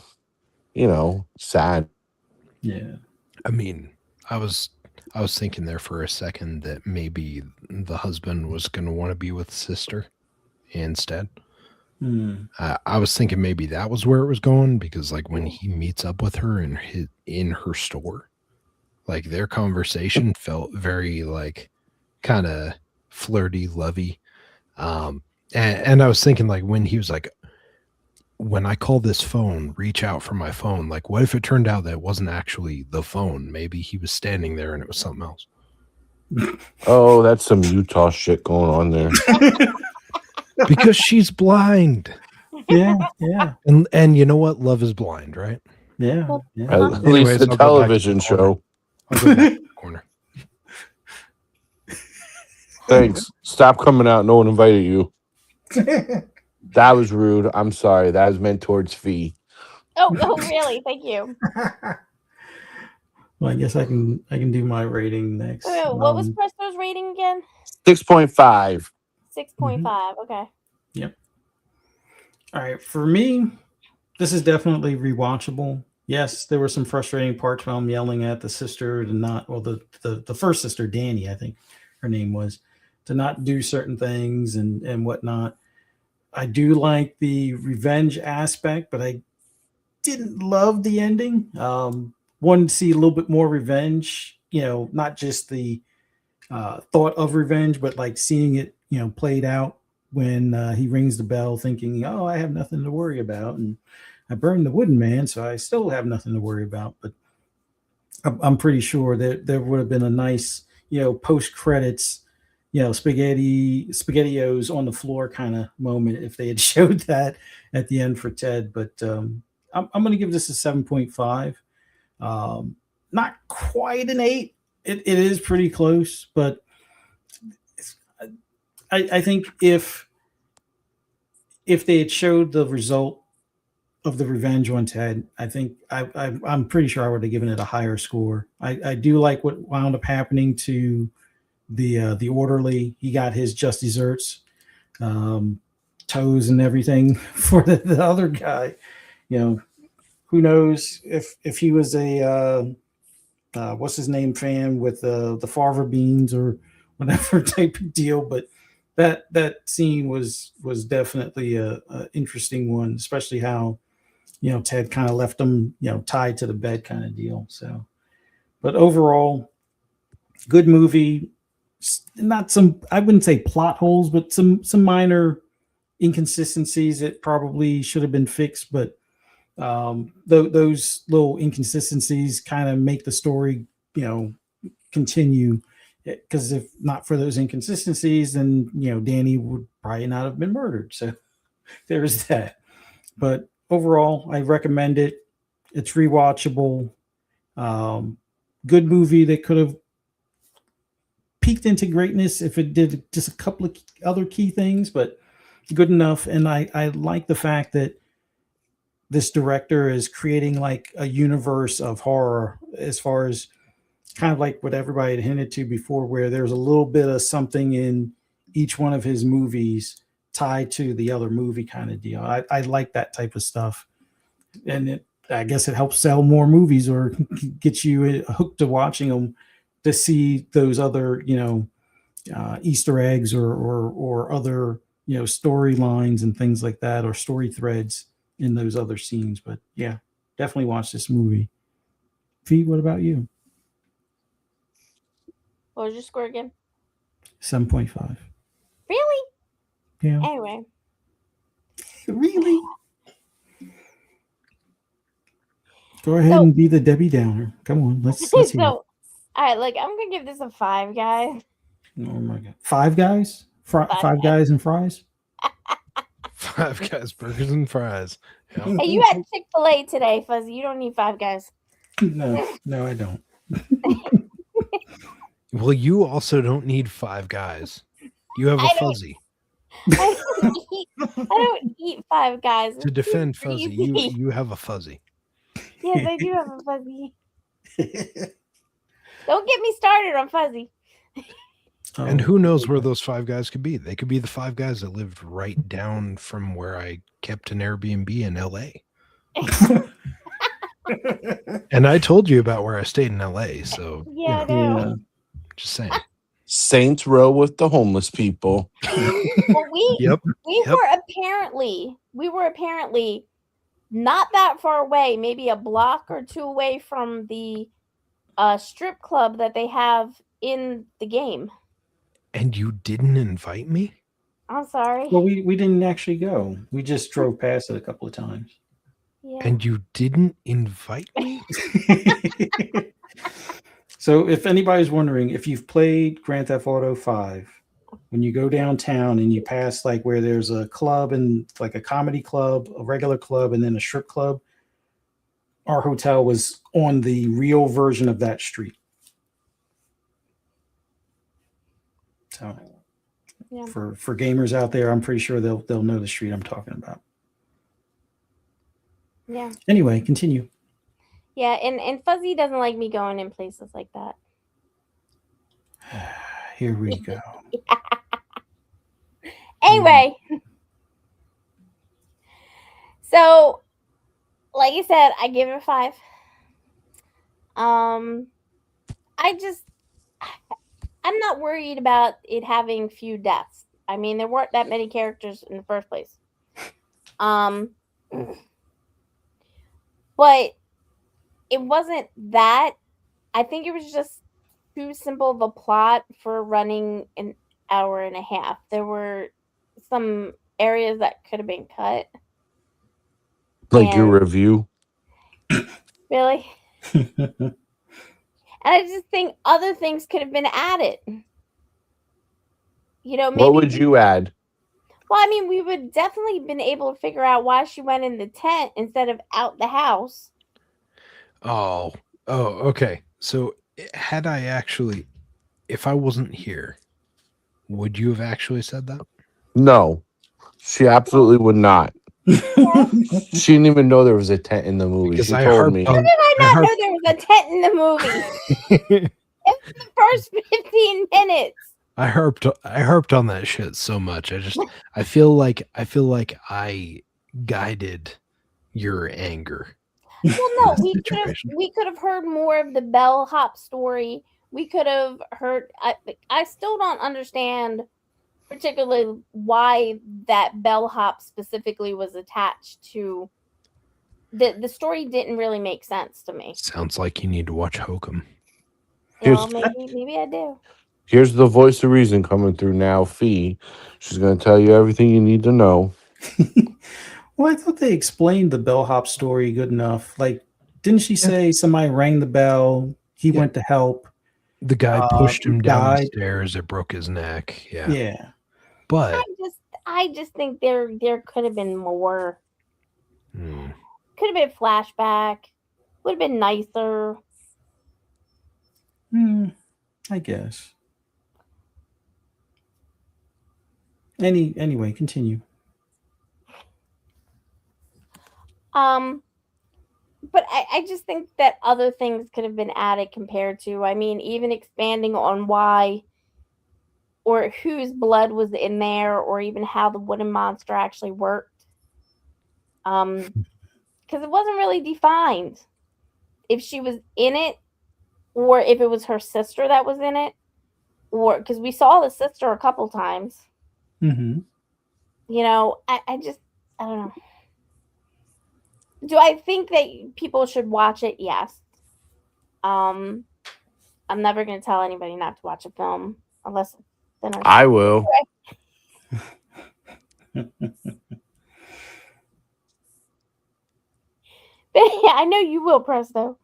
sad. Yeah. I mean, I was thinking there for a second that maybe the husband was going to want to be with the sister instead. I was thinking maybe that was where it was going, because like when he meets up with her in her store, like their conversation felt very like kind of flirty, lovey. And I was thinking like when he was like, when I call this phone, reach out for my phone. Like, what if it turned out that it wasn't actually the phone? Maybe he was standing there and it was something else. Oh, that's some Utah shit going on there. Because she's blind. Yeah. And you know what? Love is blind, right? Yeah. At Anyways, least the I'll go back to television the corner. show. I'll go back to the corner. Thanks. Stop coming out. No one invited you. That was rude. I'm sorry. That was meant towards Fee. Oh, really? Thank you. Well, I guess I can do my rating next. What was Presto's rating again? 6.5. 6.5. Okay. Yep. All right. For me, this is definitely rewatchable. Yes, there were some frustrating parts while I'm yelling at the sister to not, well, the first sister, Danny, I think her name was, to not do certain things and whatnot. I do like the revenge aspect, but I didn't love the ending. Wanted to see a little bit more revenge, not just the thought of revenge, but like seeing it, played out when he rings the bell thinking, oh, I have nothing to worry about. And I burned the wooden man, so I still have nothing to worry about. But I'm pretty sure that there would have been a nice, post credits, spaghettios on the floor kind of moment if they had showed that at the end for Ted. But I'm going to give this a 7.5. Not quite an 8. It is pretty close, but I think if they had showed the result of the revenge on Ted, I think I'm pretty sure I would have given it a higher score. I do like what wound up happening to the orderly. He got his just desserts, toes and everything for the other guy. Who knows if he was a what's his name fan with the farva beans or whatever type of deal, but that scene was definitely a interesting one, especially how Ted kind of left him tied to the bed kind of deal. So, but overall, good movie. Not some, I wouldn't say plot holes, but some minor inconsistencies that probably should have been fixed, but those little inconsistencies kind of make the story continue, because if not for those inconsistencies, then Danny would probably not have been murdered. So there's that. But overall, I recommend it. It's rewatchable. Good movie that could have peaked into greatness if it did just a couple of other key things, but good enough. And I like the fact that this director is creating like a universe of horror, as far as kind of like what everybody had hinted to before, where there's a little bit of something in each one of his movies tied to the other movie kind of deal. I like that type of stuff. And I guess it helps sell more movies or get you hooked to watching them, to see those other, Easter eggs or other, storylines and things like that, or story threads in those other scenes. But yeah, definitely watch this movie. Fee, what about you? What was your score again? 7.5. Really? Yeah. Anyway, Really? Go ahead and be the Debbie Downer. Come on, let's hear it. So, all right, look, I'm gonna give this a 5, guys. Oh my god, Five Guys, Five Five Guys and fries. Five Guys burgers and fries. Yep. Hey, you had Chick-fil-A today, Fuzzy. You don't need Five Guys. No, I don't. Well, you also don't need Five Guys. You have a fuzzy. I don't eat Five Guys. To defend Fuzzy, Crazy. you have a fuzzy. Yes, I do have a Fuzzy. Don't get me started on Fuzzy. And who knows where those Five Guys could be? They could be the Five Guys that lived right down from where I kept an Airbnb in LA. And I told you about where I stayed in LA, so Yeah, I know. Yeah. just saying. Saints Row with the homeless people. Well, Yep. we were apparently not that far away, maybe a block or two away from the strip club that they have in the game. And you didn't invite me? I'm sorry. Well, we didn't actually go. We just drove past it a couple of times. Yeah. And you didn't invite me? So, if anybody's wondering, if you've played Grand Theft Auto 5, when you go downtown and you pass like where there's a club and like a comedy club, a regular club, and then a strip club, our hotel was on the real version of that street. So, Yeah. for gamers out there, I'm pretty sure they'll know the street I'm talking about. Yeah. Anyway, continue. Yeah, and Fuzzy doesn't like me going in places like that. Here we go. Anyway. So, like I said, I give it a 5. I'm not worried about it having few deaths. I mean, there weren't that many characters in the first place. But it wasn't that. I think it was just too simple of a plot for running an hour and a half. There were some areas that could have been cut. Like your And- review. Really? And I just think other things could have been added. You know, maybe. What would you add? Well, I mean, we would definitely been able to figure out why she went in the tent instead of out the house. Oh, okay. So had I actually, if I wasn't here, would you have actually said that? No, she absolutely would not. She didn't even know there was a tent in the movie. Because She I told harped me. on- How did I not I know there was a tent in the movie? It was the first 15 minutes. I harped on that shit so much. I feel like I guided your anger. Well, no, This we situation. could have heard more of the bellhop story. We could have heard. I still don't understand, particularly why that bellhop specifically was attached to. The story didn't really make sense to me. Sounds like you need to watch Hokum. Well, maybe I do. Here's the voice of reason coming through now, Fee. She's going to tell you everything you need to know. Well, I thought they explained the bellhop story good enough. Like, didn't she say somebody rang the bell? He went to help. The guy pushed him down the died. stairs. It broke his neck. Yeah. Yeah. But I just think there could have been more. hmm, Could have been a flashback. Would have been nicer. I guess. Anyway, continue. But I just think that other things could have been added compared to, I mean, even expanding on why or whose blood was in there, or even how the wooden monster actually worked. Because it wasn't really defined if she was in it, or if it was her sister that was in it, or because we saw the sister a couple times. Mm-hmm. You know, I don't know. Do I think that people should watch it? Yes. I'm never going to tell anybody not to watch a film unless then I will. Yeah, I know you will, Presto.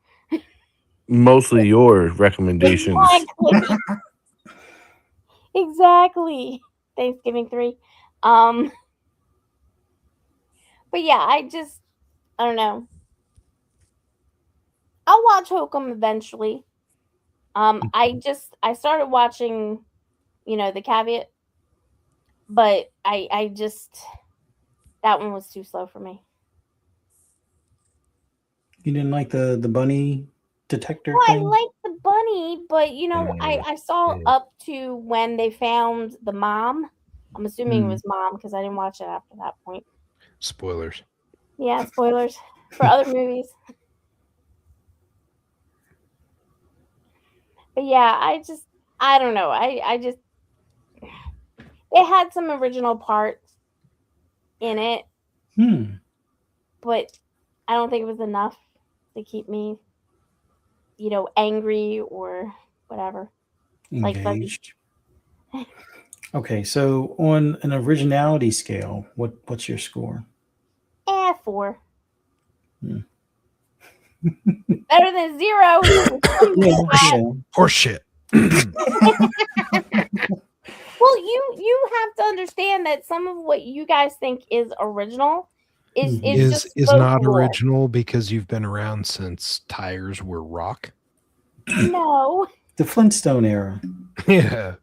Mostly your recommendations. Exactly. Exactly. Thanksgiving 3. But yeah, I don't know. I'll watch Hokum eventually. I started watching, the Caveat, but I just that one was too slow for me. You didn't like the bunny detector Well, I thing? liked the bunny, but I saw Mm. up to when they found the mom. I'm assuming it Mm. was mom because I didn't watch it after that point. Spoilers. Yeah, spoilers for other movies. But yeah, I don't know. I just it had some original parts in it, but I don't think it was enough to keep me, angry or whatever. Like Fuzzy. Engaged. Okay, so on an originality scale, what's your score? 4. Hmm. Better than 0. Horseshit. Well, you have to understand that some of what you guys think is original is just Is not folklore. original because you've been around since tires were rock. No. The Flintstone era. Yeah.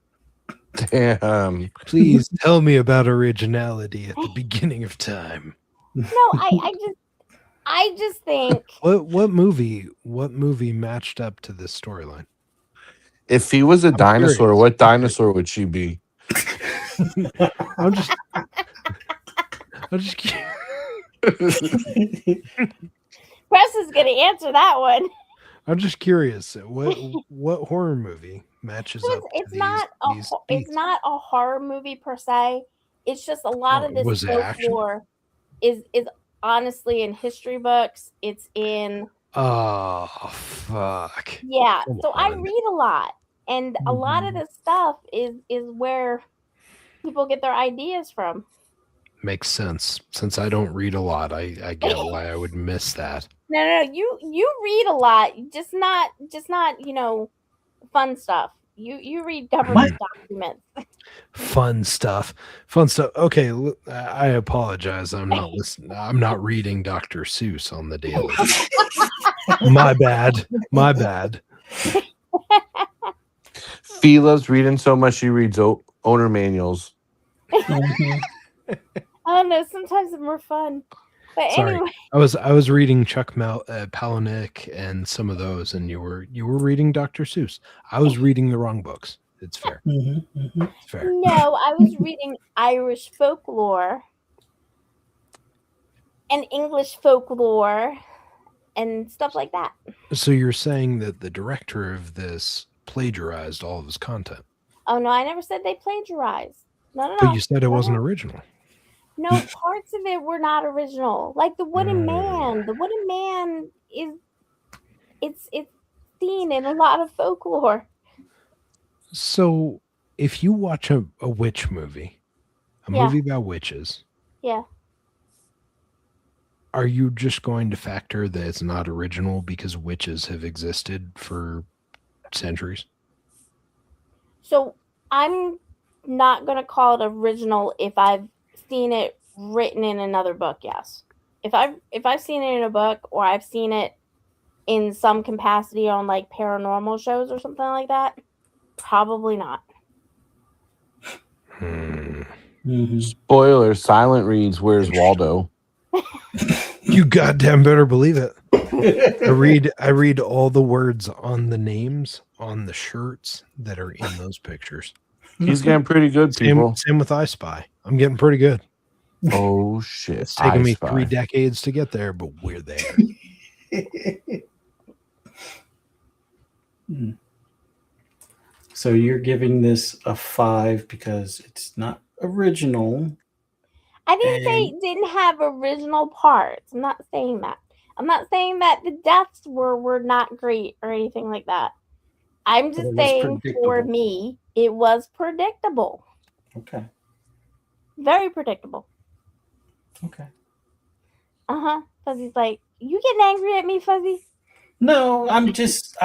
Damn. Please tell me about originality at the beginning of time. No, I just think What movie matched up to this storyline? If he was a dinosaur, curious. what dinosaur would she be? I'm just curious. Press is gonna answer that one. I'm just curious. What horror movie matches up to It's these not beats? it's not a horror movie per se. It's just a lot of this Was it action? folklore is honestly in history books. It's in Oh fuck. yeah. Come So I on. read a lot, and a lot of this stuff is where people get their ideas from. Makes sense. Since I don't read a lot, I get why I would miss that. No, you read a lot, just not fun stuff. You read government documents. Fun stuff. Okay, I apologize. I'm not listening. I'm not reading Dr. Seuss on the daily. My bad. Fila's reading so much she reads owner manuals. Mhm. I don't know. Sometimes they're more fun. But Sorry. anyway, I was reading Chuck Palahniuk and some of those, and you were reading Dr. Seuss. I was reading the wrong books. It's fair. It's fair. no, I was reading Irish folklore and English folklore and stuff like that. So you're saying that the director of this plagiarized all of his content? Oh no, I never said they plagiarized. No. But you said it wasn't No. original. No, parts of it were not original. Like the Wooden Man. The Wooden Man is it's seen in a lot of folklore. So if you watch a witch movie, a Yeah. movie about witches, Yeah. are you just going to factor that it's not original because witches have existed for centuries? So I'm not gonna call it original if I've seen it written in another book. Yes, if I've seen it in a book or I've seen it in some capacity on like paranormal shows or something like that, probably not. Spoiler: Silent reads "Where's Waldo." You goddamn better believe it. I read all the words on the names on the shirts that are in those pictures. He's getting pretty good, people. Same with I Spy. I'm getting pretty good. Oh shit! It's taken me Spy. 3 decades to get there, but we're there. So you're giving this a 5 because it's not original. I didn't say it didn't have original parts. I'm not saying that. I'm not saying that the deaths were not great or anything like that. I'm just saying for me, it was predictable. Okay. Very predictable. Okay. Because he's like, You getting angry at me, Fuzzy? No, I'm just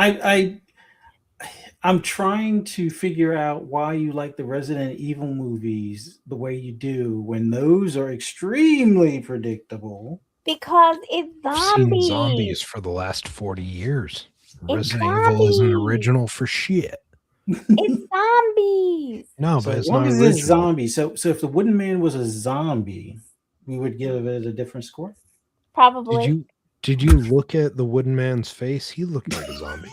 I'm trying to figure out why you like the Resident Evil movies the way you do when those are extremely predictable. Because it's I've seen zombies. zombies for the last 40 years. It's Resident Evil isn't zombies. original for shit. It's zombies. No, So but as it's long not as original. it's zombie, so if the Wooden Man was a zombie, we would give it a different score. Probably. Did you look at the Wooden Man's face? He looked like a zombie.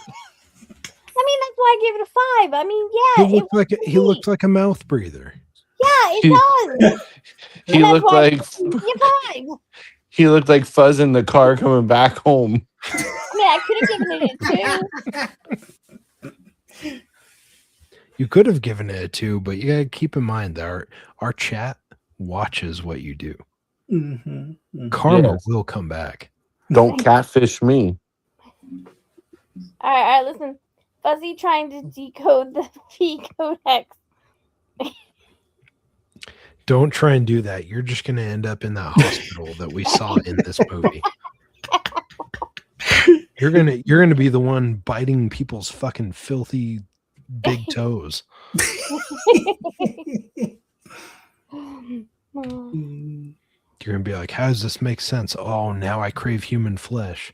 I mean, that's why I give it a 5. I mean, He yeah, looked like a mouth breather. Yeah, it He- does. He And that's looked why I like give it a 5. he looked like Fuzz in the car coming back home. I mean, I could have given it a 2. You could have given it a 2, but you gotta keep in mind that our chat watches what you do. Karma Yes. will come back. Don't catfish me. All right, listen. Fuzzy trying to decode the P codex. Don't try and do that. You're just gonna end up in that hospital that we saw in this movie. You're gonna be the one biting people's fucking filthy big toes. You're gonna be like, how does this make sense? Oh, now I crave human flesh.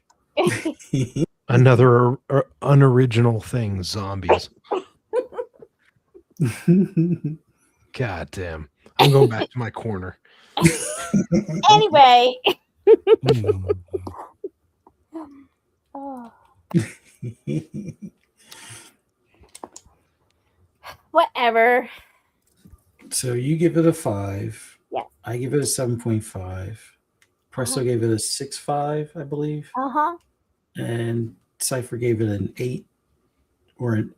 Another unoriginal thing, zombies. God damn. I'm going back to my corner. Anyway. Mm. Oh. Whatever. So you give it a 5. Yeah. I give it a 7.5. Presto gave it a 6.5, I believe. Uh-huh. And Cypher gave it an 8. Did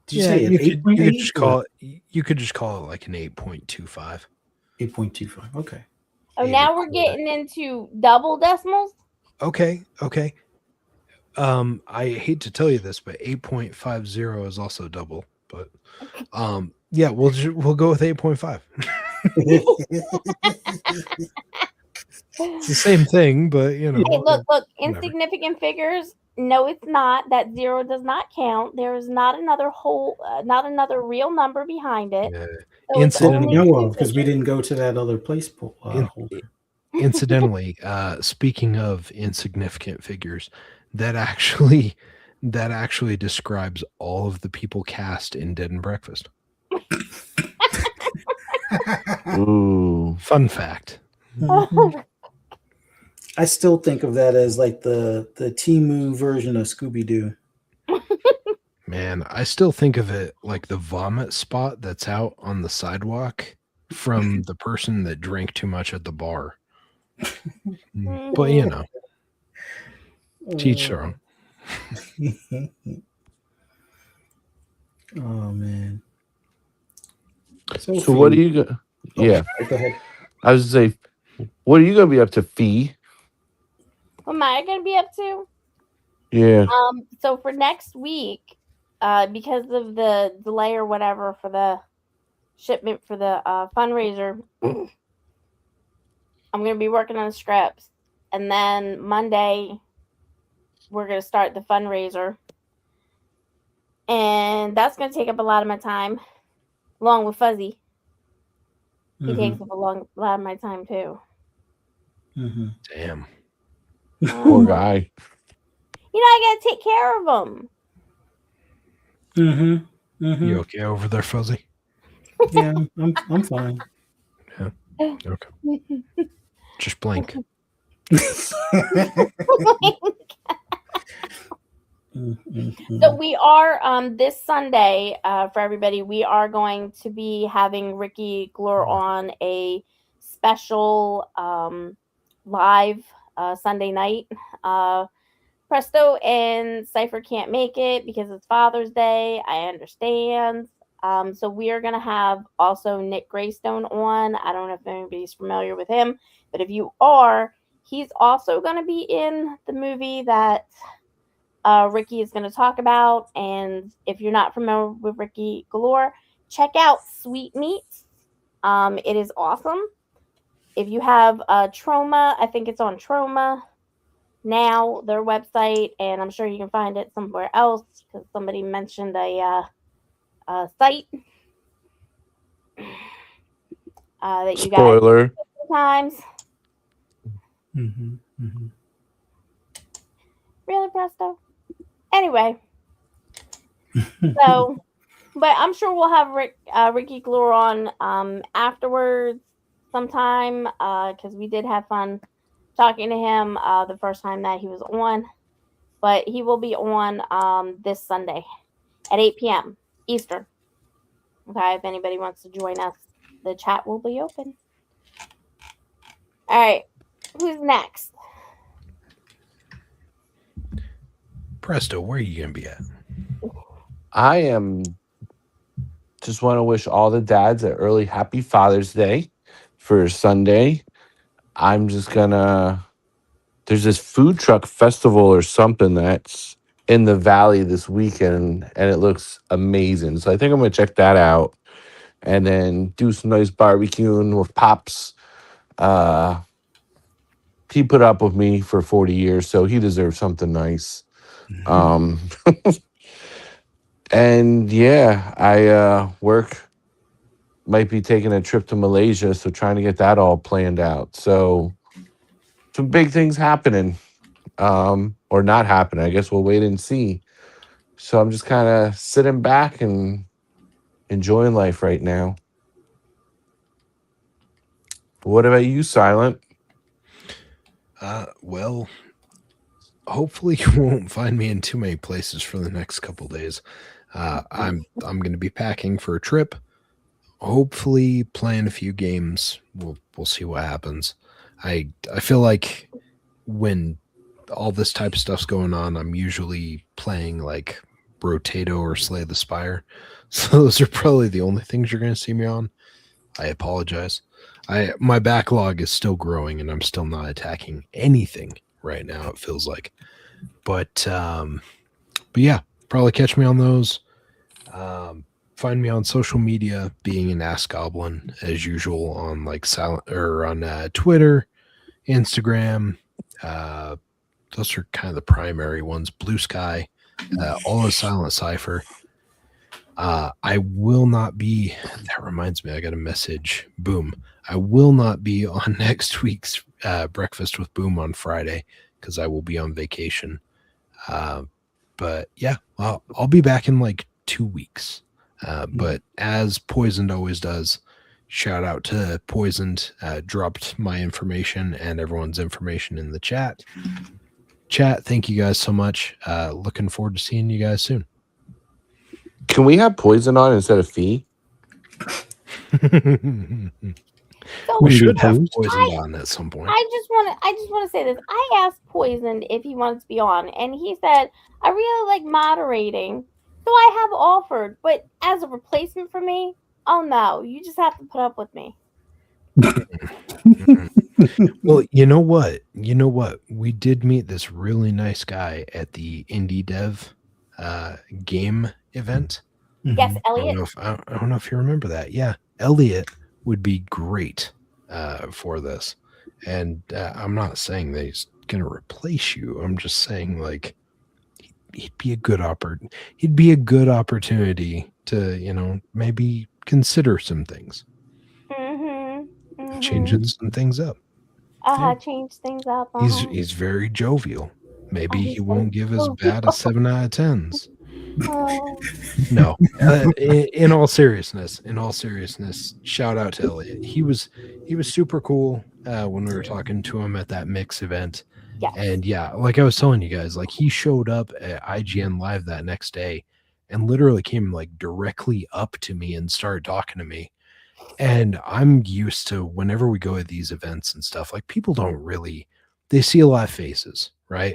you Yeah, say an you could 8.8? just call it. You could just call it like an 8.25. 8.25. Okay. Oh, Yeah, now we we're call getting into double decimals? Okay. I hate to tell you this, but 8.50 is also double. But yeah, we'll go with 8.5. It's the same thing, but you know. Hey, look, whatever. insignificant figures. No, it's not. That 0 does not count. There is not another not another real number behind it. Yeah. So it's That we only know 2 of because we figures. didn't go to that other place holder. Incidentally, speaking of insignificant figures, that actually describes all of the people cast in Dead and Breakfast. Ooh. Fun fact. I still think of that as like the Temu version of Scooby-Doo. Man, I still think of it like the vomit spot that's out on the sidewalk from the person that drank too much at the bar. But you know, teach their own. Oh man. So what are you go? Yeah, Go ahead. I was gonna say, what are you gonna be up to, Fee? What am I going to be up to? Yeah. So for next week, because of the delay or whatever for the shipment for the fundraiser, I'm going to be working on the scripts. And then Monday, we're going to start the fundraiser. And that's going to take up a lot of my time, along with Fuzzy. He takes up a lot of my time, too. Damn. Poor guy. You know, I got to take care of him. You okay over there, Fuzzy? Yeah, I'm fine. Yeah. Okay. Just blink. So we are this Sunday for everybody. We are going to be having Ricky Glore on a special live Sunday night. Presto and Cypher can't make it because it's Father's Day. I understand. So we are going to have also Nick Greystone on. I don't know if anybody's familiar with him, but if you are, he's also going to be in the movie that Ricky is going to talk about. And if you're not familiar with Ricky Galore, check out Sweet Meats. It is awesome. If you have trauma, I think it's on Trauma. now, their website, and I'm sure you can find it somewhere else because somebody mentioned a site that you guys Spoiler. sometimes. Mm-hmm. Mm-hmm. Really, Presto? Anyway, so, but I'm sure we'll have Ricky Glore on afterwards sometime because we did have fun talking to him the first time that he was on. But he will be on this Sunday at 8 p.m. Eastern. Okay, if anybody wants to join us, the chat will be open. All right, who's next? Presto, where are you gonna be at? I am just want to wish all the dads an early happy Father's Day for Sunday. I'm just gonna there's this food truck festival or something that's in the valley this weekend and it looks amazing. So I think I'm gonna check that out and then do some nice barbecuing with Pops. He put up with me for 40 years, so he deserves something nice. Um and yeah, I work might be taking a trip to Malaysia, so trying to get that all planned out. So some big things happening. Or not happening. I guess we'll wait and see. So I'm just kind of sitting back and enjoying life right now. What about you, Silent? Well, hopefully you won't find me in too many places for the next couple days. I'm going to be packing for a trip. Hopefully, playing a few games. We'll see what happens. I feel like when all this type of stuff's going on, I'm usually playing like Rotato or Slay the Spire. So those are probably the only things you're going to see me on. I apologize. My backlog is still growing, and I'm still not attacking anything right now. It feels like, but yeah, probably catch me on those. Find me on social media, being an Ask Goblin as usual on like silent or on Twitter, Instagram. Those are kind of the primary ones. Blue Sky, all of Silent Cipher. I will not be. That reminds me, I got a message. Boom. I will not be on next week's Breakfast with Boom on Friday because I will be on vacation. But yeah, I'll be back in like 2 weeks. But as Poisoned always does, shout out to Poisoned. Dropped my information and everyone's information in the chat. Chat, thank you guys so much. Looking forward to seeing you guys soon. Can we have Poison on instead of Fee? So We should have Poisoned? Poisoned on at some point. I just want to say this. I asked Poisoned if he wanted to be on, and he said, "I really like moderating, so I have offered, but as a replacement for me, oh no, you just have to put up with me." Well, you know what? We did meet this really nice guy at the Indie Dev game event. Yes, I Elliot. don't know if you remember that. Yeah, Elliot would be great for this. And I'm not saying that he's going to replace you. I'm just saying like he'd be a good opportunity to, maybe consider some things. Changing some things up. Change things up. He's very jovial. Maybe he won't give as bad a 7 out of 10s. No. In all seriousness, shout out to Elliot. He was super cool when we were talking to him at that mix event. Yes. And yeah, like I was telling you guys, like he showed up at IGN Live that next day and literally came like directly up to me and started talking to me. And I'm used to whenever we go at these events and stuff, like people they see a lot of faces, right?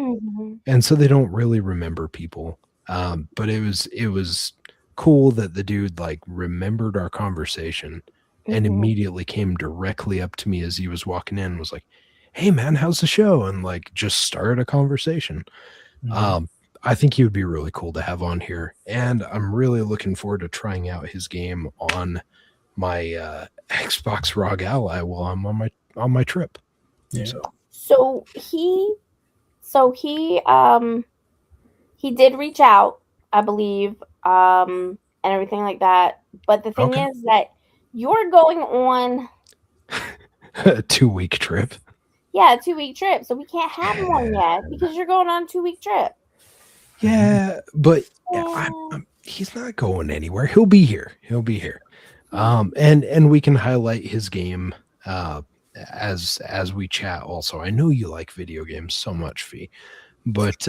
And so they don't really remember people. But it was cool that the dude like remembered our conversation and immediately came directly up to me as he was walking in and was like, "Hey man, how's the show?" And like just started a conversation. I think he would be really cool to have on here. And I'm really looking forward to trying out his game on my Xbox ROG Ally while I'm on my trip. Yeah. So he So he did reach out, I believe, and everything like that. But the thing Okay. is that you're going on A 2-week trip. a 2-week trip, so we can't have one yet because you're going on a 2-week trip. Yeah, but Yeah. he's not going anywhere. He'll be here. And we can highlight his game as we chat. Also, I know you like video games so much, Fee, but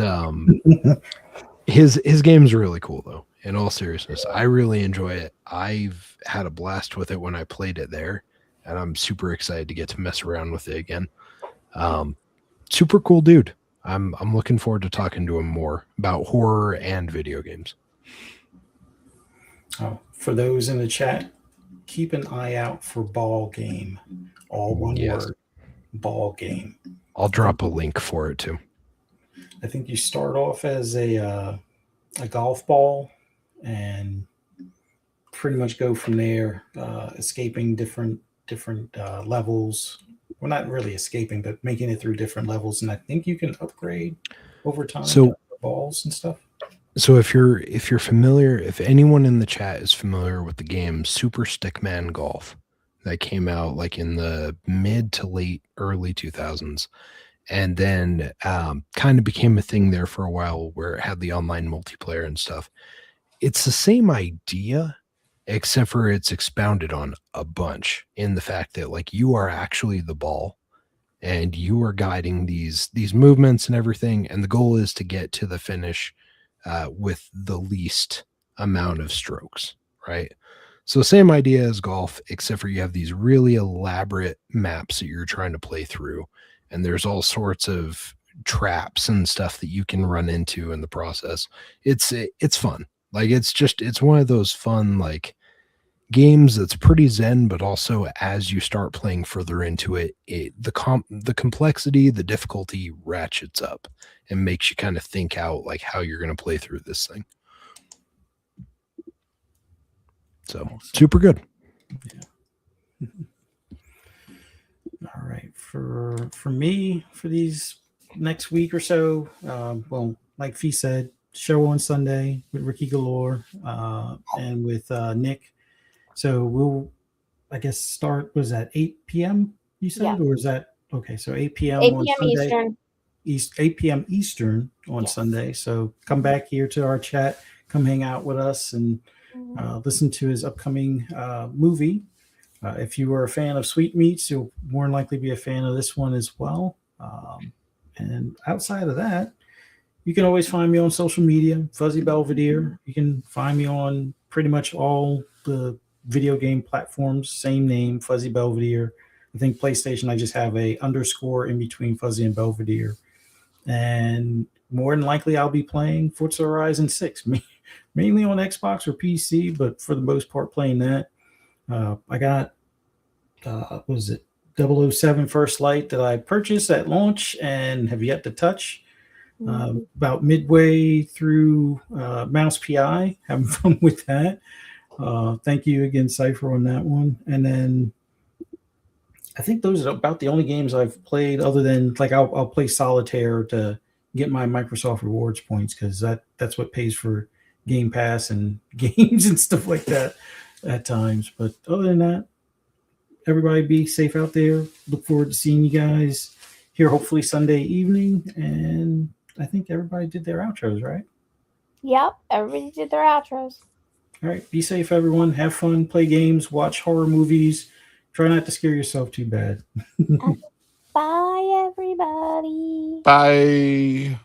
his game's really cool though. In all seriousness, I really enjoy it. I've had a blast with it when I played it there, and I'm super excited to get to mess around with it again. Super cool dude. I'm looking forward to talking to him more about horror and video games. For those in the chat, keep an eye out for Ball Game. All one word. Ball Game. I'll drop a link for it too. I think you start off as a golf ball and pretty much go from there, escaping different levels. Well, not really escaping, but making it through different levels. And I think you can upgrade over time So the balls and stuff. So if you're familiar, if anyone in the chat is familiar with the game Super Stickman Golf that came out like in the mid to late early 2000s, and then kind of became a thing there for a while where it had the online multiplayer and stuff. It's the same idea, except for it's expounded on a bunch in the fact that like you are actually the ball and you are guiding these movements and everything, and the goal is to get to the finish with the least amount of strokes, right? So same idea as golf, except for you have these really elaborate maps that you're trying to play through, and there's all sorts of traps and stuff that you can run into in the process. It's fun. Like it's one of those fun like games that's pretty zen, but also as you start playing further into it, the complexity, the difficulty ratchets up and makes you kind of think out like how you're going to play through this thing. So super good. Yeah. All right, for me, for these next week or so, well, like Fee said, show on Sunday with Ricky Galore and with Nick. So we'll, I guess, start, was that 8 p.m. you said? Yeah. Or is that, okay, so 8 p.m. 8 on p.m. Sunday. Eastern. 8 p.m. Eastern on Sunday. So come back here to our chat, come hang out with us and listen to his upcoming movie. If you are a fan of sweetmeats, you'll more than likely be a fan of this one as well. And outside of that, you can always find me on social media, Fuzzy Belvedere. You can find me on pretty much all the video game platforms, same name, Fuzzy Belvedere. I think PlayStation, I just have a underscore in between Fuzzy and Belvedere. And more than likely, I'll be playing Forza Horizon 6, mainly on Xbox or PC, but for the most part, playing that. I got, what was it, 007 First Light that I purchased at launch and have yet to touch. About midway through Mouse PI, having fun with that. Thank you again, Cypher, on that one. And then I think those are about the only games I've played, other than like I'll play Solitaire to get my Microsoft Rewards points, because that's what pays for Game Pass and games and stuff like that at times. But other than that, everybody be safe out there. Look forward to seeing you guys here hopefully Sunday evening. And I think everybody did their outros, right? Yep, everybody did their outros. All right, be safe, everyone. Have fun, play games, watch horror movies. Try not to scare yourself too bad. Bye, everybody. Bye.